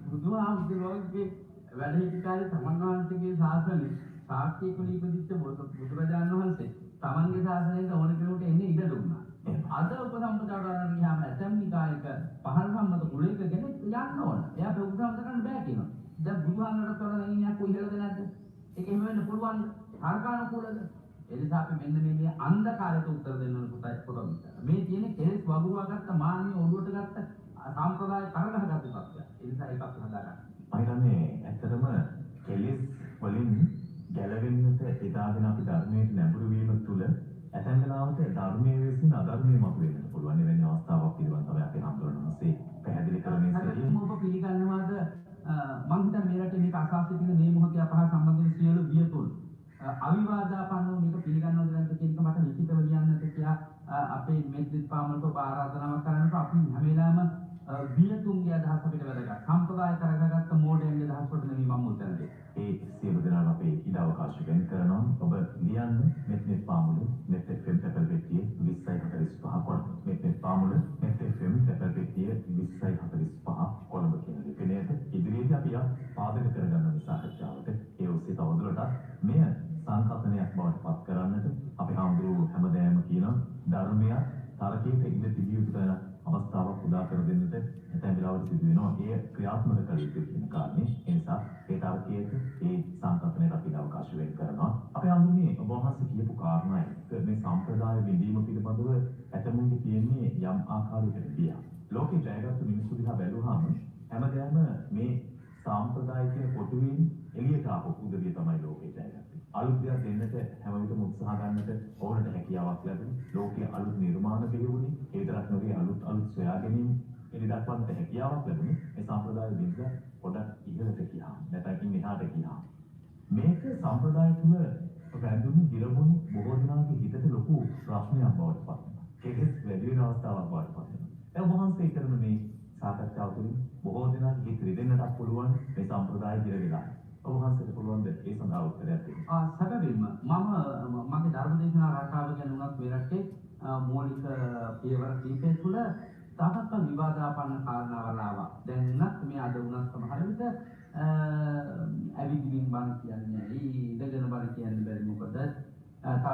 බුදුහාමුදුරුවෝගේ වැඩ සිටි කාලේ තමන් වහන්සේගේ ශාසනය සාක්ෂි කුලී ඉපදිච්ච බුදුරජාණන් වහන්සේ තමන්ගේ ශාසනයට ඕන කෙනෙකුට එන්නේ ඉඩ දුන්නා. අද උපසම්පදාට ගන්න ගියාම ඇතම් නිකායක පහළ සම්මත කුලයක කෙනෙක් යන්න ඕන. එයා උපසම්පද කරන්න බෑ කියනවා. දැන් බුදුහාමුදුරුවෝ කරන ඉන්නේ කොහේද නැද්ද? ඒක එහෙම වෙන්න පුළුවන්. හරකානුකූලද? ඒ නිසා අපි මෙන්න මේ අන්ධකාරයට උත්තර දෙන්න ඕන පොතක්. මේ තියෙන කෙලෙස් වගුරුවා ගත්ත මාන්නේ ඔළුවට ගත්ත සම්ප්‍රදාය කරගහගත්තු තත්ත්වයක්. ඒ නිසා ඒකත් හදාගන්න.
මම හිතන්නේ ඇත්තටම කෙලෙස් වලින් ගැලවෙන්නට එදාගෙන අපි ධර්මයට නැඹුරු වීම තුළ ඇතැම් වෙලාවට ධර්මයේ විසින් අධර්මයේ මතුවෙන්න පුළුවන්. එවැනි අවස්ථාවක් පිළිබඳව තමයි අපි හඳුන්වන්නේ. පැහැදිලි කරන්නේ
ඔබ පිළිගන්නවාද මම හිතන්නේ මේ රටේ මේක අසාස්ත්‍ය තියෙන මේ මොහොතේ අපහා සම්බන්ධ වෙන සියලු වියතුන් අවිවාදාපන්නව මේක පිළිගන්නවද නැද්ද කියන එක මට නිශ්චිතව කියන්නට කියලා අපේ මෙත්දිත් පාමලට ඔබ ආරාධනාවක් කරනකොට අපි හැම වෙලාවෙම වියතුන්ගේ අදහස් අපිට වැදගත්. සම්ප්‍රදාය කරගත්ත මෝඩයන්ගේ අදහස් වලට නෙමෙයි මම උත්තර දෙන්නේ. ඒ සියලු දෙනාම අපේ ඉඩ අවකාශ වෙන් කරනවා. ඔබ ලියන්න මෙත්දිත් පාමල net fm තැපැල් පෙට්ටියේ 2045 කොළඹ. මෙත්දිත් පාමල net fm තැපැල් පෙට්ටියේ 2045 කොළඹ කියන ලිපිනයට ඉදිරියේදී අපි පාදක කරගන්න සාකච්ඡාවට ඒ ඔස්සේ තවදුරටත් මෙය සංකල්පනයක් බවට පත් කරන්නට අපි හඳුරු හැමදෑම කියන ධර්මය තරකයට ඉඳ තිබිය යුතු කරන අවස්ථාවක් උදා කර දෙන්නට ඇතැම් වෙලාවට සිදු වෙනවා. ඒ ක්‍රියාත්මක කළ යුතු කියන කාරණේ. ඒ නිසා ඒ තරකයට ඒ සංකල්පනයට අපි අවකාශ වෙන් කරනවා. අපි හඳුන්නේ ඔබ වහන්සේ කියපු කාරණා එක මේ සම්ප්‍රදාය විඳීම පිළිබඳව ඇතමුන්ගේ තියෙන්නේ යම් ආකාරයකට බියක්. ලෝකේ ජයගත්තු මිනිස්සු දිහා බැලුවාම හැමදෑම මේ සම්ප්‍රදාය කියන කොටුවෙන් එළියට ආපු උදවිය තමයි ලෝකේ ජයගත්තේ. අලුත් දෙයක් දෙන්නට හැම විටම උත්සාහ ගන්නට ඕනට හැකියාවක් ලැබුණේ. ලෝකයේ අලුත් නිර්මාණ පිළිවෙලුනේ. ඒ විතරක් නෙවෙයි අලුත් සොයා ගැනීම එළිදක්වන්නට හැකියාවක් ලැබුණේ. මේ සම්ප්‍රදාය බින්ද පොඩක් ඉහළට ගියා. නැත්නම් එහාට ගියා. මේක සම්ප්‍රදාය තුළ වැඳුණු හිරමුණු බොහෝ දෙනාගේ හිතට ලොකු ප්‍රශ්නයක් බවට පත් වෙනවා. කෙලෙස් වැඩි වෙන අවස්ථාවක් බවට පත් වෙනවා. ඒ වහන්සේ කරන මේ සාකච්ඡාව තුළින් බොහෝ දෙනාගේ හිත රිදෙන්නටත් පුළුවන් මේ සම්ප්‍රදාය දිර වෙලා. ඔබ වහන්සේට පුළුවන් ද ඒ සඳහා උත්තරයක් දෙන්න? සැබවින්ම මගේ ධර්මදේශනා රටාව ගැන උනත් මේ රටේ මූලික පියවර කීපය තුළ තාමත් විවාදාපන්න කාරණාවල් ආවා. දැන් උනත් මේ අද උනත් සමහර විට ඇවිදින්න බණ කියන්නේ ඉඳගෙන බණ කියන්න බැරි මොකද තව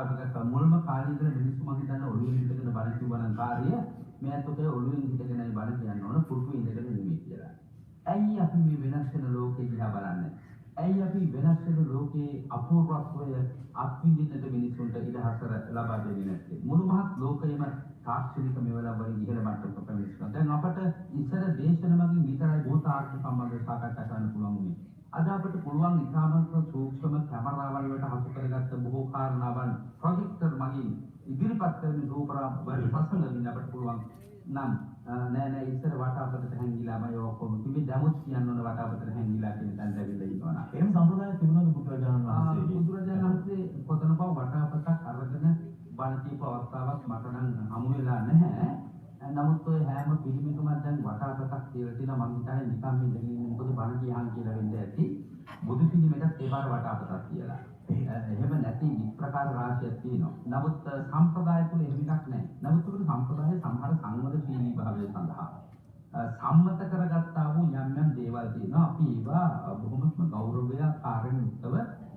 ටිකක් මුල්ම කාලේ ඉඳලා මිනිස්සු මම හිතන්නේ ඔළුවේ ඉඳගෙන බණ කියවන කාර්යය මේ අතේ ඔළුවෙන් හිටගෙනයි බණ කියන්න ඕන පුරුදු ඉඳගෙන නෙමෙයි කියලා. ඇයි අපි මේ වෙනස් වෙන ලෝකෙ දිහා බලන්නේ? ඇයි අපි වෙනස් වෙන ලෝකයේ අපූර්වත්වය අත්විඳින්නට මිනිසුන්ට ඉඩහසර ලබා දෙන්නේ නැත්තේ? මුළු මහත් ලෝකයේම තාක්ෂණික මෙවලා වලින් ඉහළ මට්ටමක පැමිණෙනවා. දැන් අපට ඉස්සර දේශන මගින් විතරයි භූතාර්ථ සම්බන්ධව සාකච්ඡා කරන්න පුළුවන් වුණේ. අද අපට පුළුවන් ඉතාමත් සූක්ෂම කැමරාවල් වලට හසු කරගත්ත බොහෝ කාරණාවන් ප්‍රොජෙක්ටර් මගින් ඉදිරිපත් කරන රූපරාමවල පසලමින් අපට පුළුවන් නම් නෑ ඉස්සර වටාපතට හැංගිලාම ඒ ඔක්කොම තිබි දමුත් කියන්න ඕන වටාපතට හැංගිලා කියන තැන දැවිලා ඉන්නවා නා.
එහෙම සම්ප්‍රදාය තිබුණාද බුදුරජාණන් වහන්සේගේ?
බුදුරජාණන් වහන්සේ කොතනක වටාපතක් අරගෙන බණ කියපු අවස්ථාවක් මට නම් හමු වෙලා නැහැ. නමුත් ඔය හැම පිළිමයකම දැන් වටාපතක් කියලා තියෙනවා. මම හිතන්නේ නිකන් මේ ඉඳගෙන මොකද බණ කියහන් කියලා වෙන්න ඇති. බුදු පිළිමෙට ඒ පාර වටාපතක් කියලා. එහෙම නැති ප්‍රකාර රාශියක් තියෙනවා. නමුත් සම්ප්‍රදාය තුල එහෙම එකක් නැහැ. නමුත් උඩ සම්ප්‍රදාය සමහර සංවදශීලී භාවය සඳහා සම්මත කරගත්තා වූ යම් දේවල් තියෙනවා. අපි ඒවා බොහොමත්ම ගෞරවය කාර්යයෙන් යුක්තව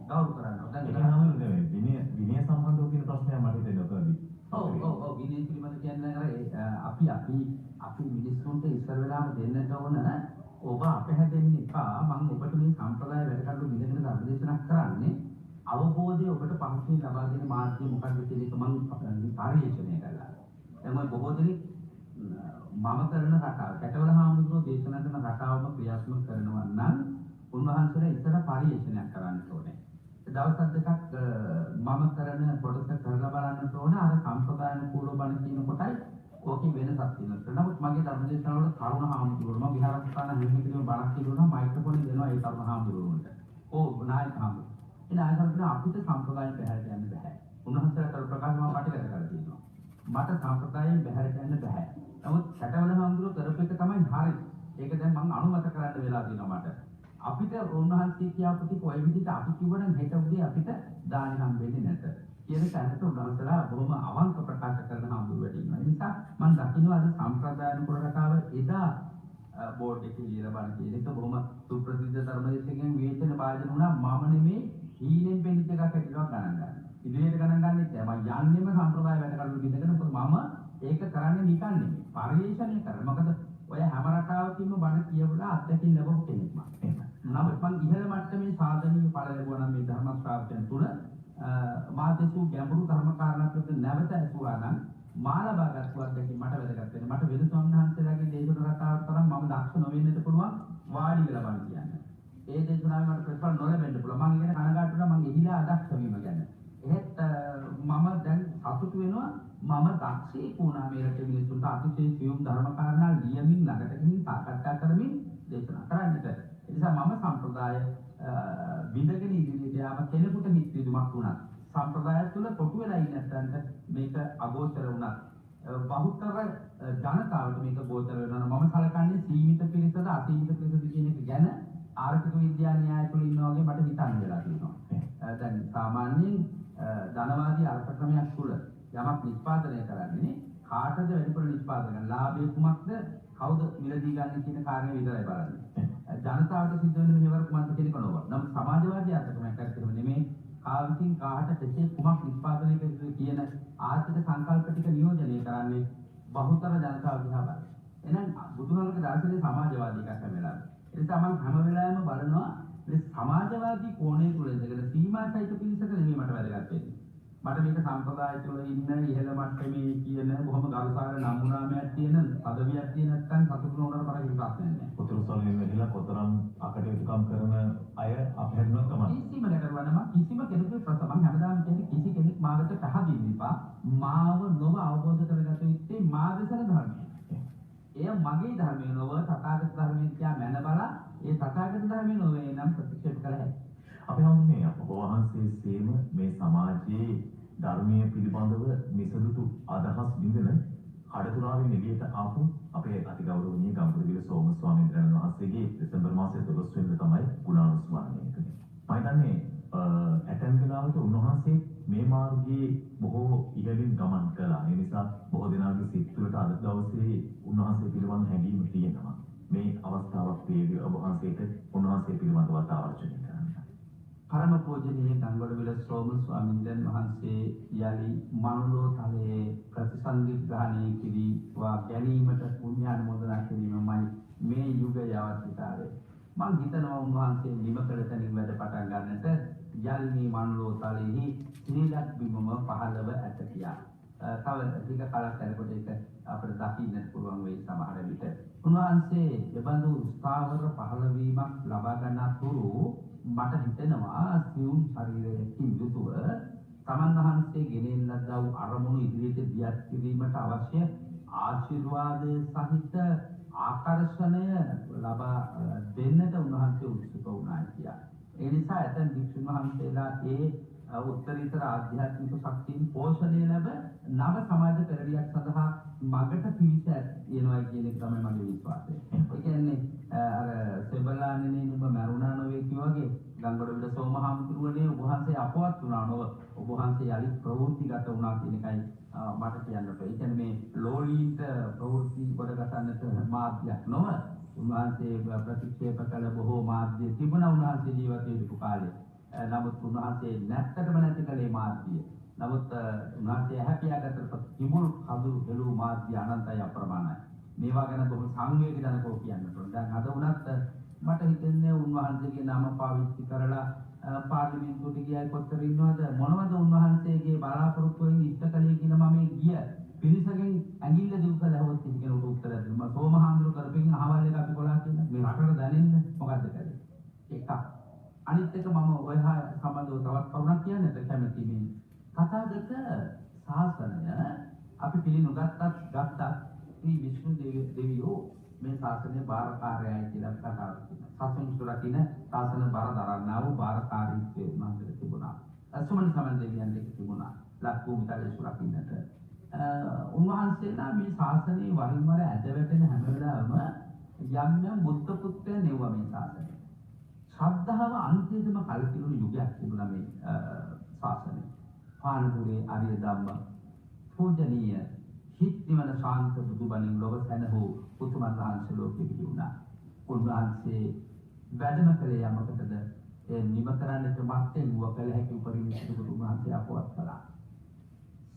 ගෞරව කරනවා. දැන්
ඒක නම් නෙමෙයි විනය සම්බන්ධව කියන ප්‍රශ්නයක් මට හිතෙනවා ඔතනදී.
ඔව් විනය පිළිබඳ කියන්නේ අපි මිනිස්සුන්ට ඉස්සර වෙලාම දෙන්නට ඕන ඔබ අපහැදෙන්න එපා. මම ඔබට මේ සම්ප්‍රදාය වැඩ කටයුතු විඳගෙන ධර්මදේශනා කරන්නේ අවබෝධය ඔබට පහසුවෙන් ලබා දෙන මාර්ගය මොකක්ද කියන එක මම පරිශීලනය කළා. දැන් මම බොහෝ දෙනෙක් මම කරන රටාව කැටවල හාමුදුරුවෝ දේශනා කරන රටාවම ක්‍රියාත්මක කරනවා නම් උන්වහන්සේලා ඉතර පරිශීලනයක් කරන්න ඕනේ. දවස් දෙකක් මම කරන කොටස කරලා බලන්න ඕන අර සම්ප්‍රදායනුකූලව බණ කියන කොටයි ඕකේ වෙනසක් තියෙනවා. නමුත් මගේ ධර්මදේශනාවල තරුණ හාමුදුරුවෝ මම විහාරස්ථාන හැමතිස්සෙම බණක් කියනවා මයික්‍රොෆෝන් දෙනවා ඒ තරුණ හාමුදුරුවන්ට. නායක හාමුදුරුවෝ. ඒ නායකයන්ට අපිට සම්ප්‍රදායෙන් බැහැරට යන්න බෑ. උන්වහන්සේලා කර ප්‍රකාශ මම පටිගත කරලා තියෙනවා. මට සම්ප්‍රදායෙන් බැහැරට යන්න බෑ. නමුත් කැටවල හාමුදුරුවෝ කරපු එක තමයි හරි. ඒක දැන් මම අනුමත කරන්න වෙලා තියෙනවා මට. අපිට උන්වහන්සේ කියපු ටික ඔය විදිහට අපි කිව්වනම් හෙට උදේ අපිට දාන හම්බෙන්නේ නැත. කියන තැනට උන්වහන්සේලා බොහොම අවංක ප්‍රකාශ කරන හාමුදුරුවෝ ඉන්නවා. ඒ නිසා මම දකින්නවා අද සම්ප්‍රදායනුකූල රටාව එදා බෝඩ් එකේ ලියලා බලන කියන එක බොහොම සුප්‍රසිද්ධ ධර්මදේශකයන් විවේචන භාජන වුණා. මම නෙමේ හීනෙන් පෙනිච්ච එකක් ඇටිනවා ගණන් ගන්න. ඉදිරියට ගණන් ගන්නෙත් නෑ. මම යන්නෙම සම්ප්‍රදාය වැඩ කටයුතු විඳගෙන මොකද මම ඒක කරන්නේ නිකන් නෙමෙයි. පරිශ්‍රණය කරා. මොකද ඔය හැම රටාවකින්ම බණ කියවලා අත්දැකීම් ලැබුණු කෙනෙක් මම. නමුත් මම ඉහළ මට්ටමේ සාධනීය ඵල ලැබුවා නම් මේ ධර්ම ශ්‍රාවකයන් තුළ මා දෙසූ ගැඹුරු ධර්ම කාරණා පිළිබඳ නැවත ඇසුවා නම් මා ලබාගත් අත්දැකීම් මට වැදගත් වෙනවා. මට වෙන සම්හන්සලාගේ දේශන රටාවක් තරම් මම දක්ෂ නොවෙන්නත් පුළුවන් වාඩි වෙලා බණ කියන්න. ඒ දේශනාවේ මට ප්‍රතිඵල නොලැබෙන්න පුළුවන්. මම ඉගෙන කනගාටු වෙනවා මම එහිලා අදක්ෂ වීම ගැන. එහෙත් මම දැන් සතුටු වෙනවා මම දක්ෂයෙක් වුණා මේ රටේ මිනිස්සුන්ට අතිශය සියුම් ධර්ම කාරණා ලියමින් ළඟට ගිහින් සාකච්ඡා කරමින් දේශනා කරන්නට. ඒ නිසා මම සම්ප්‍රදාය බිඳගෙන ඉදිරියට යාම කෙනෙකුට හිතවිදුමක් වුණා. සම්ප්‍රදාය තුළ කොටු වෙලා ඉන්නත් මේක අගෝචර වුණා. බහුතර ජනතාවට මේක ගෝචර වෙනවා. මම සලකන්නේ සීමිත පිරිසද අසීමිත පිරිසද කියන එක ගැන ආර්ථික විද්‍යා න්‍යාය තුළ ඉන්නා වගේ මට හිතන්න වෙලා තියෙනවා. දැන් සාමාන්‍යයෙන් ධනවාදී අර්ථ ක්‍රමයක් තුළ යමක් නිෂ්පාදනය කරන්නේ කාටද වැඩිපුර නිෂ්පාදනය කරන්නේ? ලාභය කුමක්ද? කවුද මිලදී ගන්න කියන කාරණේ විතරයි බලන්නේ. ජනතාවට සිද්ධ වෙන මෙහෙවර කුමක්ද කියන එක නොව. නම් සමාජවාදී අර්ථ ක්‍රමයක් කරගෙන නෙමෙයි කාවිතින් කාට කෙසේ කුමක් නිෂ්පාදනය කරන්නේ කියන ආර්ථික සංකල්ප ටික නියෝජනය කරන්නේ බහුතර ජනතාව දිහා බලන. එහෙනම් බුදුහාමුදුරගේ දර්ශනයේ සමාජවාදී එකක් වෙනවා. ඒ නිසා මම හැම වෙලාවෙම බලනවා මේ සමාජවාදී කෝණය තුළ ඉඳගෙන සීමාසහිත පිළිසක නෙමෙයි මට වැදගත් වෙන්නේ. මට මේක සම්ප්‍රදාය තුළ ඉන්න ඉහළ මට්ටමේ කියන බොහොම ගරුසාර නම්ුනාමයක් තියෙන පදවියක් තියෙන නැත්නම් සතුටු නොවන තරම් ප්‍රශ්නයක් නෑ.
උතුරු සොළේ වෙලා කොතරම් අකටයුතුකම් කරන අය අපහැරෙනවා තමයි.
කිසිම නතරවන්නම කිසිම කෙනෙකුගේ ප්‍රශ්න මම හැමදාම කියන්නේ කිසි කෙනෙක් මාකට පහදින්න එපා. මාව නොව අවබෝධ කරගත යුත්තේ මා දෙසන ධර්මය. එය මගේ ධර්මය නොව තථාගත ධර්මයෙන් කියා මැන බලා ඒ තථාගත ධර්මය නොවේ නම් ප්‍රතික්ෂේප කළ හැකියි.
අපි හමුනේ අප වහන්සේසේම මේ සමාජයේ ධර්මයේ පිළිබඳව නිසදුතු අදහස් බින්දන කඩතුරාවෙන් එළියට ආපු අපේ අතිගෞරවනීය ගම්පොළවිල සෝම ස්වාමීන් වහන්සේගේ දෙසැම්බර් මාසයේ 12 වෙනිදා තමයි ගුණානුස්මරණය කළේ. මම හිතන්නේ ඇතැම් වෙලාවට උන්වහන්සේ මේ මාර්ගයේ බොහෝ ඉහළින් ගමන් කළා. ඒ නිසා බොහෝ දෙනාගේ සිත් තුළට අද දවසේ උන්වහන්සේ පිළිබඳ හැඟීම් තියෙනවා. මේ අවස්ථාවක් වේවි ඔබ වහන්සේට උන්වහන්සේ පිළිබඳව ආවර්ජනය කරන්න.
පරම පූජනීය ගංගොඩවිල සෝම ස්වාමීන් වහන්සේ යලි මනුලෝ තලයේ ප්‍රතිසංග්‍රහණය කිරීවා ගැනීමට පුණ්‍යානුමෝදනා කිරීමයි මේ යුගයේ අවශ්‍යතාවය. මම හිතනවා උන්වහන්සේ නිම කළ තැනින් වැඩ පටන් ගන්නට යලි මේ මනුලෝ තලයේ ත්‍රිලක් බිමම පහළව ඇත කියා. තව ටික කාලයක් යනකොට ඒක අපිට දකින්නට පුළුවන් වෙයි සමහර විට. උන්වහන්සේ එබඳු ස්ථාවර පහළවීමක් ලබා ගන්නතුරු මට හිතෙනවා සියුම් ශරීරයකින් යුතුව තමන් වහන්සේ ගෙනෙන ලද්දා වූ අරමුණු ඉදිරියට දියත් කිරීමට අවශ්‍ය ආශිර්වාදයේ සහිත ආකර්ෂණය ලබා දෙන්නට උන්වහන්සේ උත්සුක වුණා කියලා. ඒ නිසා ඇතන් භික්ෂුන් වහන්සේලා ඒ උත්තරීතර ආධ්‍යාත්මික ශක්තියින් පෝෂණය ලැබ නව සමාජ පෙරළියක් සඳහා මගට පිවිස යනවා කියන එක තමයි මගේ විශ්වාසය. ඒ කියන්නේ අර සෙබලානේ නුඹ මරුණා නොවේ කියවගේ ගංගොඩවිල සෝමහාමුදුරුවනේ ඔබ වහන්සේ අපවත් වුණා නොව ඔබ වහන්සේ යලි ප්‍රවෘත්තිගත වුණා කියන එකයි මට කියන්නට. ඒ කියන්නේ මේ ලෝලීන්ට ප්‍රවෘත්ති කොට ගන්නට මාධ්‍යයක් නොව උන්වහන්සේ ප්‍රතික්ෂේප කළ බොහෝ මාධ්‍ය තිබුණා උන්වහන්සේ ජීවත් වෙපු කාලේ. නමුත් උන්වහන්සේ නැත්තටම නැති කලේ මාධ්‍ය. නමුත් උන්වහන්සේ හැපියාගත්තට තිබුණු කඳුළු හෙළු මාධ්‍ය අනන්තයි අප්‍රමාණයි. මේවා ගැන බොහොම සංවේගජනකව කියන්න පුළුවන්. දැන් අද වුණත් මට හිතෙන්නේ උන්වහන්සේගේ නම පාවිච්චි කරලා පාර්ලිමේන්තුවට ගියයි කොච්චර ඉන්නවද මොනවද උන්වහන්සේගේ බලාපොරොත්තු වෙන ඉෂ්ට කලේ කියලා මම ගිය පිරිසකින් ඇඟිල්ල දිව් කළ හැවොත් කෙනෙකුට උත්තර දෙන්න. මම සෝමහාමුදුරු කරපින් අහවල් එක අපි කොලා කියන මේ රටට දැනෙන්න මොකද්ද කරේ? එකක්. අනිත් එක මම ඔය සම්බන්ධව තවත් කවුරුත් කියන්නට කැමති මේ තථාගත ශාසනය අපි පිළිනුගත්තත් මේ විෂ්ණු දෙවියෝ මේ ශාසනය බාරකාරයයි කියලා කතා කරනවා. සසුන් සුරකින්න ශාසන බාර දරන්නා වූ බාරකාරීත්වයේ මන්දිර තිබුණා. සුමන සමන් දෙවියන් දෙක තිබුණා. ලක්කුමිතලේ සුරකින්නට. උන්වහන්සේලා මේ ශාසනයේ වරින් වර ඇද වැටෙන හැම වෙලාවෙම යම් බුද්ධ පුත්‍රයන් නෙවුවා මේ ශාසනය. ශ්‍රද්ධාව අන්තිමම කල්පිරුණු යුගයක් තිබුණා මේ ශාසනය. පානපුරේ ආර්ය ධම්ම පූජනීය හිත් නිවන ශාන්ත බුදුබණින් ලොව සැනහූ උතුමන් වහන්සේ ලෝකෙ පිහිටුණා. උන්වහන්සේ වැඩම කළේ යමකටද ඒ නිම කරන්නට මත්තෙන් වූ කළ හැකි උපරිම සිදුරු උන්වහන්සේ අපවත් කළා.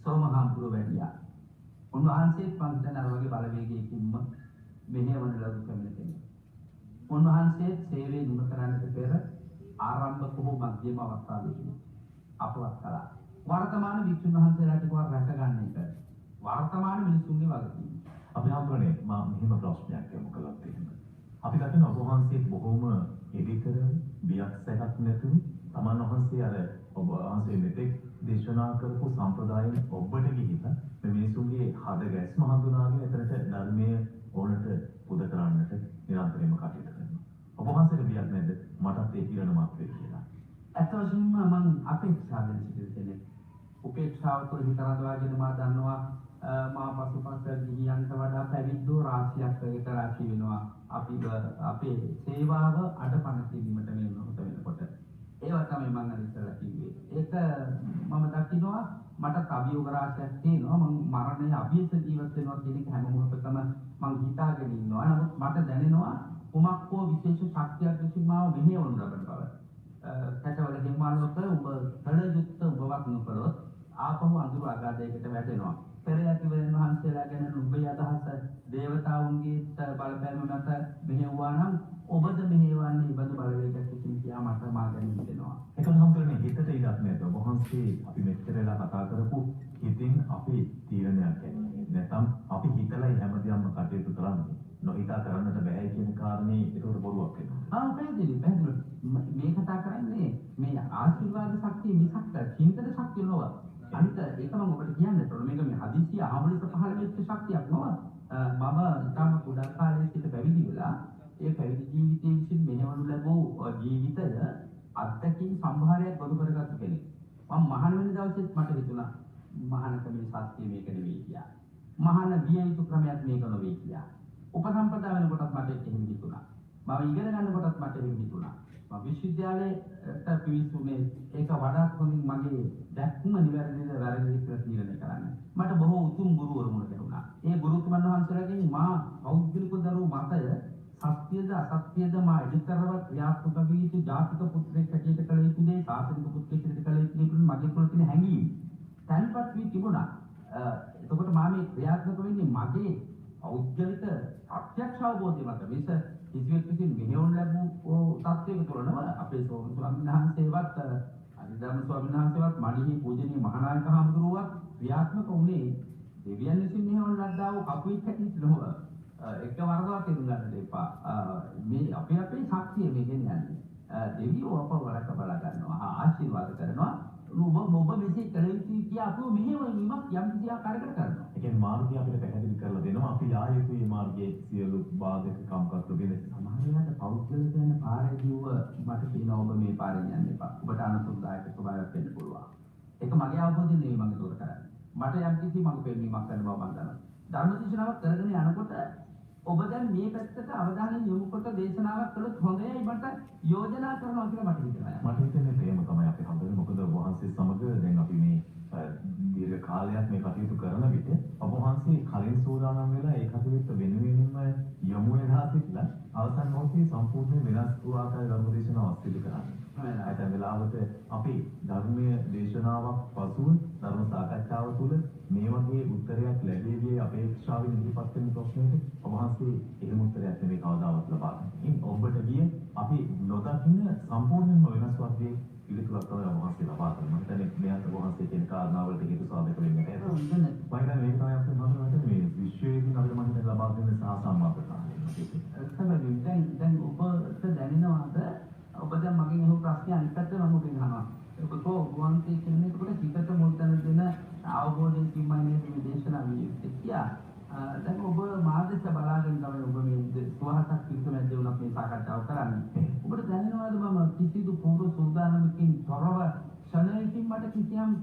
සෝමහාමුදුරුවෝ වැඩියා. උන්වහන්සේ පන්සල් අර වගේ බලවේගයකින්ම මෙහෙවන ලදු කැමති කෙනෙක්. උන්වහන්සේ සේවයේ නිම කරන්නට පෙර ආරම්භක හෝ මධ්‍යම අවස්ථාවේදී අපවත් කළා. වර්තමාන වික්ෂුන් වහන්සේලාට කව රැක ගන්න එක වර්තමාන මිනිසුන්ගේ වගකීම.
අපි හම්බුනේ මම මෙහෙම ප්‍රශ්නයක් යොමු කළා තියෙනවා. අපි දකින ඔබ වහන්සේ බොහොම එවිතර බියක් සැකක් නැතුව තමන් වහන්සේ අර ඔබ වහන්සේ මෙතෙක් දේශනා කරපු සම්ප්‍රදායෙන් ඔබට ගිහින් මේ මිනිසුන්ගේ හද ගැස්ම හඳුනාගෙන එතනට ධර්මයේ ඕනට පුද කරන්නට නිරන්තරයෙන්ම කටයුතු කරනවා. ඔබ වහන්සේට බියක් නැද්ද? මටත් ඒ කිරණමක් වෙයි කියලා.
ඇත්ත වශයෙන්ම මම අපේක්ෂාවෙන් සිටින කෙනෙක්. උපේක්ෂාව තුළ හිත රඳවාගෙන මා දන්නවා මා පසුපස ගිහියන්ට වඩා පැවිද්දෝ රාශියක් එක රාශි වෙනවා. අපි අපේ සේවාව අඩපණ කිරීමට මේ මොහොත වෙනකොට. ඒවා තමයි මම අර ඉස්සෙල්ලා කිව්වේ. ඒක මම දකින්නවා මට අභියෝග රාශියක් තියෙනවා. මම මරණය අභියස ජීවත් වෙනවා කියන එක හැම මොහොතකම මම හිතාගෙන ඉන්නවා. නමුත් මට දැනෙනවා කුමක් හෝ විශේෂ ශක්තියක් විසින් මාව මෙහෙවනු ලබන බව. කටවල හිමාලෝක ඔබ කලයුත්ත ඔබවක් නොකළොත් ආපහු අඳුර අගාධයකට වැටෙනවා. පෙර යතිවරයන් වහන්සේලා ගැන නුඹේ අදහස දේවතාවුන්ගේ බලපෑම මත මෙහෙවුවා නම් ඔබද මෙහෙවන්නේ බඳු බලවේගයක් විසින් කියා මට මා ගැන හිතෙනවා.
ඒක හම්බුනේ හිතට ඉඩක් නේද? ඔබ වහන්සේ අපි මෙච්චර වෙලා කතා කරපු හිතින් අපි තීරණයක් ගන්නේ. නැත්නම් අපි හිතලයි හැමදේම කටයුතු කරන්නේ. නොහිතා කරන්නට බෑ කියන කාරණේ ඒක බොරුවක් වෙනවා.
පැහැදිලි. මේ කතා කරන්නේ මේ ආශිර්වාද ශක්තිය මිසක් චින්තන ශක්තිය නොව. අනිත් ඒක මම ඔබට කියන්න ඕන මේක මේ හදිස්සිය ආමලිත පහළ වෙච්ච ශක්තියක් නොව. මම ඊටම කුඩා කාලේ සිට පැවිදි වෙලා ඒ පැවිදි ජීවිතයේ විසින් මෙහෙවනු ලැබූ ජීවිතය අත්දැකීම් සම්භාරයක් බඳු කරගත්ත කෙනෙක්. මම මහාන වෙන දවසෙත් මට හිතුණා මහානකමේ සත්‍ය මේක නෙවෙයි කියලා. මහාන විය යුතු ක්‍රමයක් මේක නෙවෙයි කියලා. උපසම්පදා වෙනකොටත් මට ඒක හිතුණා. මම ඉගෙන ගන්නකොටත් මට ඒක හිතුණා. මම විශ්වවිද්‍යාලයට පිවිසුනේ ඒක වඩාත් හොඳින් මගේ දැක්ම නිවැරදිද වැරදිද කියලා තීරණය කරන්න. මට බොහෝ උතුම් ගුරුවරු මුණ ගැහුණා. ඒ ගුරුතුමන් වහන්සේලාගෙන් මා පෞද්ගලික දරුවෝ මතය සත්‍යද අසත්‍යද මා එදිතරව ක්‍රියාත්මක වී යුතු ජාතික පුත්‍රයෙක් හැටියට කළ යුතු දේ සාසනික පුත්‍රයෙක් හැටියට කළ යුතු දේ පිළිබඳ මගේ තුළ තියෙන හැඟීම් තැන්පත් වී තිබුණා. එතකොට මා මේ ක්‍රියාත්මක වෙන්නේ මගේ පෞද්ගලික ප්‍රත්‍යක්ෂ අවබෝධය මත මිස කිසිවෙක් විසින් මෙහෙයවුම් ලැබූ තත්ත්වයක තුළ නොව අපේ ස්වාමීන් වහන්සේවත් අනිදර්ම ස්වාමීන් වහන්සේවත් මඩිහි පූජනීය මහානායක හඳුරුවත් ක්‍රියාත්මක වුණේ දෙවියන් විසින් මෙහෙයවුම් ලද්දා වූ කපුවෙක් හැටියට නොව එක වරදවා තේරුම් ගන්න එපා. මේ අපේ ශක්තිය මේ ගෙනියන්නේ. දෙවියෝ අපව වරක බලා ගන්නවා ආශිර්වාද කරනවා. ඔබ මෙසේ කළ යුතුයි කියා අපව මෙහෙයවීමක් යම් කිසි ආකාරයකට කරනවා.
ඒ කියන්නේ මාර්ගය අපිට පැහැදිලි කරලා දෙනවා. අපි ආ යුතුයි මේ මාර්ගයේ සියලු බාධක කම්කටොළු වෙන
සමහරවිට පෞද්ගලික යන පාරේ කිව්ව මට කියනවා ඔබ මේ පාරෙන් යන්න එපා. ඔබට අනුසුද්ධායක ස්වභාවයක් වෙන්න පුළුවන්. ඒක මගේ අවබෝධයෙන් නෙවෙයි මම ඒක කරන්නේ. මට යම් කිසි මඟ පෙන්වීමක් කරන්න බව මම දන්නවා. ධර්ම දේශනාවක් කරගෙන යනකොට ඔබ දැන් මේ පැත්තට අවධානය යොමු කොට දේශනාවක් කළොත් හොඳයි මට යෝජනා කරනවා කියලා මට හිතෙනවා.
මට හිතෙන්නේ ප්‍රේම තමයි අපි හම්බෙන්නේ. මොකද වහන්සේ සමග දැන් අපි මේ දීර්ඝ කාලයක් මේ කටයුතු කරන විට ඔබ වහන්සේ කලින් සූදානම් වෙලා ඒ කටයුත්ත වෙනුවෙන්ම යොමු වෙලා සිටලා අවසන් මොහොතේ සම්පූර්ණ වෙනස් වූ ආකාරය ධර්ම දේශනාවක් සිදු කරන්නේ. ඇතැම් වෙලාවට අපි ධර්මයේ දේශනාවක් පසුව ධර්ම සාකච්ඡාව තුළ මේ වගේ උත්තරයක් ලැබෙන්නේ අපේක්ෂාවෙන් ඉදිරිපත් වෙන ප්‍රශ්නෙට ඔබ වහන්සේ එහෙම උත්තරයක් නෙමෙයි කවදාවත් ලබා ගන්න. ඔබට ගියේ අපි නොදකින්න සම්පූර්ණයෙන්ම වෙනස් වර්ගයේ පිළිතුරක් තමයි ඔබ වහන්සේ ලබා ගන්න. මම හිතන්නේ මෙයාට ඔබ වහන්සේ කියන කාරණාවලට හේතු සාධක වෙන්නේ නැහැ. මම හිතන්නේ මේක තමයි අපේ මතකයේ මේ විශ්වයේදී අපිට මම හිතන්නේ ලබා දෙන සහ සම්බන්ධතාවය.
දැන් ඔබට දැනෙනවද ඔබ දැන් මගෙන් අහපු ප්‍රශ්නේ අනිත් පැත්තට මම ඔබෙන් අහනවා. ඔබ වහන්සේ කියන්නේ කොට හිතට මුල් තැන දෙන අවබෝධයෙන් කිව්මයි මේ දේශනාව විදිහට කියා. දැන් ඔබ මාදෙස බලාගෙන තමයි ඔබ මේ සුවහසක් කිව්වමැද්ද වුණත් මේ සාකච්ඡාව කරන්නේ. ඔබට දැනෙනවද මම කිසිදු පූර්ව සූදානමකින් තොරව ක්ෂණයකින් මට කිසියම්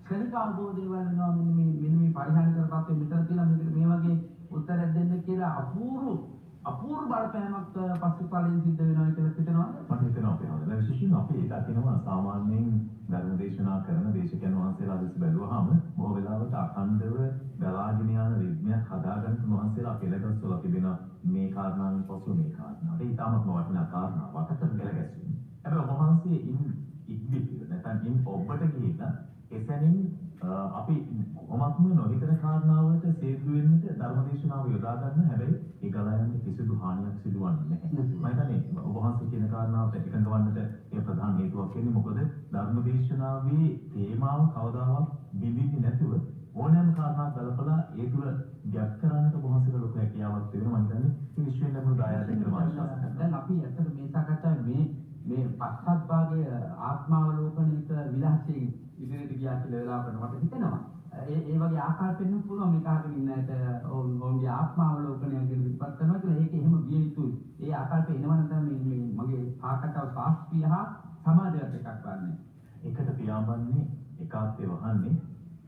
ක්ෂණික අවබෝධය වෙනවා මෙන්න මේ පරිහානි කරපත් මෙතන තියෙන මේ වගේ උත්තරයක් දෙන්න කියලා අපූර්ව බලපෑමක් පසුතලයෙන් සිද්ධ වෙනවා කියලා හිතනවා.
මට හිතෙනවා අපේ හොඳ. විශේෂයෙන් අපි ඒක කියනවා සාමාන්‍යයෙන් ධර්ම දේශනා කරන දේශකයන් වහන්සේලා දැස් බැලුවාම බොහෝ වෙලාවට අඛණ්ඩව බලාගෙන යන රිද්මයක් හදාගන්න වහන්සේලා පෙළගස්සලා තිබෙන මේ කාරණාවෙන් පසු මේ කාරණාවට ඊටමත්ම වටිනා කාරණාවක් අතට පෙළගැස්වීම. හැබැයි ඔබ වහන්සේ ඉක්බිති නැත්නම් ඔබට කියන එසැනින් අපි කොහොමත්ම නොහිතන කාරණාවලට සේතු වෙන්නට ධර්මදේශනාව යොදා ගන්න. හැබැයි ඒ ගලා යන කිසිදු හානියක් සිදුවන්නේ නැහැ. මම හිතන්නේ ඔබ වහන්සේ කියන කාරණාවට එකඟ වන්නට ඒ ප්‍රධාන හේතුවක් වෙන්නේ මොකද ධර්මදේශනාවේ තේමාව කවදාවත් බිඳින්නේ නැතුව ඕනෑම කාරණාවක් ගලපලා ඒ තුල ගැප් කරන්නට ඔබ වහන්සේට ලොකු හැකියාවක් තියෙනවා. මම හිතන්නේ මේ විශ්වයෙන් ලැබුණු දායාදයෙන් කියලා මම විශ්වාස කරනවා.
දැන් අපි ඇත්තට මේ සාකච්ඡාවේ මේ පස්සත් භාගයේ ආත්මාවලෝකනික විලාසයෙන් ඉදිරියට ගියා කියලා වෙලාවකට මට හිතෙනවා. ඒ වගේ ආකාරයක් වෙන්න පුළුවන් මේක අහගෙන ඉන්න ඇට ඔවුන්ගේ ආත්මාවලෝකනය ගැන විස්තර කරනවා කියලා ඒක එහෙම විය යුතුයි. ඒ ආකාරයට එනවා නම් මේ මගේ සාකච්ඡාව ශාස්ත්‍රීය හා සමාජගත එකක් වන්නේ.
එකට පියාඹන්නේ එකාත්ේ වහන්නේ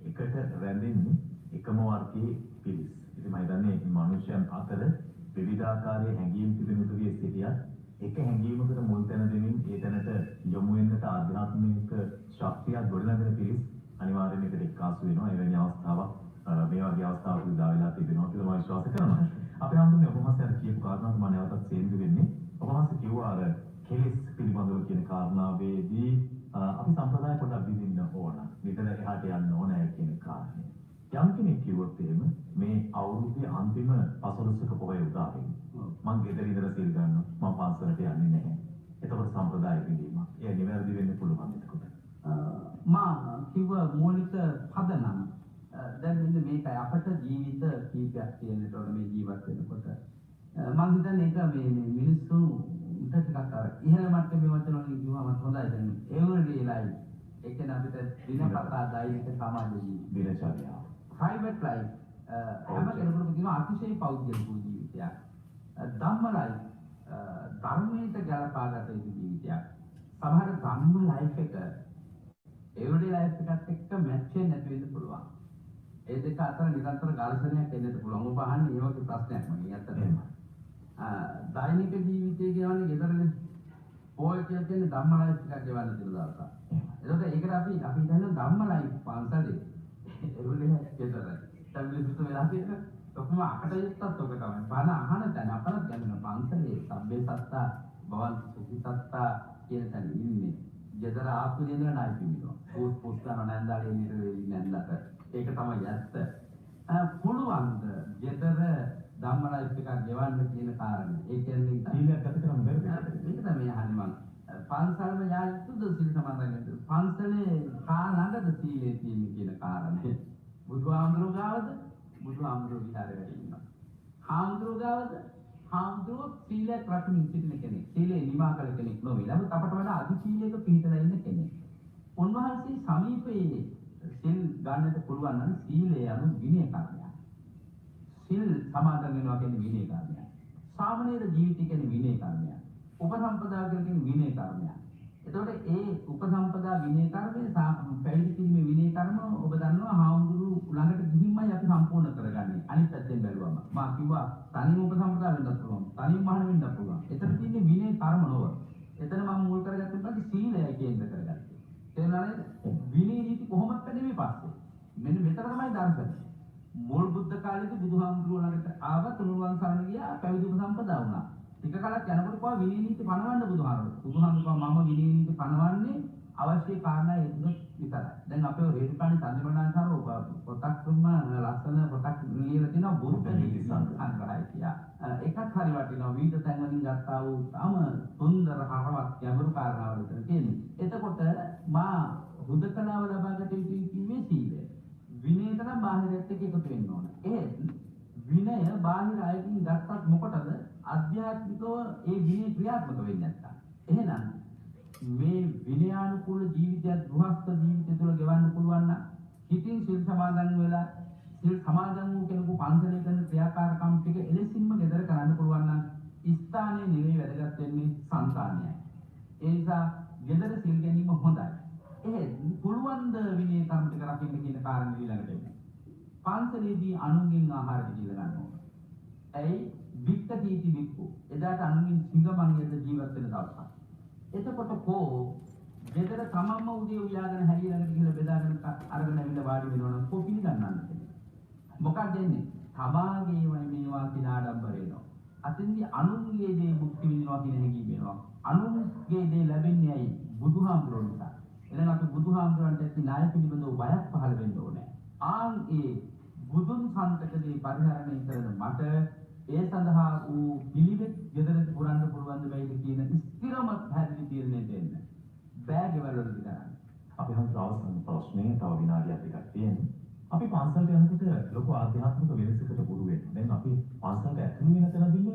එකට රැඳෙන්නේ එකම වර්ගයේ පිරිස්. ඉතින් මම හිතන්නේ මනුෂ්‍යයන් අතර විවිධාකාරයේ හැඟීම් තිබෙන තුගේ සිටියක් එක හැඟීමකට මුල් තැන දෙමින් ඒ තැනට යොමු වෙන්නට ආධ්‍යාත්මික ශක්තියක් ගොඩනගන පිරිස් අනිවාර්යයෙන් එකට එක්කාසු වෙනවා. එවැනි අවස්ථාවක් මේ වගේ අවස්ථාවක උදා වෙලා තිබෙනවා කියලා මම විශ්වාස කරනවා. අපි හඳුන්නේ ඔබ වහන්සේ කියපු කාරණාවක් මම නැවතත් සේන්දු වෙන්නේ. ඔබ වහන්සේ කිව්වා අර කෙලෙස් පිළිබඳව කියන කාරණාවේදී අපි සම්ප්‍රදාය පොඩ්ඩක් බිඳින්න ඕන. මෙතන එහාට යන්න ඕන කියන කාරණේ. යම් කෙනෙක් කිව්වොත් එහෙම මේ අවුරුද්දේ අන්තිම 15ක පොහොය උදාවෙන්නේ. මම ගෙදර ඉඳලා සිල් ගන්නවා. මම පන්සලට යන්නේ නැහැ. එතකොට සම්ප්‍රදාය බිඳීමක්. ඒ නිවැරදි වෙන්න පුළුවන් එතකොට.
මා කිව්ව මූලික පදනම දැන් මෙන්න මේකයි අපට ජීවිත කීපයක් තියෙනට ඕන මේ ජීවත් වෙනකොට මම හිතන්නේ ඒක මේ මිනිස්සු ටිකක් අර ඉහළ මට්ටමේ වචන වලින් කිව්වම හොඳයි. දැන් everyday life ඒ කියන්නේ අපිට දිනපතා දෛනික සමාජ
දිනචර්යාව
private life හැම කෙනෙකුටම තියෙන අතිශය පෞද්ගලික ජීවිතයක්. ධම්ම life ධර්මයට ගලපාගත යුතු ජීවිතයක්. සමහර ධම්ම life එක everyday life එකත් එක්ක මැච් වෙන්නේ නැති වෙන්න පුළුවන්. ඒ දෙක අතර නිරන්තර ඝර්ෂණයක් එන්නත් පුළුවන්. ඔබ අහන්නේ ඒ වගේ ප්‍රශ්නයක් මගෙන් ඇත්තටම. දෛනික ජීවිතය කියන්නේ ගෙදරනේ පොය කියන්නේ ධම්ම life එකක් ගෙවන්න තියෙන දවසක්. එතකොට ඒකට අපි හිතන්නේ ධම්ම life පන්සලේ everyday life ගෙදරයි. තමයි සුසු වෙලා තියෙන ඔක්කොම අකට යුක්තත් ඔක තමයි. බණ අහන තැන අපරත් ගන්න පන්සලේ සබ්බේ සත්තා බවල් සුඛිතත්තා කියන තැන ඉන්නේ. ජදර ආපු දෙන ණය පිළිනවා. පොස් ගන්න නැන්දාලේ ඉන්නේ නැන්දට. ඒක තමයි ඇත්ත. පුළුවන්ද ජදර ධම්මලයිෆ් එකක් ගෙවන්න කියන කාරණේ. ඒ කියන්නේ
සීලයක් ගත කරන්න බැරිද?
මේක තමයි අහන්නේ මම. පන්සලම යායුතුද සීල සමාදන් වෙන්න. පන්සලේ කා ළඟද සීලේ තියෙන කියන කාරණේ. බුදුහාමුදුරුවෝ ගාවද? බුදුහාමුදුරුවෝ විහාරේ වැඩ ඉන්නවා. හාමුදුරුවෝ ගාවද? හාමුදුරුවෝ සීලයක් රකින්න සිටින කෙනෙක්. සීලේ නිමා කළ කෙනෙක් නොවේ. නමුත් අපට වඩා අධි සීලයක පිළිපදලා ඉන්න කෙනෙක්. උන්වහන්සේ සමීපයේ සිල් ගන්නට පුළුවන් නම් සීලය anu විනය කර්මයක්. සිල් සමාදන් වෙනවා කියන්නේ විනය කර්මයක්. සාමනීර ජීවිතය කියන්නේ විනය කර්මයක්. උපසම්පදා කියන්නේ විනය කර්මයක්. එතකොට ඒ උපසම්පදා විනය කර්මය පැවිදි කිරීමේ විනය කර්ම ඔබ දන්නවා හාමුදුරු ළඟට ගිහින්මයි අපි සම්පූර්ණ කරගන්නේ. අනිත් පැත්තෙන් බැලුවම මා කිව්වා තනියම උපසම්පදා වෙන්නත් පුළුවන්. තනියම මහාන වෙන්නත් පුළුවන්. එතන තියෙන්නේ විනය කර්ම නොව. එතන මම මුල් කරගත්තේ මොකද සීලය කේන්ද්‍ර කරගත්තේ. තේරුණා නේද? විනය නීති කොහොමද කඩේවි පස්සේ. මෙන්න මෙතන තමයි දර්ශනය. මුල් බුද්ධ කාලේදී බුදුහාමුදුරුවෝ ළඟට ආව තුනුරුවන් සරණ ගියා පැවිදි උපසම්පදා වුණා. ටික කාලයක් යනකොට කොහොම විනය නීති පනවන්න බුදුහාමුදුරුවෝ. බුදුහාමුදුරුවෝ මම විනය නීති පනවන්නේ අවශ්‍ය කාරණා හේතුනොත් විතරයි. දැන් අපේ රේරුකාණේ තන්දිමණාන්තර පොතක් තුම ලස්සන පොතක් ලියලා තිනවා බුද්ධ නීති සංග්‍රහය කියලා. එකක් හරි වටිනවා විවිධ තැන් වලින් ගත්තා වූ තම සුන්දර හරවත් ගැඹුරු කාරණාවල් විතර තියෙන්නේ. එතකොට මා හුදකලාව ලබාගත යුතු කිව්වේ සීලය. විනයට නම් බාහිරයත් එක්ක එකතු වෙන්න ඕන. විනය බාහිර අයකින් ගත්තත් මොකටද? අධ්‍යාත්මිකව ඒ විනය ක්‍රියාත්මක වෙන්නේ නැත්තම්. එහෙනම් මේ විනයානුකූල ජීවිතයක් ගෘහස්ත ජීවිතය තුළ ගෙවන්න පුළුවන් නම් හිතින් සිල් සමාදන් වෙලා සිල් සමාදන් වූ කෙනෙකු පන්සලේ කරන ක්‍රියාකාරකම් ටික එලෙසින්ම ගෙදර කරන්න පුළුවන් නම් ස්ථානයේ නෙවෙයි වැදගත් වෙන්නේ සංකාණයයි. ඒ නිසා ගෙදර සිල් ගැනීම හොඳයි. පුළුවන් ද විනය කර්ම ටික රකින්න කියන කාරණේ ඊළඟට එන්නේ. පන්සලේදී අනුන්ගෙන් ආහාර දීලා ගන්න ඕන. ඇයි වික්කීති වික්කු. එදාට අනුන්ගෙන් සිඟමංගෙන්ද ජීවත් වෙන දවසක්. එතකොට කෝ ගෙදර තමන්ම උදේ උයාගෙන හැරිය ළඟට ගිහලා බෙදාගෙන අරගෙන ඇවිල්ලා වාඩි වෙනවනම් කෝ පිළිගන්නන්නද? මොකක්ද එන්නේ? තමාගේමයි මේවා කියන ආඩම්බරේනවා. අතින්දී අනුන්ගේ දේ මුක්ති විඳිනවා කියන හැඟීම එනවා. අනුන්ගේ දේ ලැබෙන්නේ ඇයි? බුදුහාමුදුරුවෝ නිසා. එහෙනම් අපි බුදුහාමුදුරන්ට ඇති ණය පිළිබඳව බයක් පහළ වෙන්න ඕනේ. ඒ බුදුන් සම්පතකදී පරිහරණය කරන මට ඒ සඳහා වූ පිළිවෙත් ගෙදරට පුරන්න පුළුවන් දෙයිද කියන ස්ථිරම පැහැදිලි තීරණය දෙන්න. බෑ ගෙවල් වලදී කරන්න.
අපි හම් අවසන් ප්‍රශ්නේ තව විනාඩියක් එකක් තියෙනවා. අපි පන්සලට යනකොට ලොකු ආධ්‍යාත්මික වෙනසකට පුරු වෙනවා. දැන් අපි පන්සලට ඇතුළු වෙන තැනදීම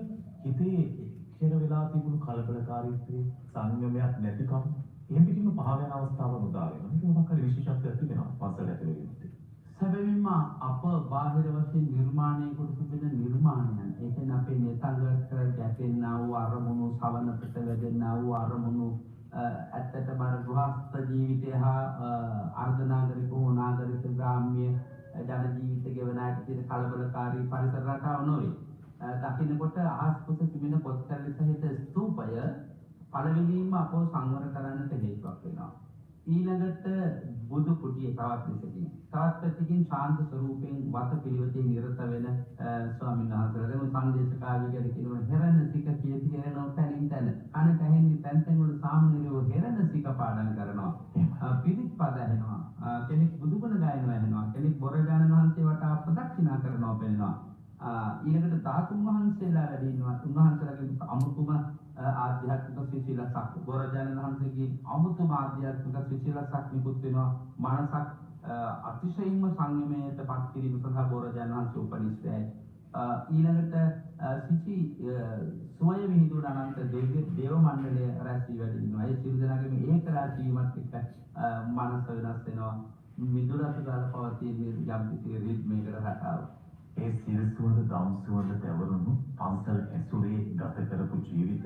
හිතේ එක්කෙන වෙලා තිබුණු කලබලකාරීත්වය, සංයමයක් නැතිකම එහෙම පිටින්ම පහ වෙන අවස්ථාවක් උදා වෙනවා. මේක මොකක් හරි විශේෂත්වයක් තිබෙනවා පන්සල ඇතුළේ වෙනකොට.
සැබවින්ම අප බාහිර වශයෙන් නිර්මාණය කොට තිබෙන නිර්මාණයන් ඒ කියන්නේ අපේ नेताගත ගැටෙන්නා වූ අරමුණු සවනකට වැදෙන්නා වූ අරමුණු ඇත්තටම ගෘහස්ත ජීවිතය හා අර්ධනාගරික හෝ නාගරික ග්‍රාම්‍ය ජන ජීවිත ගෙවන අයට තියෙන කලබලකාරී පරිසර රටාව නොවේ. දකින්නකොට අහස් කුස තිබෙන පොත්කරලි සහිත ස්තූපය පළවෙනිම අපව සංවර කරන්නට හේතුවක් වෙනවා. ඊළඟට බුදු කුටියේ තවත් දෙකකින් තවත් පැත්තකින් ශාන්ත ස්වරූපයෙන් වත පිළිවෙතේ නිරත වෙන ස්වාමීන් වහන්සේලා සංදේශකාරී ගැන කියනවා හෙරණසික කීති හෙරණෝ තැනින් තැන අන කැහෙන්නේ තැන් තැන් වල සාමනීරව හෙරණසික පාඩම් කරනවා පිරිත් පද ඇහෙනවා කෙනෙක් බුදුගුණ ගායනවා ඇහෙනවා කෙනෙක් බොරජානන් වහන්සේ වටා ප්‍රදක්ෂිනා කරනවා පෙන්නනවා ඊළඟට ධාතුන් වහන්සේලා වැඩි ඉන්නවා උන්වහන්සේලාගේ අමුතුම ආධ්‍යාත්මික සිසිලසක් බොරජානන් වහන්සේගේ අමුතුම ආධ්‍යාත්මික සිසිලසක් නිකුත් වෙනවා මනසක් අතිශයින්ම සංයමයට පත් කිරීම සඳහා බොරජානන් වහන්සේ උපනිෂ්ඨයි ඊළඟට සිසි සෝය විහිදුන අනන්ත දේව මණ්ඩලය රැස්වී වැඩ ඉන්නවා ඒ සියලු දෙනාගේම ඒක රාජීවමත් එක්ක මනස වෙනස් වෙනවා මිදුලට දාලා පවතින යම් කිසි රිද්මයකට රටාව
ඒ සිල් සුවඳ දම් සුවඳ තැවරුණු පන්සල් ඇසුරේ ගත කරපු ජීවිත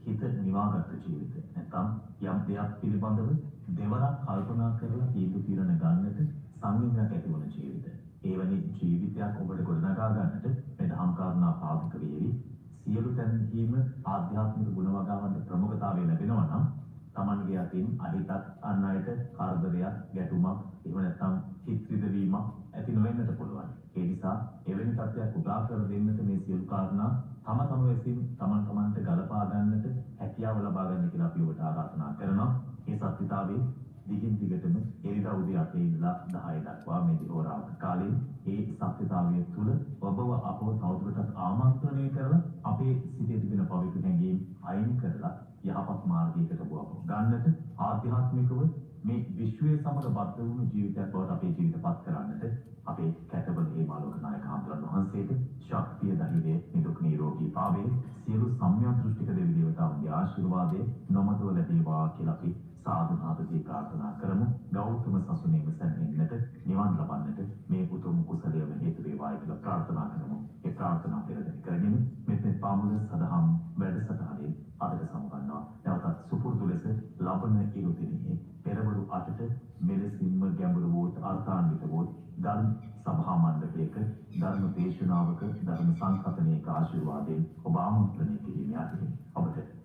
හිත නිවාගත් ජීවිත නැත්නම් යම් දෙයක් පිළිබඳව දෙවරක් කල්පනා කරලා තීරණ ගන්නට සංයමයක් ඇති වන ජීවිත. එවැනි ජීවිතයක් ඔබට ගොඩනගා ගන්නට මේ දහම් කාරණා පාදක වේවි. සියලු තැන්හිම ආධ්‍යාත්මික ගුණ වගාවන්ට ප්‍රමුඛතාවය ලැබෙනවා නම් Tamanගේ අතින් අහිතක් අන් අයට කාර්යයක් ගැටුමක් එහෙම නැත්නම් හිත රිදවීමක් ඇති නොවෙන්නට පුළුවන්. ඒ නිසා එවැනි තත්ත්වයක් උදා කර දෙන්නට මේ සියලු කාරණා තම තමගේ විසින් තමන්ට ගලපා ගන්නට හැකියාව ලබා ගන්න කියලා අපි ඔබට ආරාධනා කරනවා. මේ සත්‍යතාවේ දිගින් දිගටම එරිදා උදේ 8 ඉඳලා 10 දක්වා මේ දිහෝරාවක කාලේ ඒ සත්‍යතාවය තුළ ඔබව අපව තවදුරටත් ආමන්ත්‍රණය කරලා අපේ සිතේ තිබෙන පවිත්‍ර හැඟීම් අයින් කරලා යහපත් මාර්ගයකට ඔබව ගන්නට ආධ්‍යාත්මිකව මේ විශ්වයේ සමග බද්ධ වුණු ජීවිතයක් බවට අපේ ජීවිතපත් කරන්නට අපේ කැටබල හේමාලෝක නායක හඳුරන වහන්සේට ශක්තිය ධෛර්යය නිදුක් නිරෝගී භාවයේ සියලු සම්‍යක් දෘෂ්ටික දෙවි දේවතාවුන්ගේ ආශිර්වාදයේ නොමදව ලැබේවා කියලා අපි සාදුනාදදී ප්‍රාර්ථනා කරමු. ගෞතම සසුනේම සැනසෙන්නට නිවන් ලබන්නට මේ උතුම් කුසලයම හේතු වේවායි කියලා ප්‍රාර්ථනා කරමු. ඒ ප්‍රාර්ථනා පෙරදරි කරගෙන මෙතෙන් පාමුල සදහම් වැඩසටහනේ අදට සමගන්නවා. නැවතත් සුපුරුදු ලෙස ලබන ඉරු දිනේ පෙරවරු 8ට මෙලෙසින්ම ගැඹුරු වූත් අර්ථාන්විත වූත් ධර්ම සභා මණ්ඩපයක ධර්ම දේශනාවක ධර්ම සංකථනයක ආශිර්වාදයෙන් ඔබ ආමන්ත්‍රණය කිරීමේ අධිකරණය ඔබට